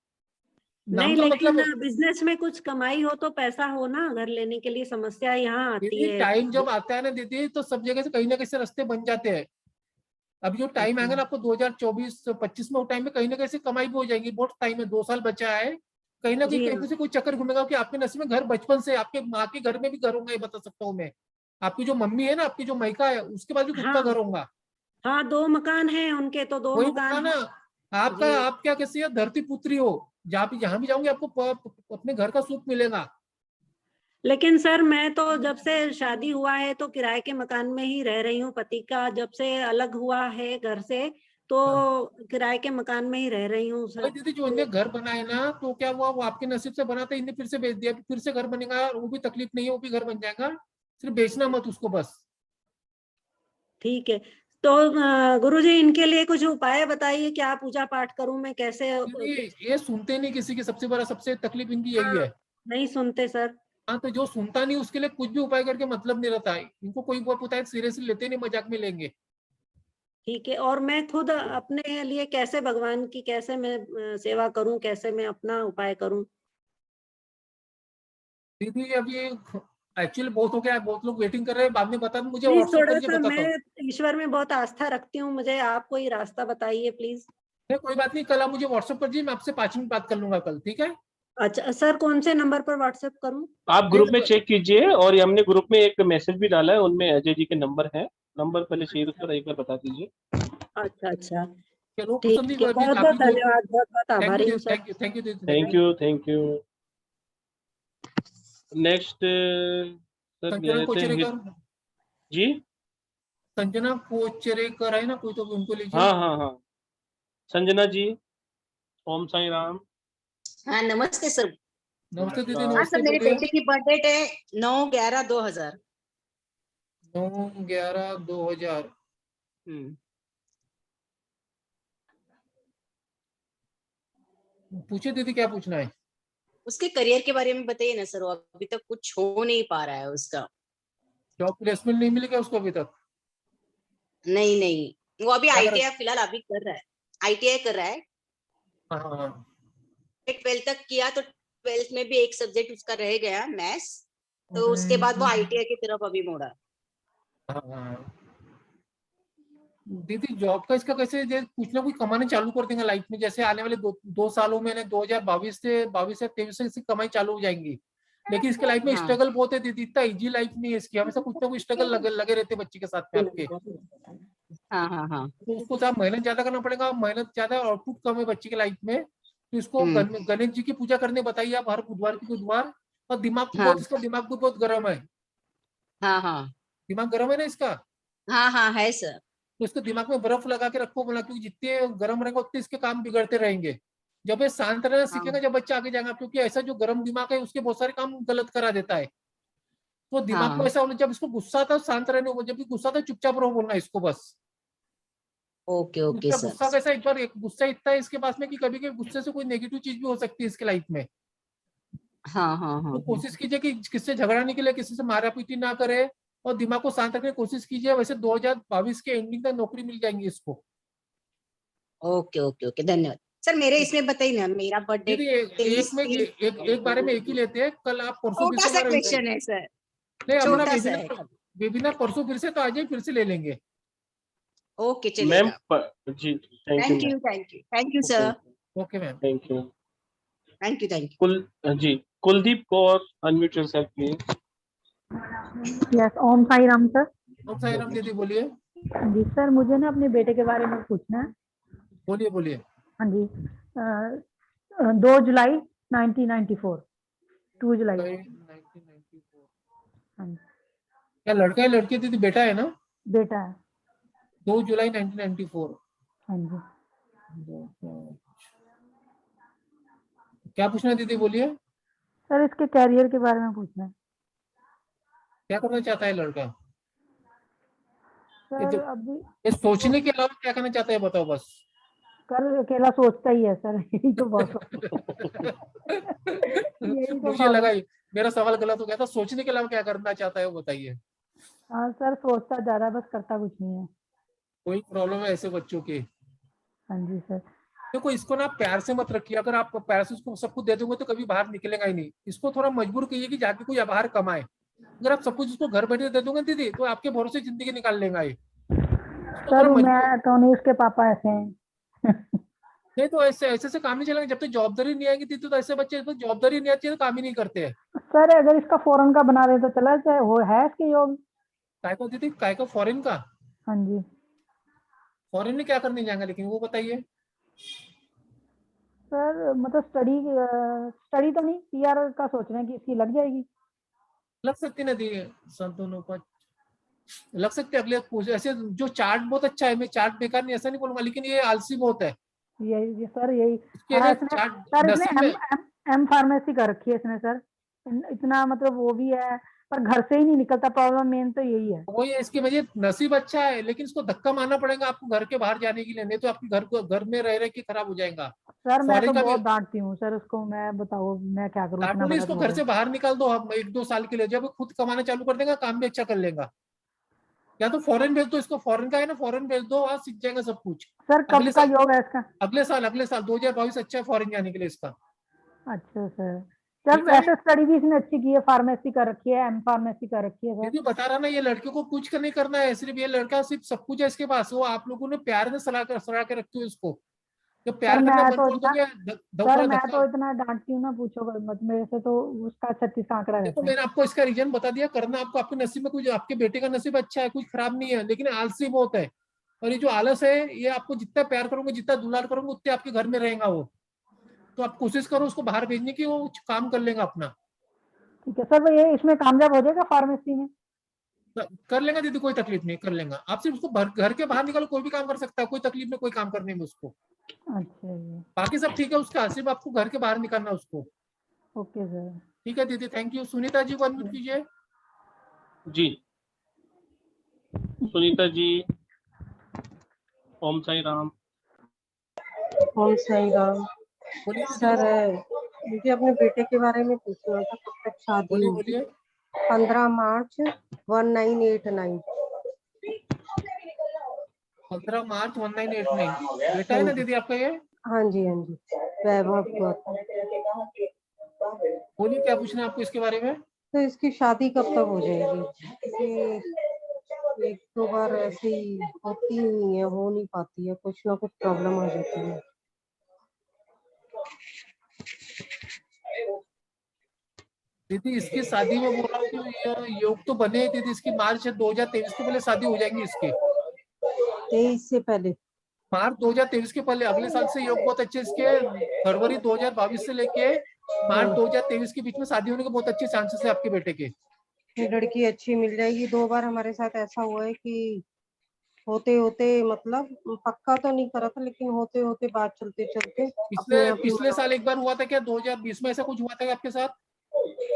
नहीं लेकिन बिजनेस में कुछ कमाई हो तो पैसा हो ना, घर लेने के लिए समस्या यहाँ आती है। टाइम जब आता है ना दीदी, तो सब जगह से कहीं ना कहीं से रास्ते बन जाते हैं। अभी जो टाइम आएगा ना आपको 2024-25 में, वो टाइम में कहीं ना कहीं से कमाई भी हो जाएगी। बहुत टाइम है, 2 साल बचा है, कहीं ना कहीं से कोई चक्कर घूमेगा कि आपके नसीब में घर बचपन से, आपके माँ के घर में भी घर होगा, ये बता सकता हूँ मैं। आपकी जो मम्मी है ना, आपकी जो मायका है, उसके बाद भी खुद का घर होगा। हाँ 2 मकान है उनके, तो 2 मकान ना आपका, आप क्या कैसी धरती पुत्री हो, जहाँ भी जाओगे आपको अपने घर का सुख मिलेगा। लेकिन सर मैं तो जब से शादी हुआ है तो किराए के मकान में ही रह रही हूँ। पति का जब से अलग हुआ है घर से, तो किराए के मकान में ही रह रही हूँ सर। दीदी जो इन्हें घर बनाए ना, तो क्या हुआ, वो आपके नसीब से बना था, इन्हें फिर से बेच दिया, फिर से घर बनेगा, वो भी तकलीफ नहीं है, वो भी घर बन जाएगा, सिर्फ बेचना मत उसको बस। ठीक है, तो गुरुजी इनके लिए कुछ उपाय बताइए, क्या पूजा पाठ करूं मैं, कैसे? ये सुनते नहीं किसी की, सबसे तकलीफ इनकी यही है। नहीं सुनते सर। हाँ, तो जो सुनता नहीं उसके लिए कुछ भी उपाय करके मतलब नहीं रहता है। इनको कोई उपाय सीरियसली लेते नहीं, मजाक में लेंगे। ठीक है, और मैं खुद अपने लिए कैसे भगवान की कैसे मैं सेवा करूं, कैसे मैं अपना उपाय करूं? दीदी अभी एक्चुअली बहुत हो गया है, बहुत लोग वेटिंग कर रहे हैं, बाद में बता दो मुझे, प्लीज व्हाट्सएप थोड़ा करके सा, बताता हूँ। मैं ईश्वर में बहुत आस्था रखती हूँ, मुझे आप कोई रास्ता बताइए प्लीज। कोई बात नहीं, कल आप मुझे व्हाट्सएप कर दीजिए, मैं आपसे 5 मिनट बात कर लूंगा कल, ठीक है? अच्छा सर, कौन से नंबर पर व्हाट्सएप करूं? आप ग्रुप में चेक कीजिए, और हमने ग्रुप में एक मैसेज भी डाला है, उनमें अजय जी के नंबर है, नंबर पहले चाहिए तो सर एक बार बता दीजिए। अच्छा चलो, ठीक है, बहुत बहुत धन्यवाद, बहुत बहुत आभारी हूँ सर। Thank you. नेक्स्ट जी, संजना कोचरेकर है ना कोई, तो उनको लीजिए। हाँ, संजना जी, ओम साई राम। हाँ नमस्ते सर। नमस्ते दीदी, हाँ नमस्ते, सर, मेरे बोलिए। बेटे की बर्थडे है 9/11/2000। 9/11/2000। पूछिए दीदी, क्या पूछना है? उसके करियर के बारे में बताइए ना सर, वो अभी तक कुछ हो नहीं पा रहा है उसका। जॉब प्लेसमेंट नहीं मिली क्या उसको अभी तक? नहीं नहीं, वो अभी क्या कर- ITI फिलहाल अभी कर रहा है, ITI कर रहा है। हाँ, 12th तक किया तो 12th में भी एक सब्जेक्ट उसका रह गया मैथ्स, तो उसके बाद वो ITI की तरफ अभी मोड़ा। हाँ। दीदी जॉब का इसका कैसे कुछ ना कुछ कमाने चालू कर देंगे लाइफ में, जैसे आने वाले दो सालों में 2022 से 23 से इसकी कमाई चालू हो जाएंगी। लेकिन इसके लाइफ में हाँ। स्ट्रगल बहुत है दीदी, इतना इजी लाइफ नहीं है इसकी, हमेशा कुछ ना कुछ स्ट्रगल लगे रहते हैं बच्चे के साथ में आपके। हाँ हाँ हाँ। तो उसको ज्यादा मेहनत ज्यादा करना पड़ेगा, मेहनत ज्यादा आउटपुट कम है बच्चे की लाइफ में। तो इसको गणेश जी की पूजा करने बताइए आप, हर बुधवार। और दिमाग को बहुत, इसका दिमाग भी बहुत गर्म है। हाँ हाँ दिमाग गर्म है ना इसका? हाँ हाँ है सर। तो इसको दिमाग में बर्फ लगा के रखो बोला, क्योंकि जितने गर्म रहेगा उतने इसके काम बिगड़ते रहेंगे। जब ये शांत रहना सीखेगा जब बच्चा आगे जाएगा, क्योंकि ऐसा जो गर्म दिमाग है उसके बहुत सारे काम गलत करा देता है। तो दिमाग में ऐसा होना, जब इसको गुस्सा आता है शांत रहने को, जब भी गुस्सा आता है चुपचाप रहो बोलना इसको बस। Okay okay sir. गुस्सा कैसा, एक बार गुस्सा इतना है इसके पास में कि कभी कभी गुस्से से कोई नेगेटिव चीज भी हो सकती है इसके लाइफ में। हाँ हाँ हाँ। तो कोशिश कीजिए कि किससे झगड़ा नहीं के लिए, किसी से मारा पीटी ना करे और दिमाग को शांत रखने की कोशिश कीजिए। वैसे 2022 के एंडिंग तक नौकरी मिल जाएंगी इसको। ओके ओके ओके, धन्यवाद सर। मेरे इसमें बताइए ना, मेरा बर्थडे एक बारे में एक ही लेते हैं। कल आप परसों छोटा सा क्वेश्चन है सर, नहीं अपना छोटा सा है। वेबिनार परसों फिर से तो आ जाए, फिर से ले लेंगे। ओके चलिए मैम जी, thank you sir. Okay ma'am, thank you. Kuldeep Kaur, unmute yourself please. Yes, Om Sai Ram sir. Om Sai Ram दीदी, बोलिए। जी सर, मुझे ना अपने बेटे के बारे में पूछना है। बोलिए। हाँ जी, 2 जुलाई 1994। 2 जुलाई। हाँ जी। क्या लड़का है लड़की दीदी? बेटा है ना? बेटा है। 2 जुलाई 1994। हाँ जी। क्या पूछना है दीदी, बोलिए। सर इसके कैरियर के बारे में पूछना है। क्या करना चाहता है लड़का? सर अभी ये सोचने के अलावा क्या करना चाहता है बताओ बस। सर अकेला सोचता ही है सर, यही तो बहुत मुझे लगा मेरा सवाल गलत हो गया था। सोचने के अलावा क्या करना चाहता है वो बताइए। हाँ सर, सोचता ज्यादा है, बस करता कुछ नहीं है। कोई प्रॉब्लम है ऐसे बच्चों की? हाँ जी सर। देखो इसको ना प्यार से मत रखिए, अगर आप प्यार से उसको सब कुछ दे दोगे तो कभी बाहर निकलेगा ही नहीं। इसको थोड़ा मजबूर कीजिए कि जाके कोई बाहर कमाए। अगर आप सब कुछ उसको घर बैठे दे दोगे दीदी तो आपके भरोसे जिंदगी निकाल लेगा ये। सर मैं तो नहीं, उसके पापा ऐसे हैं। नहीं तो ऐसे काम नहीं चलेगा। जब तक जवाबदारी नहीं आएगी दीदी तो ऐसे बच्चे तो जवाबदारी नहीं आती है तो काम ही नहीं करते हैं। सर अगर इसका फॉरेन का बना दे तो चला जाए, वो है इसके योग। काय को दीदी, काय को फॉरेन का? हाँ जी। फॉरेन में क्या करने जाएंगे लेकिन वो बताइए। सर मतलब स्टडी तो नहीं, PR का सोच रहे हैं कि इसकी लग जाएगी। लग सकती ना दी दोनों का लग सकते। अगले ऐसे जो चार्ट बहुत अच्छा है, मैं चार्ट बेकार नहीं ऐसा नहीं बोलूंगा, लेकिन ये आलसी बहुत है। यही सर, यही सर इसने M फार्मेसी कर रखी है इसने सर। इतना मतलब वो भी है पर घर से ही नहीं निकलता। प्रॉब्लम मेन तो यही है। वो ये इसकी वजह नसीब अच्छा है, लेकिन इसको धक्का मारना पड़ेगा आपको घर के बाहर जाने के लिए, नहीं तो आपकी घर में रह के खराब हो जाएगा। सर मैं तो बहुत डांटती हूँ सर उसको, मैं बताओ मैं क्या करूँ। इसको घर से बाहर निकाल दो 1-2 साल के लिए, जब खुद कमाना चालू कर देगा काम भी अच्छा कर लेगा। या तो फॉरेन भेज दो इसको, फॉरेन का है ना, फॉरेन भेज दो, वहां सीख जाएगा सब कुछ। सर कब का योग है इसका? अगले साल 2022 अच्छा है फॉरेन जाने के लिए इसका। अच्छा सर, जब ऐसे स्टडी भी इसने अच्छी की है, फार्मेसी कर रखी है, M फार्मेसी कर रखी है। दीदी बता रहा ना, ये लड़के को कुछ नहीं करना है, सिर्फ ये लड़का सिर्फ सब कुछ है इसके पास। वो आप लोगों ने प्यार में सलाह के रखते हो इसको। जब प्यार करना बंद कर दोगे सर मैं तो इतना डांटती हूँ ना, पूछो मत मेरे से, तो उसका 36 का आंकड़ा रहता है। मैंने आपको इसका रीजन बता दिया। करना आपको, आपके नसीब में कुछ, आपके बेटे का नसीब अच्छा है, कुछ खराब नहीं है, लेकिन आलसी बहुत है। और ये जो आलस है, ये आपको जितना प्यार करोगे, जितना दुलार करोगे, उतने आपके घर में रहेगा वो। तो आप कोशिश करो उसको बाहर भेजने की, वो काम कर लेगा अपना। ठीक है सर, ये इसमें कामयाब हो जाएगा फार्मेसी में? कर लेगा दीदी, कोई तकलीफ नहीं, कर लेगा। आप सिर्फ उसको घर के बाहर निकालो, कोई भी काम कर सकता है, कोई तकलीफ नहीं कोई काम करने में उसको। अच्छा, बाकी सब ठीक है उसका, सिर्फ आपको घर के बाहर निकालना उसको। Okay sir. ठीक है दीदी, थैंक यू। सुनीता जी को अनम्यूट कीजिए। जी सुनीता जी। ओम साई राम। ओम साई राम। बोलिए सर मुझे अपने बेटे के बारे में पूछना था, कब तक शादी बोलिए होगी? बोलिए। 15 मार्च 1989। 15 मार्च 1989। बेटा है ना दीदी आपका ये? हाँ जी हाँ जी, वैभव गौतम। बोलिए क्या पूछना है आपको इसके बारे में? तो इसकी शादी कब तक हो जाएगी? क्योंकि एक दो बार ऐसी होती नहीं है, हो नहीं पाती है, कुछ ना कुछ प्रॉब्लम आ जाती है। दीदी इसकी शादी में बोल रहा हूँ कि ये योग तो बने हैं दीदी, इसकी मार्च 2023 के पहले शादी हो जाएंगी इसकी। 23 से पहले? मार्च 2023 के पहले। अगले साल से योग बहुत अच्छे इसके, फरवरी 2022 से लेके मार्च 2023 के बीच में शादी होने के बहुत अच्छे चांसेस है आपके बेटे के। लड़की अच्छी मिल जाएगी। 2 बार हमारे साथ ऐसा हुआ है कि होते होते, मतलब पक्का तो नहीं करा था, लेकिन होते होते बात चलते चलते अपने आप ही पिछले साल एक बार हुआ था क्या? 2020 में ऐसा कुछ हुआ था क्या आपके साथ?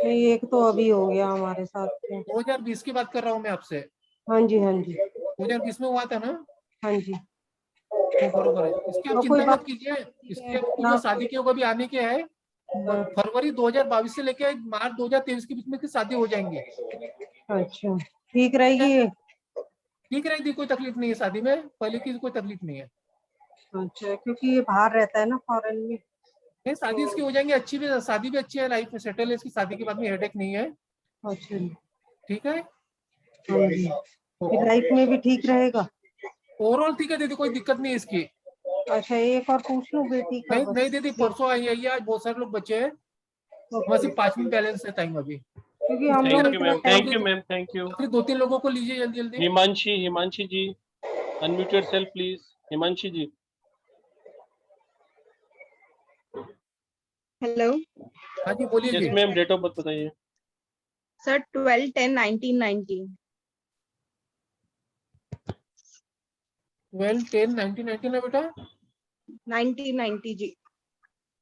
नहीं, एक तो अभी हो गया हमारे साथ। 2020 की बात कर रहा हूँ मैं आपसे। हाँ जी हाँ जी। 2020 में हुआ था ना? हाँ जी। तो बरोबर है, इसकी आप चिंता मत कीजिए। इसके जो शादी के अभी आने के है, फरवरी 2022 से लेके मार्च 2023 के बीच में शादी हो जाएंगी। अच्छा, ठीक रहेगी? ठीक रहेगी, कोई तकलीफ नहीं है शादी में, पहले की कोई तकलीफ नहीं है। अच्छा, क्योंकि ये बाहर रहता है ना, फॉरेन में। नहीं, शादी इसकी हो जाएंगी, अच्छी भी शादी भी अच्छी है, लाइफ में सेटल है इसकी, शादी के बाद में हेडेक नहीं है। अच्छा ठीक है। हाँ जी, फिर लाइफ में भी ठीक रहेगा? ओवरऑल ठीक है दीदी, कोई दिक्कत नहीं है इसकी। अच्छा, एक और पूछ लूं बेटी का? नहीं नहीं दीदी, परसों आई है, आज बहुत सारे लोग बचे हैं, सिर्फ 5 मिनट बैलेंस है टाइम अभी। क्योंकि हम लोग thank you ma'am, thank you. फिर 2-3 लोगों को लीजिए जल्दी जल्दी। Himanshi ji, unmute yourself please. Himanshi ji. Hello. हाँ जी बोलिए जी। Yes ma'am, date of birth बताइए। सर 12/10/1990। 12/10/1990 है बेटा? 1990 जी।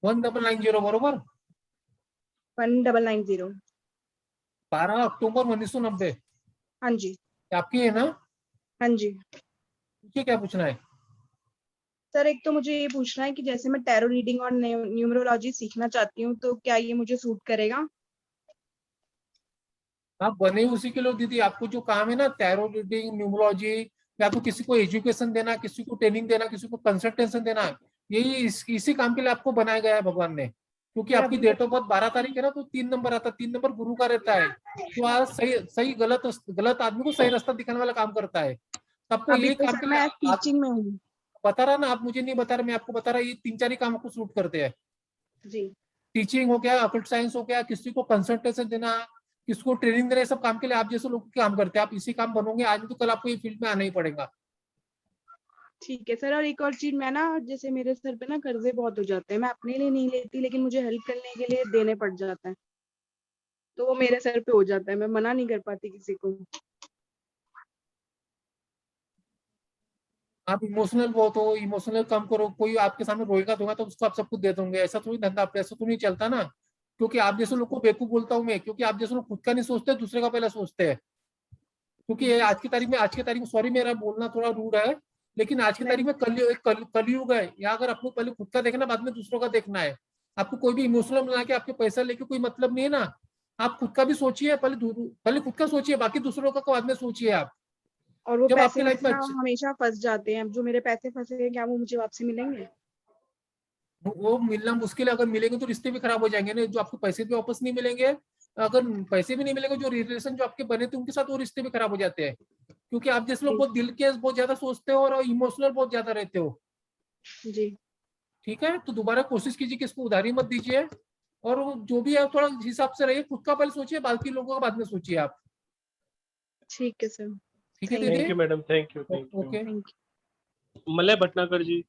1990 बरोबर? 1990। 12 अक्टूबर 1990। हाँ जी। आपकी है ना? हाँ जी। पूछिए क्या पूछना है। सर एक तो मुझे ये पूछना है कि जैसे मैं टैरो रीडिंग और न्यूमरोलॉजी सीखना चाहती हूँ, तो क्या ये मुझे सूट करेगा? आप बने उसी के लोग दीदी, आपको जो काम है ना टैरो रीडिंग, न्यूमरोलॉजी, या तो किसी को एजुकेशन देना, किसी को ट्रेनिंग देना, किसी को कंसल्टेशन देना, यही इसी काम के लिए आपको बनाया गया है भगवान ने। क्योंकि आपकी डेट ऑफ बर्थ 12 तारीख है ना, तो 3 नंबर आता है, 3 नंबर गुरु का रहता है, तो आज सही गलत आदमी को सही रास्ता दिखाने वाला काम करता है। आपको ये काम के लिए टीचिंग में हूँ। बता रहा ना, आप मुझे नहीं बता रहे, मैं आपको बता रहा, ये 3-4 ही काम आपको सूट करते हैं। जी। टीचिंग हो गया, अकल्ट साइंस हो गया, किसी को कंसल्टेशन देना, किसको ट्रेनिंग देना, सब काम के लिए आप जैसे लोग काम करते हैं। आप इसी काम बनोगे आज, तो कल आपको ये फील्ड में आना ही पड़ेगा। ठीक है सर। और एक और चीज, मैं ना जैसे मेरे सर पे ना कर्जे बहुत हो जाते हैं, मैं अपने लिए नहीं लेती, लेकिन मुझे हेल्प करने के लिए देने पड़ जाते हैं, तो वो मेरे सर पे हो जाता है, मैं मना नहीं कर पाती किसी को। आप इमोशनल बहुत हो, इमोशनल कम करो। कोई आपके सामने रोएगा धोगा तो उसको आप सब कुछ दे दोगे, ऐसा थोड़ी धंधा, ऐसा तो नहीं चलता ना। क्योंकि आप जैसे लोग को बेवकूफ बोलता हूँ मैं, क्योंकि आप जैसे लोग खुद का नहीं सोचते, दूसरे का पहले सोचते हैं। क्योंकि ये आज की तारीख में सॉरी मेरा बोलना थोड़ा रूड है, लेकिन आज की तारीख में कलयुग है। या अगर आपको पहले खुद का देखना, बाद में दूसरों का देखना है। आपको कोई भी इमोशनल बना के आपके पैसा लेके कोई मतलब नहीं है ना। आप खुद का भी सोचिए, पहले खुद का सोचिए, बाकी दूसरों का बाद में सोचिए आप। और वो जब पैसे आपकी लाइफ में हमेशा फंस जाते हैं, जो मेरे पैसे फंसे हैं, क्या वो मुझे वापसी मिलेंगे? वो मिलना मुश्किल है, अगर मिलेंगे तो रिश्ते भी खराब हो जाएंगे ना, जो आपको पैसे भी वापस नहीं मिलेंगे। अगर पैसे भी नहीं मिलेंगे, जो रिलेशन जो आपके बने थे उनके साथ, वो रिश्ते भी खराब हो जाते हैं। क्योंकि आप जैसे लोग बहुत दिल के बहुत ज्यादा सोचते हो और इमोशनल बहुत ज्यादा रहते हो। जी। ठीक है, तो दोबारा कोशिश कीजिए कि इसको उधारी मत दीजिए, और जो भी है थोड़ा हिसाब से रहिए, खुद का पहले सोचिए, बाकी लोगों का बाद में सोचिए आप। ठीक है सर। ठीक है दीदी। Thank you madam, thank you. Okay. Malay Bhatnagar ji.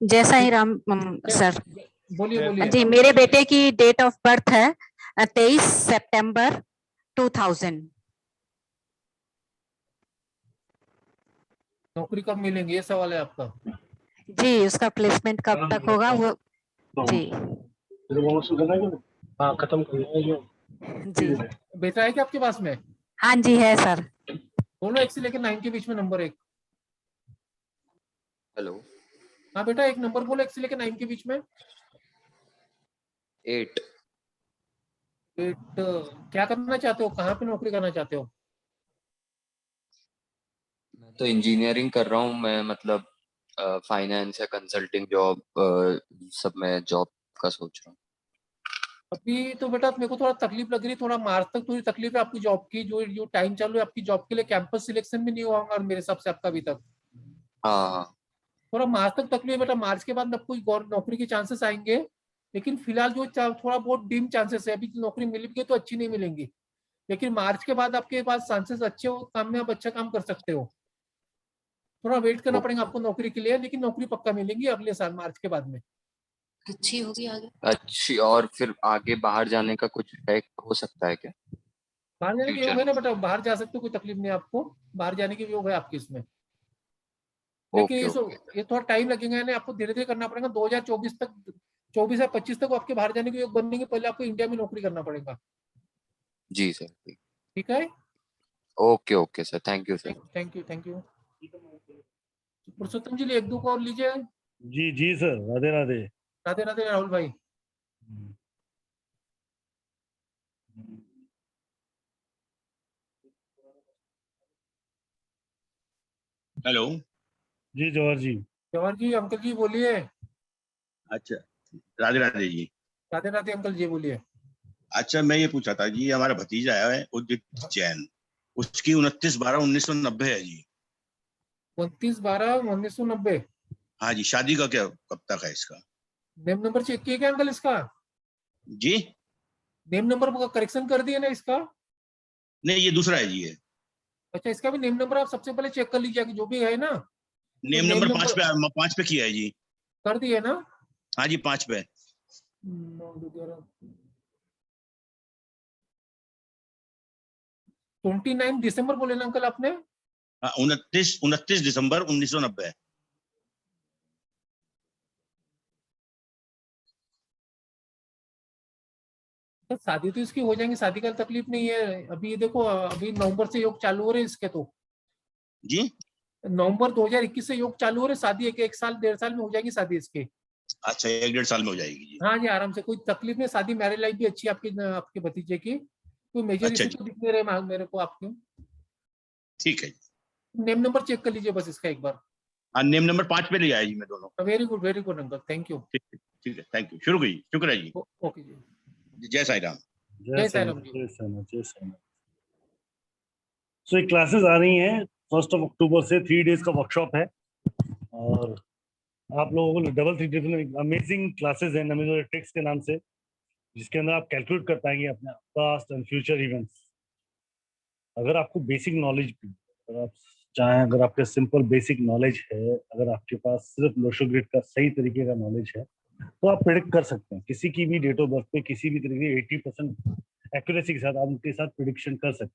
जय साईं राम सर। बोलिए बोलिए जी, मेरे बेटे की डेट ऑफ बर्थ है 23 सितंबर 2000। नौकरी कब मिलेंगी, ये सवाल है आपका? जी, उसका प्लेसमेंट कब तक होगा वो? जी हाँ खत्म करना है जी बेटा है क्या आपके पास में? हाँ जी है सर। बोलो 1 से लेकर 9 के बीच में नंबर एक। हेलो। हाँ बेटा एक नंबर बोलो 1 से लेकर 9 के बीच में। 8। 8 क्या करना चाहते हो, कहाँ पे नौकरी करना चाहते हो? मैं तो इंजीनियरिंग कर रहा हूँ, मैं मतलब फाइनेंस या कंसल्टिंग जॉब सब में जॉब का सोच रहा हूँ। अभी तो बेटा मेरे को थोड़ा तकलीफ लग रही है, थोड़ा मार्च तक थोड़ी तकलीफ है आपकी जॉब की, जो टाइम चालू है आपकी जॉब के लिए, कैंपस सिलेक्शन भी नहीं हुआ होगा मेरे हिसाब से आपका अभी तक। हाँ थोड़ा मार्च तक तकलीफ है बेटा, मार्च के बाद आपको नौकरी के चांसेस आएंगे, लेकिन फिलहाल जो थोड़ा बहुत डिम चांसेस है, अभी नौकरी मिल भी गई तो अच्छी नहीं मिलेंगी, लेकिन मार्च के बाद आपके पास चांसेस अच्छे हो, काम में आप अच्छा काम कर सकते हो। थोड़ा वेट करना पड़ेगा आपको नौकरी के लिए, लेकिन नौकरी पक्का मिलेगी अगले साल मार्च के बाद में। अच्छी होगी आगे। अच्छी, और फिर आगे बाहर जाने का कुछ है, हो सकता है क्या? बाहर जाने के योग फ्यूचर है ना में। बेटा, बाहर जा सकते हो, कोई तकलीफ नहीं है आपको, बाहर जाने के योग है आपके इसमें, ओके लेकिन ओके। ये थोड़ा टाइम लगेगा, यानी आपको धीरे धीरे करना पड़ेगा। 2024 तक, 24 या 25 तक आपके बाहर जाने के योग बनेंगे, पहले आपको इंडिया में नौकरी करना पड़ेगा। जी सर। ठीक है, okay okay sir, thank you sir. Thank you thank you. Purushottam ji 1-2 को और लीजिए। जी जी सर, राधे राधे। राधे राधे राहुल भाई। हेलो। जी जवाहर जी। जवाहर जी अंकल जी बोलिए। अच्छा, राधे राधे जी। राधे राधे अंकल जी बोलिए। अच्छा, मैं ये पूछा था जी, हमारा भतीजा है उदित जैन, उसकी 29/12/1990 है जी। 29/12/1990। हाँ जी, शादी का क्या कब तक है इसका? नेम नंबर चेक किया क्या अंकल इसका? जी नेम नंबर का करेक्शन कर दिया ना इसका? नहीं, ये दूसरा है जी। ये अच्छा, इसका भी नेम नंबर आप सबसे पहले चेक कर लीजिए कि जो भी है ना, तो नेम नेम नंबर नंबर 5 पे किया है जी। कर दिए ना? हाँ जी, 5 पे। 29 दिसंबर बोले ना अंकल आपने? 29 दिसंबर 1990। तो शादी तो इसकी हो जाएंगी, शादी का तकलीफ नहीं है। अभी ये देखो, अभी नवंबर से योग चालू हो रहे हैं इसके, तो जी नवंबर 2021 से योग चालू हो रहे, शादी एक साल 1.5 साल में हो जाएगी शादी इसकी। अच्छा, 1-1.5 साल में हो जाएगी जी। हाँ जी, आराम से, कोई तकलीफ नहीं, शादी मैरिज लाइफ भी अच्छी है आपकी, आपके भतीजे की, कोई मेजर अच्छा इशू जी, तो दिख नहीं रहे मेरे को आपके। ठीक है जी। नेम नंबर चेक कर लीजिए बस इसका एक बार। हाँ, नेम नंबर 5 पे ले आया जी मैं दोनों। Very good uncle, thank you. ठीक है, थैंक यू, शुक्र है जी। ओके जी, जय साई राम। जय साई राम जी। जय साईनाथ, जय साईनाथ। सो ये क्लासेस आ रही हैं 1 अक्टूबर से, 3 डेज का वर्कशॉप है, और आप लोगों को डबल 3 अमेजिंग क्लासेस हैं नमिनल ट्रिक्स के नाम से, जिसके अंदर आप कैलकुलेट कर पाएंगे अपने पास्ट एंड फ्यूचर इवेंट्स। अगर आपको बेसिक नॉलेज भी, अगर आप चाहें, अगर आपके सिंपल बेसिक नॉलेज है, अगर आपके पास सिर्फ लोशो ग्रिड का सही तरीके का नॉलेज है, तो आप प्रिडिक्ट कर सकते हैं किसी की भी डेट ऑफ बर्थ पे, किसी भी तरीके 80% एक्यूरेसी के साथ आप उनके साथ प्रिडिक्शन कर सकते हैं।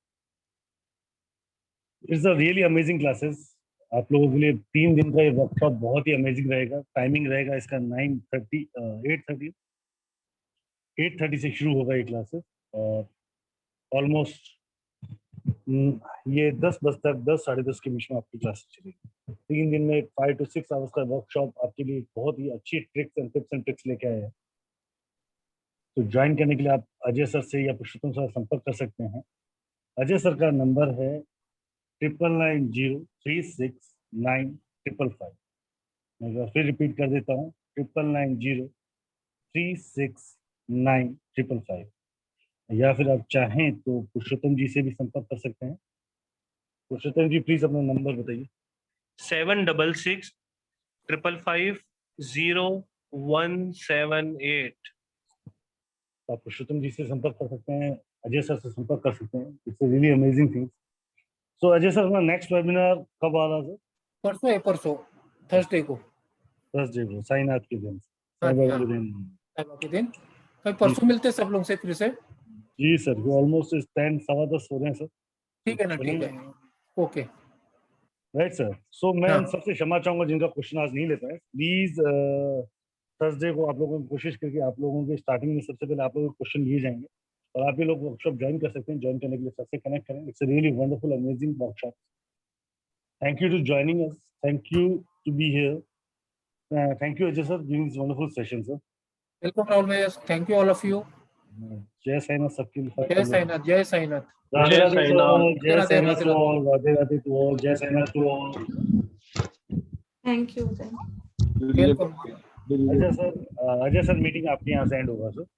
It's a really amazing classes. आप लोगों के लिए 3 दिन का ये वर्कशॉप बहुत ही अमेजिंग रहेगा। टाइमिंग रहेगा इसका 8:30 से शुरू होगा ये क्लासेस, और ऑलमोस्ट ये 10 बजे तक, 10 साढ़े 10 के बीच में आपकी क्लासेस चलेगी। 3 दिन में 5 to 6 आवर्स का वर्कशॉप आपके लिए बहुत ही अच्छी tricks and tips and tricks लेके आए हैं। तो ज्वाइन करने के लिए आप अजय सर से या पुरुषोत्तम सर संपर्क कर सकते हैं। अजय सर का नंबर है 9990369555। मैं एक बार फिर रिपीट कर देता हूँ, 9990369555। या फिर आप चाहें तो पुरुषोत्तम जी से भी संपर्क कर सकते हैं। पुरुषोत्तम जी प्लीज अपना नंबर बताइए। 766-555-0178। आप पुरुषोत्तम जी से संपर्क कर सकते हैं, अजय सर से संपर्क कर सकते हैं। It's really amazing thing. So Ajay sir, अपना नेक्स्ट वेबिनार कब आ रहा है सर? परसों थर्सडे को साईनाथ के दिन, हाँ जी, हाँ, के दिन। के दिन परसों मिलते हैं सब लोग से फिर से। जी सर, ऑलमोस्ट 10 सवा 10 हो रहे हैं सर। ठीक है ना, ठीक है, ओके राइट सर। सो मैं हाँ। इन सबसे क्षमा चाहूंगा जिनका क्वेश्चन आज नहीं ले पाए। प्लीज थर्सडे को आप लोगों को कोशिश करके आप लोगों के स्टार्टिंग में सबसे पहले आप लोगों को क्वेश्चन लिए जाएंगे और आप ये लोग वर्कशॉप ज्वाइन कर सकते हैं। ज्वाइन करने के लिए सबसे कनेक्ट करें। It's a really wonderful amazing workshop. Thank you to joining us. Thank you to be here. Thank you Ajay sir giving this wonderful session sir. Welcome Rahul भाई, thank you all of you. जय साईनाथ सबके लिए। जय साईनाथ, जय साईनाथ। राधे जय Radhe to Sainath. all, जय Radhe Sainath Radhe to all, Radhe Radhe to all, जय Sainath to all। Thank you. Welcome. Ajay sir meeting आपके यहाँ से एंड होगा सर।